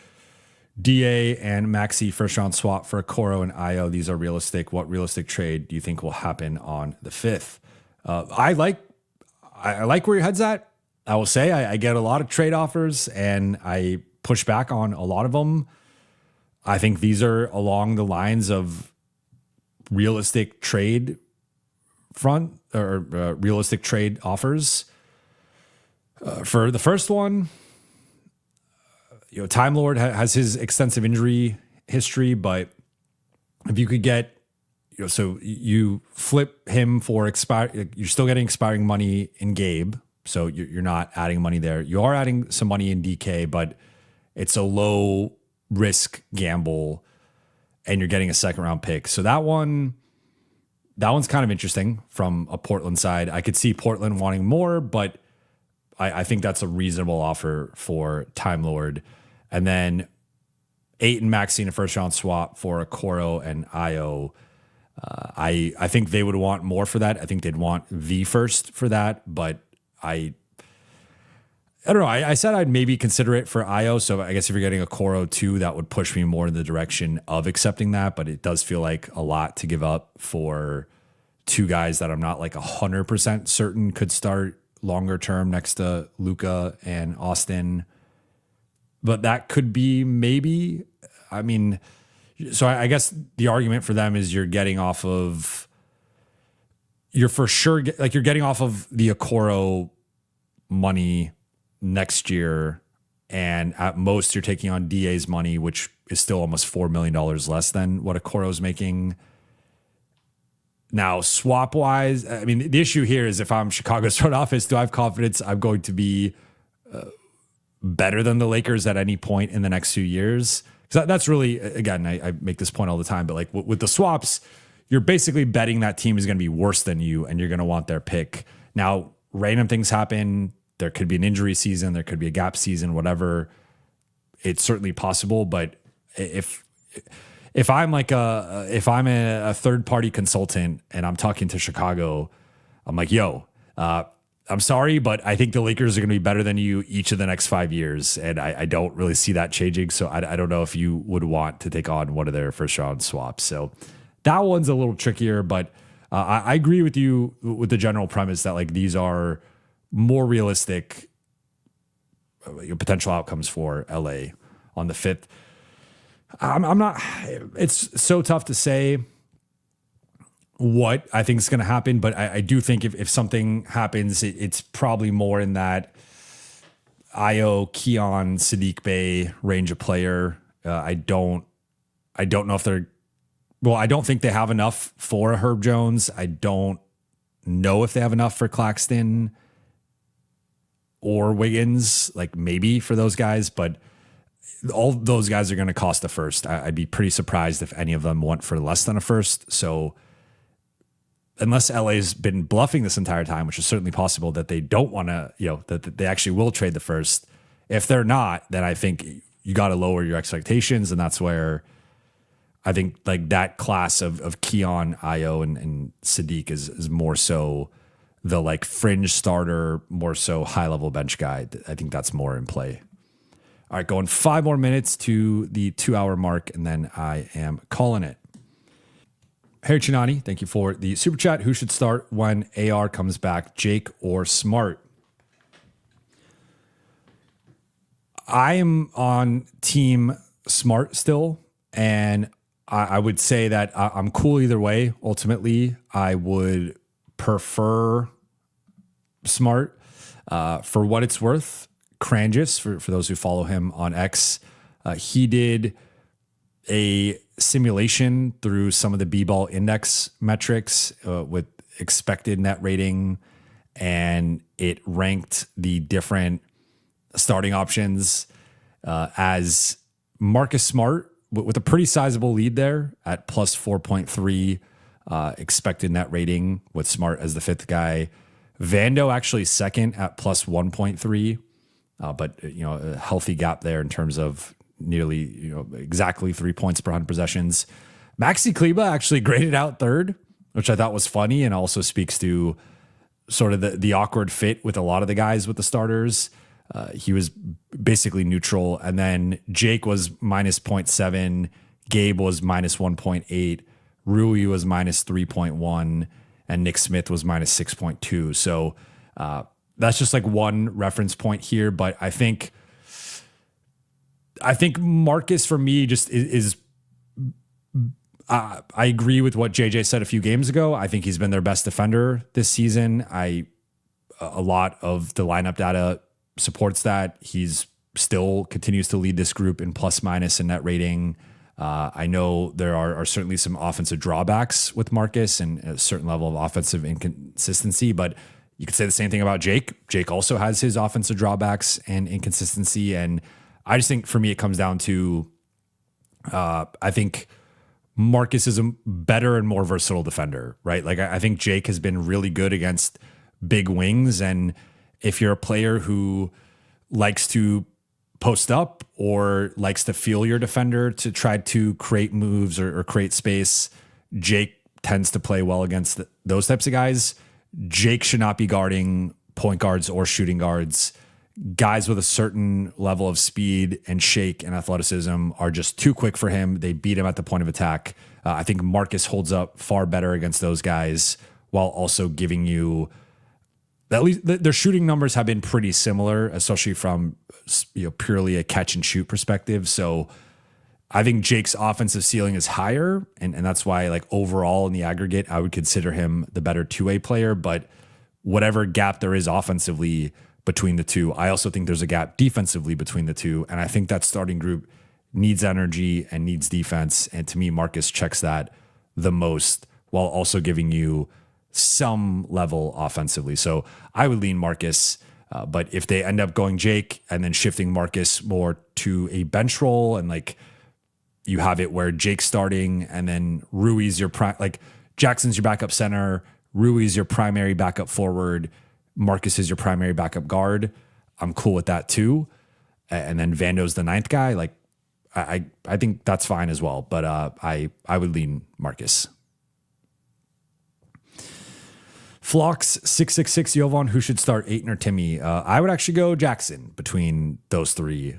DA and Maxi first round swap for Okoro and Io. These are realistic. What realistic trade do you think will happen on the 5th? I like where your head's at. I will say I get a lot of trade offers and I push back on a lot of them. I think these are along the lines of realistic trade front or realistic trade offers. For the first one, Time Lord has his extensive injury history, but if you could get, so you flip him for you're still getting expiring money in Gabe, so you're not adding money there. You are adding some money in DK, but it's a low risk gamble, and you're getting a second round pick. So that one's kind of interesting from a Portland side. I could see Portland wanting more, but I think that's a reasonable offer for Time Lord. And then Ayton Maxi in a first round swap for Okoro and Io. I think they would want more for that. I think they'd want the first for that, but I don't know. I said I'd maybe consider it for Io. So I guess if you're getting Okoro too, that would push me more in the direction of accepting that. But it does feel like a lot to give up for two guys that I'm not like 100% certain could start longer term next to Luka and Austin. But that could be maybe, I mean, so I guess the argument for them is you're getting off of the Okoro money next year. And at most you're taking on DA's money, which is still almost $4 million less than what Okoro's making. Now, swap wise, I mean, the issue here is if I'm Chicago's front office, do I have confidence I'm going to be better than the Lakers at any point in the next few years? Because that's really, again, I make this point all the time, but like with the swaps, you're basically betting that team is going to be worse than you and you're going to want their pick. Now, random things happen. There could be an injury season. There could be a gap season, whatever. It's certainly possible. But if I'm a third party consultant and I'm talking to Chicago, I'm like, yo, I'm sorry, but I think the Lakers are going to be better than you each of the next 5 years. And I don't really see that changing. So I don't know if you would want to take on one of their first round swaps. So that one's a little trickier, but I agree with you with the general premise that like these are more realistic potential outcomes for LA on the 5th. I'm not, it's so tough to say what I think is going to happen, but I do think if something happens, it's probably more in that Io, Keon, Sadiq Bey range of player. I don't know if I don't think they have enough for a Herb Jones. I don't know if they have enough for Claxton or Wiggins, like maybe for those guys, but all those guys are going to cost a first. I'd be pretty surprised if any of them went for less than a first. So unless LA's been bluffing this entire time, which is certainly possible that they don't want to, that they actually will trade the first. If they're not, then I think you got to lower your expectations. And that's where I think like that class of Keon, Io, and Sadiq is more so the like fringe starter, more so high level bench guy. I think that's more in play. All right, going 5 more minutes to the 2-hour mark, and then I am calling it. Harry Chinani, thank you for the super chat. Who should start when AR comes back, Jake or Smart? I am on team Smart still, and I would say that I'm cool either way. Ultimately, I would prefer Smart. For what it's worth, Crangus, for those who follow him on X, he did a simulation through some of the B-ball index metrics with expected net rating, and it ranked the different starting options as Marcus Smart with a pretty sizable lead there at plus 4.3 expected net rating, with Smart as the fifth guy. Vando actually second at plus 1.3, but a healthy gap there in terms of nearly exactly 3 points per 100 possessions. Maxi Kleba actually graded out third, which I thought was funny and also speaks to sort of the awkward fit with a lot of the guys with the starters. He was basically neutral. And then Jake was minus 0.7. Gabe was minus 1.8. Rui was minus 3.1. And Nick Smith was minus 6.2. So that's just like one reference point here. But I think Marcus for me just is I agree with what JJ said a few games ago. I think he's been their best defender this season. A lot of the lineup data supports that. He's still continues to lead this group in plus minus and net rating. I know there are certainly some offensive drawbacks with Marcus and a certain level of offensive inconsistency, but you could say the same thing about Jake. Jake also has his offensive drawbacks and inconsistency. And I just think for me, it comes down to, I think Marcus is a better and more versatile defender, right? Like I think Jake has been really good against big wings. And if you're a player who likes to post up or likes to feel your defender to try to create moves or create space, Jake tends to play well against those types of guys. Jake should not be guarding point guards or shooting guards. Guys with a certain level of speed and shake and athleticism are just too quick for him. They beat him at the point of attack. I think Marcus holds up far better against those guys while also giving you, at least their shooting numbers have been pretty similar, especially from purely a catch and shoot perspective. So I think Jake's offensive ceiling is higher, and that's why, like, overall in the aggregate, I would consider him the better two-way player. But whatever gap there is offensively between the two, I also think there's a gap defensively between the two, and I think that starting group needs energy and needs defense. And to me, Marcus checks that the most, while also giving you some level offensively. So I would lean Marcus. But if they end up going Jake and then shifting Marcus more to a bench role, and like you have it where Jake's starting and then Rui's your like Jackson's your backup center, Rui's your primary backup forward, Marcus is your primary backup guard, I'm cool with that too. And then Vando's the ninth guy. Like I think that's fine as well. But I would lean Marcus. Flocks 666 Jovan, who should start, Ayton or Timmy? I would actually go Jackson between those three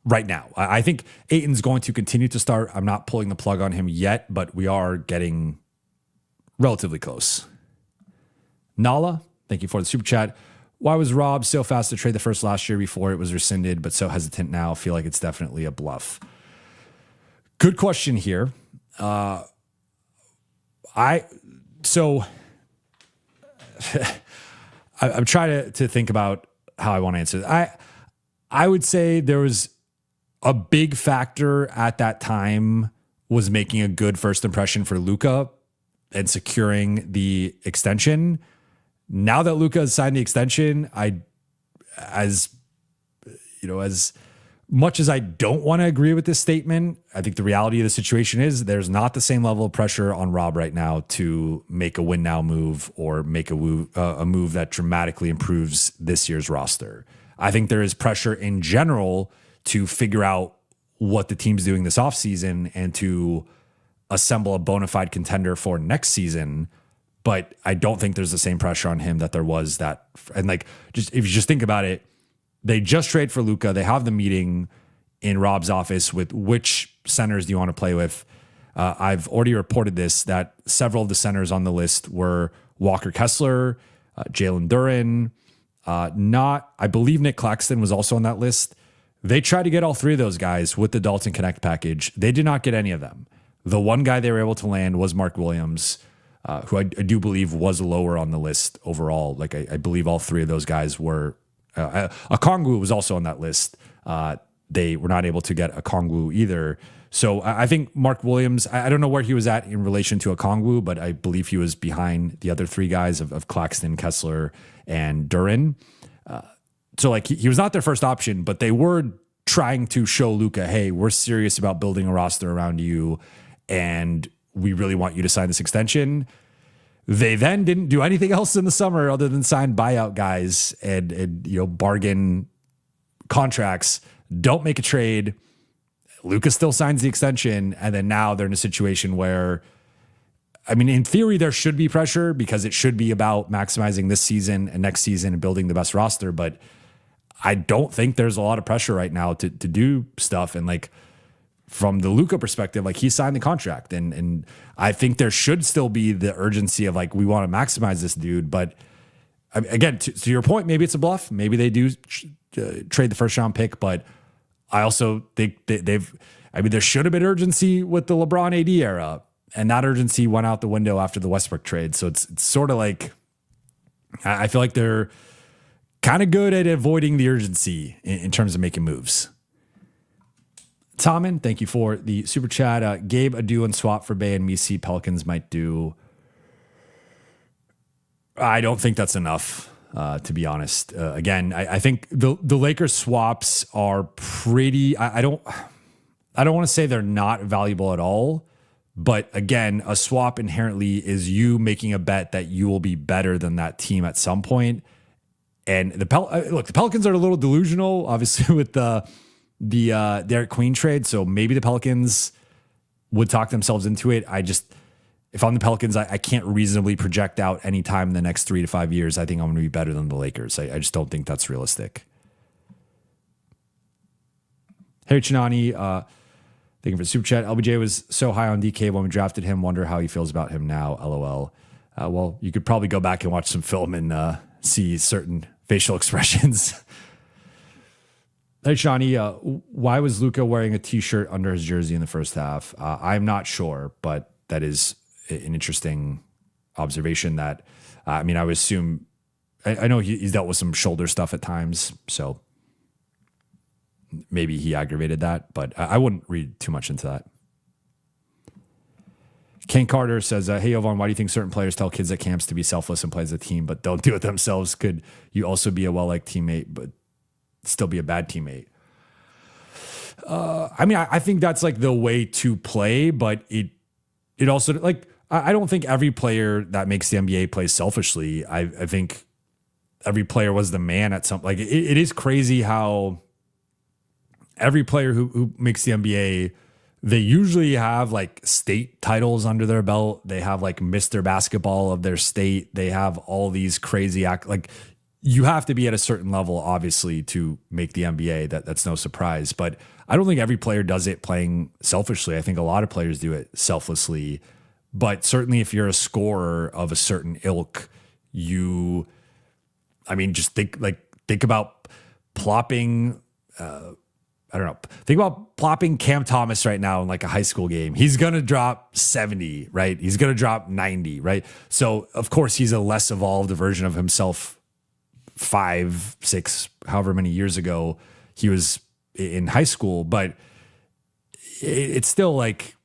right now. I think Ayton's going to continue to start. I'm not pulling the plug on him yet, but we are getting relatively close. Nala, thank you for the super chat. Why was Rob so fast to trade the first last year before it was rescinded, but so hesitant now? I feel like it's definitely a bluff. Good question here. I'm trying to think about how I want to answer this. I would say there was a big factor at that time was making a good first impression for Luka and securing the extension. Now that Luka has signed the extension, as much as I don't want to agree with this statement, I think the reality of the situation is there's not the same level of pressure on Rob right now to make a win now move or make a move that dramatically improves this year's roster. I think there is pressure in general to figure out what the team's doing this offseason and to assemble a bona fide contender for next season. But I don't think there's the same pressure on him that there was that. And like, just if you just think about it, they just trade for Luka. They have the meeting in Rob's office with which centers do you want to play with. I've already reported this, that several of the centers on the list were Walker Kessler, Jalen Duren, I believe Nick Claxton was also on that list. They tried to get all three of those guys with the Dalton Connect package. They did not get any of them. The one guy they were able to land was Mark Williams, who I do believe was lower on the list overall. Like I believe all three of those guys were. Okongwu was also on that list. They were not able to get Okongwu either. So I think Mark Williams, I don't know where he was at in relation to Okongwu, but I believe he was behind the other three guys of Claxton, Kessler, and Duran. So like he was not their first option, but they were trying to show Luka, hey, we're serious about building a roster around you, and we really want you to sign this extension. They then didn't do anything else in the summer other than sign buyout guys and bargain contracts. Don't make a trade. Luka still signs the extension, and then now they're in a situation where, I mean, in theory, there should be pressure because it should be about maximizing this season and next season and building the best roster. But I don't think there's a lot of pressure right now to do stuff. And like from the Luka perspective, like he signed the contract, and I think there should still be the urgency of like we want to maximize this dude. But again, to your point, maybe it's a bluff. Maybe they do trade the first round pick, but I also think there should have been urgency with the LeBron AD era, and that urgency went out the window after the Westbrook trade. So it's sort of like, I feel like they're kind of good at avoiding the urgency in terms of making moves. Tommen, thank you for the super chat. Gabe, a do and swap for Bay and Misi Pelicans might do. I don't think that's enough. To be honest, again, I think the Lakers swaps are pretty. I don't want to say they're not valuable at all, but again, a swap inherently is you making a bet that you will be better than that team at some point. And the Pelicans are a little delusional, obviously, with the Derek Queen trade. So maybe the Pelicans would talk themselves into it. If I'm the Pelicans, I can't reasonably project out any time in the next 3 to 5 years. I think I'm going to be better than the Lakers. I just don't think that's realistic. Harry Chinani, thank you for the super chat. LBJ was so high on DK when we drafted him. Wonder how he feels about him now. LOL. Well, you could probably go back and watch some film and see certain facial expressions. Hey, Shawnee, why was Luka wearing a t-shirt under his jersey in the first half? I'm not sure, but that is an interesting observation that, I would assume, I know he's dealt with some shoulder stuff at times, so maybe he aggravated that, but I wouldn't read too much into that. Ken Carter says, hey, Jovan, why do you think certain players tell kids at camps to be selfless and play as a team, but don't do it themselves? Could you also be a well-liked teammate, but still be a bad teammate? I think that's like the way to play, but it also, like, I don't think every player that makes the NBA plays selfishly. I think every player was the man at some, like, it is crazy how every player who makes the NBA, they usually have like state titles under their belt. They have like Mr. Basketball of their state. They have all these crazy like you have to be at a certain level, obviously, to make the NBA. That's no surprise. But I don't think every player does it playing selfishly. I think a lot of players do it selflessly. But certainly if you're a scorer of a certain ilk, just think about plopping, think about plopping Cam Thomas right now in like a high school game. He's going to drop 70, right? He's going to drop 90, right? So of course he's a less evolved version of himself 5, 6, however many years ago he was in high school, but it's still like,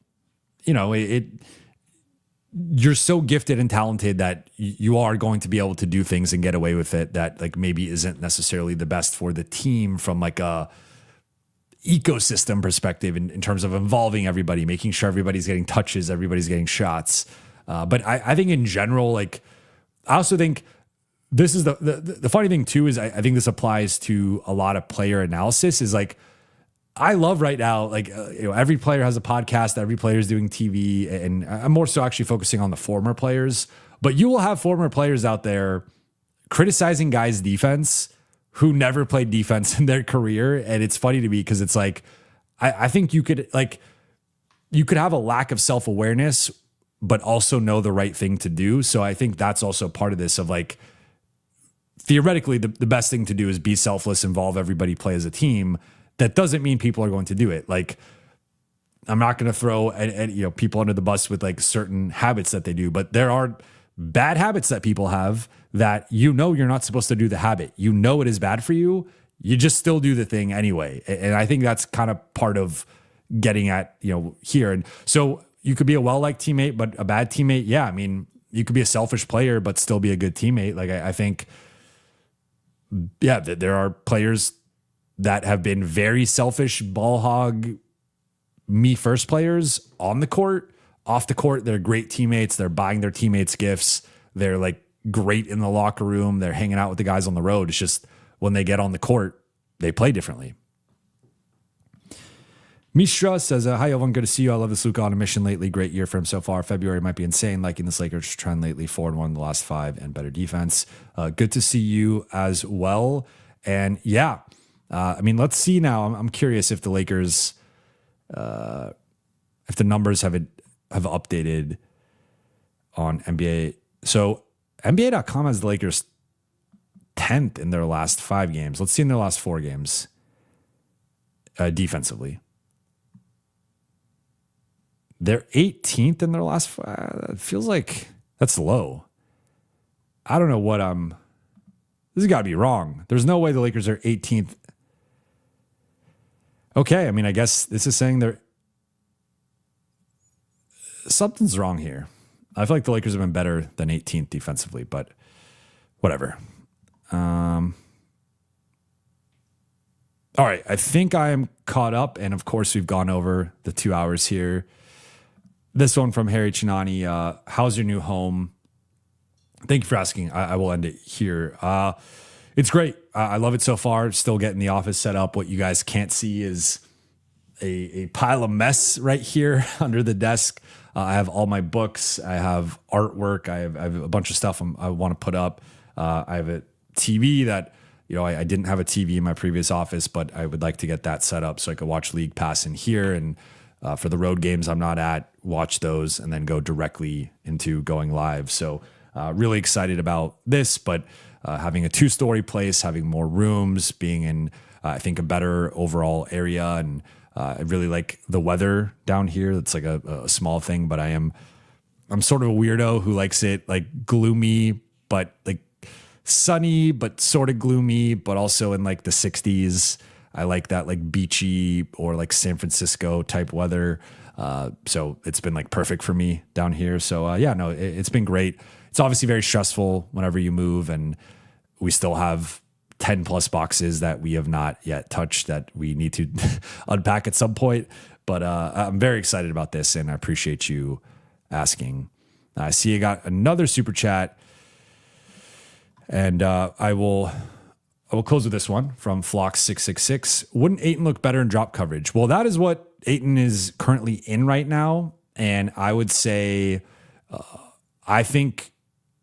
you're so gifted and talented that you are going to be able to do things and get away with it that like maybe isn't necessarily the best for the team from like a ecosystem perspective in terms of involving everybody, making sure everybody's getting touches, everybody's getting shots. But I think in general, like, I also think this is the funny thing too, is I think this applies to a lot of player analysis is like, I love right now, like, every player has a podcast, every player is doing TV, and I'm more so actually focusing on the former players, but you will have former players out there criticizing guys' defense who never played defense in their career. And it's funny to me because it's like, I think you could have a lack of self-awareness, but also know the right thing to do. So I think that's also part of this of like, theoretically, the best thing to do is be selfless, involve everybody, play as a team. That doesn't mean people are going to do it. Like, I'm not going to throw people under the bus with like certain habits that they do, but there are bad habits that people have that you're not supposed to do the habit. You know it is bad for you. You just still do the thing anyway. And I think that's kind of part of getting at, here. And so you could be a well-liked teammate, but a bad teammate. Yeah. I mean, you could be a selfish player, but still be a good teammate. Like I think, there are players that have been very selfish, ball hog, me first players on the court. Off the court, they're great teammates. They're buying their teammates gifts. They're like great in the locker room. They're hanging out with the guys on the road. It's just when they get on the court, they play differently. Mishra says, hi, Jovan. Good to see you. I love this Luka on a mission lately. Great year for him so far. February might be insane. Liking this Lakers trend lately. 4-1 in the last 5 and better defense. Good to see you as well. And let's see now. I'm curious if the Lakers, if the numbers have updated on NBA. So NBA.com has the Lakers 10th in their last 5 games. Let's see in their last 4 games defensively. They're 18th in their last 5. It feels like that's low. I don't know what this has got to be wrong. There's no way the Lakers are 18th. Okay, I mean, I guess this is saying something's wrong here. I feel like the Lakers have been better than 18th defensively, but whatever. All right, I think I am caught up, and of course we've gone over the 2 hours here. This one from Harry Chinani. How's your new home? Thank you for asking. I will end it here. It's great. I love it so far. Still getting the office set up. What you guys can't see is a pile of mess right here under the desk. I have all my books. I have artwork. I have a bunch of stuff I want to put up. I have a TV that, I didn't have a TV in my previous office, but I would like to get that set up so I could watch League Pass in here. And for the road games I'm not at, watch those and then go directly into going live. So really excited about this, but having a 2-story place, having more rooms, being in, I think, a better overall area. And I really like the weather down here. It's like a small thing, but I'm sort of a weirdo who likes it like gloomy, but like sunny, but sort of gloomy, but also in like the 60s. I like that like beachy or like San Francisco type weather. So it's been like perfect for me down here. So it's been great. It's obviously very stressful whenever you move, and we still have 10 plus boxes that we have not yet touched that we need to unpack at some point. But I'm very excited about this, and I appreciate you asking. I see you got another super chat, and I will close with this one from Flox666. Wouldn't Ayton look better in drop coverage? Well, that is what Ayton is currently in right now. And I would say, I think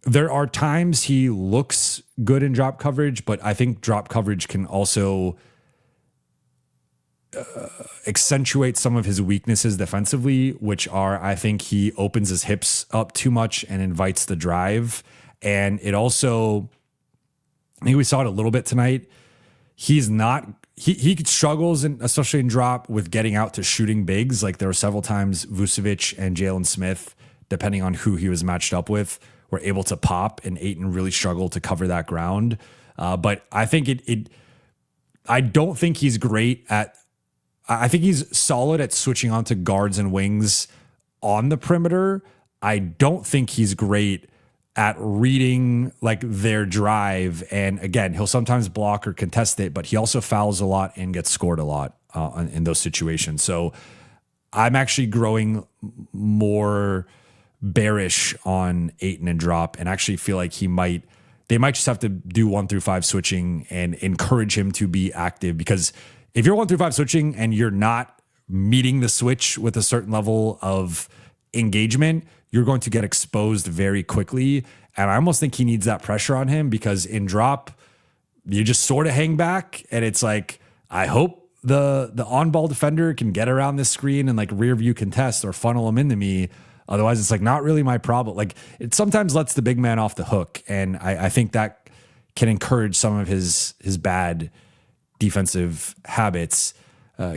there are times he looks good in drop coverage, but I think drop coverage can also accentuate some of his weaknesses defensively, which are, I think he opens his hips up too much and invites the drive. And it also, I think we saw it a little bit tonight. He struggles, especially in drop, with getting out to shooting bigs. Like there were several times Vucevic and Jalen Smith, depending on who he was matched up with, were able to pop, and Ayton really struggled to cover that ground. But I think I don't think he's great at, I think he's solid at switching onto guards and wings on the perimeter. I don't think he's great at reading like their drive. And again, he'll sometimes block or contest it, but he also fouls a lot and gets scored a lot in those situations. So I'm actually growing more bearish on Ayton and drop, and actually feel like they might just have to do 1 through 5 switching and encourage him to be active, because if you're 1 through 5 switching and you're not meeting the switch with a certain level of engagement, you're going to get exposed very quickly. And I almost think he needs that pressure on him, because in drop, you just sort of hang back, and it's like, I hope the on-ball defender can get around this screen and like rear view contest or funnel him into me. Otherwise, it's like not really my problem. Like it sometimes lets the big man off the hook. And I think that can encourage some of his bad defensive habits.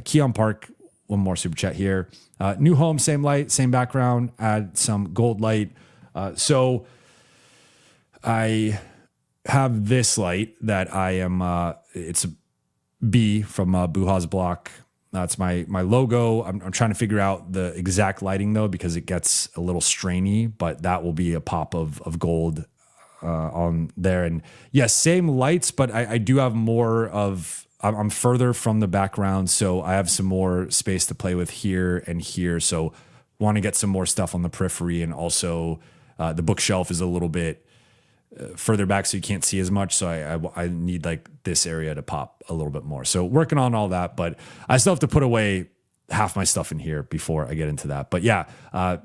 Keon Park one more super chat here. New home, same light, same background, add some gold light. So I have this light that I am, it's a B from Buha's block. That's my logo. I'm trying to figure out the exact lighting though, because it gets a little strainy, but that will be a pop of gold on there. And yes, same lights, but I do have more of, I'm further from the background, so I have some more space to play with here and here. So want to get some more stuff on the periphery, and also the bookshelf is a little bit further back, so you can't see as much. So I need like this area to pop a little bit more. So working on all that, but I still have to put away half my stuff in here before I get into that. But yeah,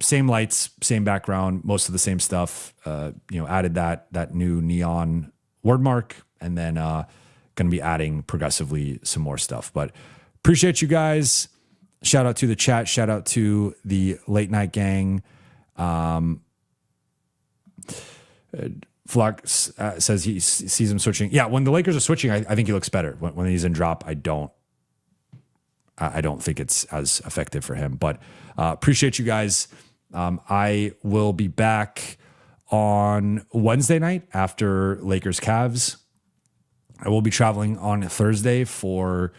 same lights, same background, most of the same stuff. Added that new neon word mark, and then going to be adding progressively some more stuff. But appreciate you guys. Shout out to the chat. Shout out to the late night gang. Flock says he sees him switching. Yeah, when the Lakers are switching, I think he looks better. When he's in drop, I don't think it's as effective for him. But appreciate you guys. I will be back on Wednesday night after Lakers-Cavs. I will be traveling on Thursday for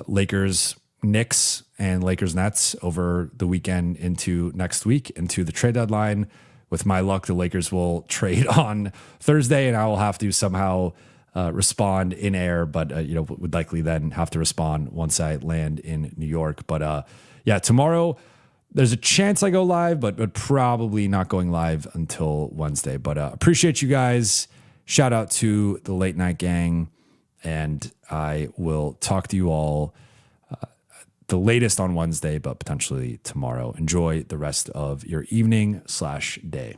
Lakers-Knicks and Lakers-Nets over the weekend into next week, into the trade deadline. With my luck, the Lakers will trade on Thursday, and I will have to somehow respond in air, but would likely then have to respond once I land in New York. But yeah, tomorrow there's a chance I go live, but probably not going live until Wednesday. But appreciate you guys. Shout out to the late night gang, and I will talk to you all the latest on Wednesday, but potentially tomorrow. Enjoy the rest of your evening/day.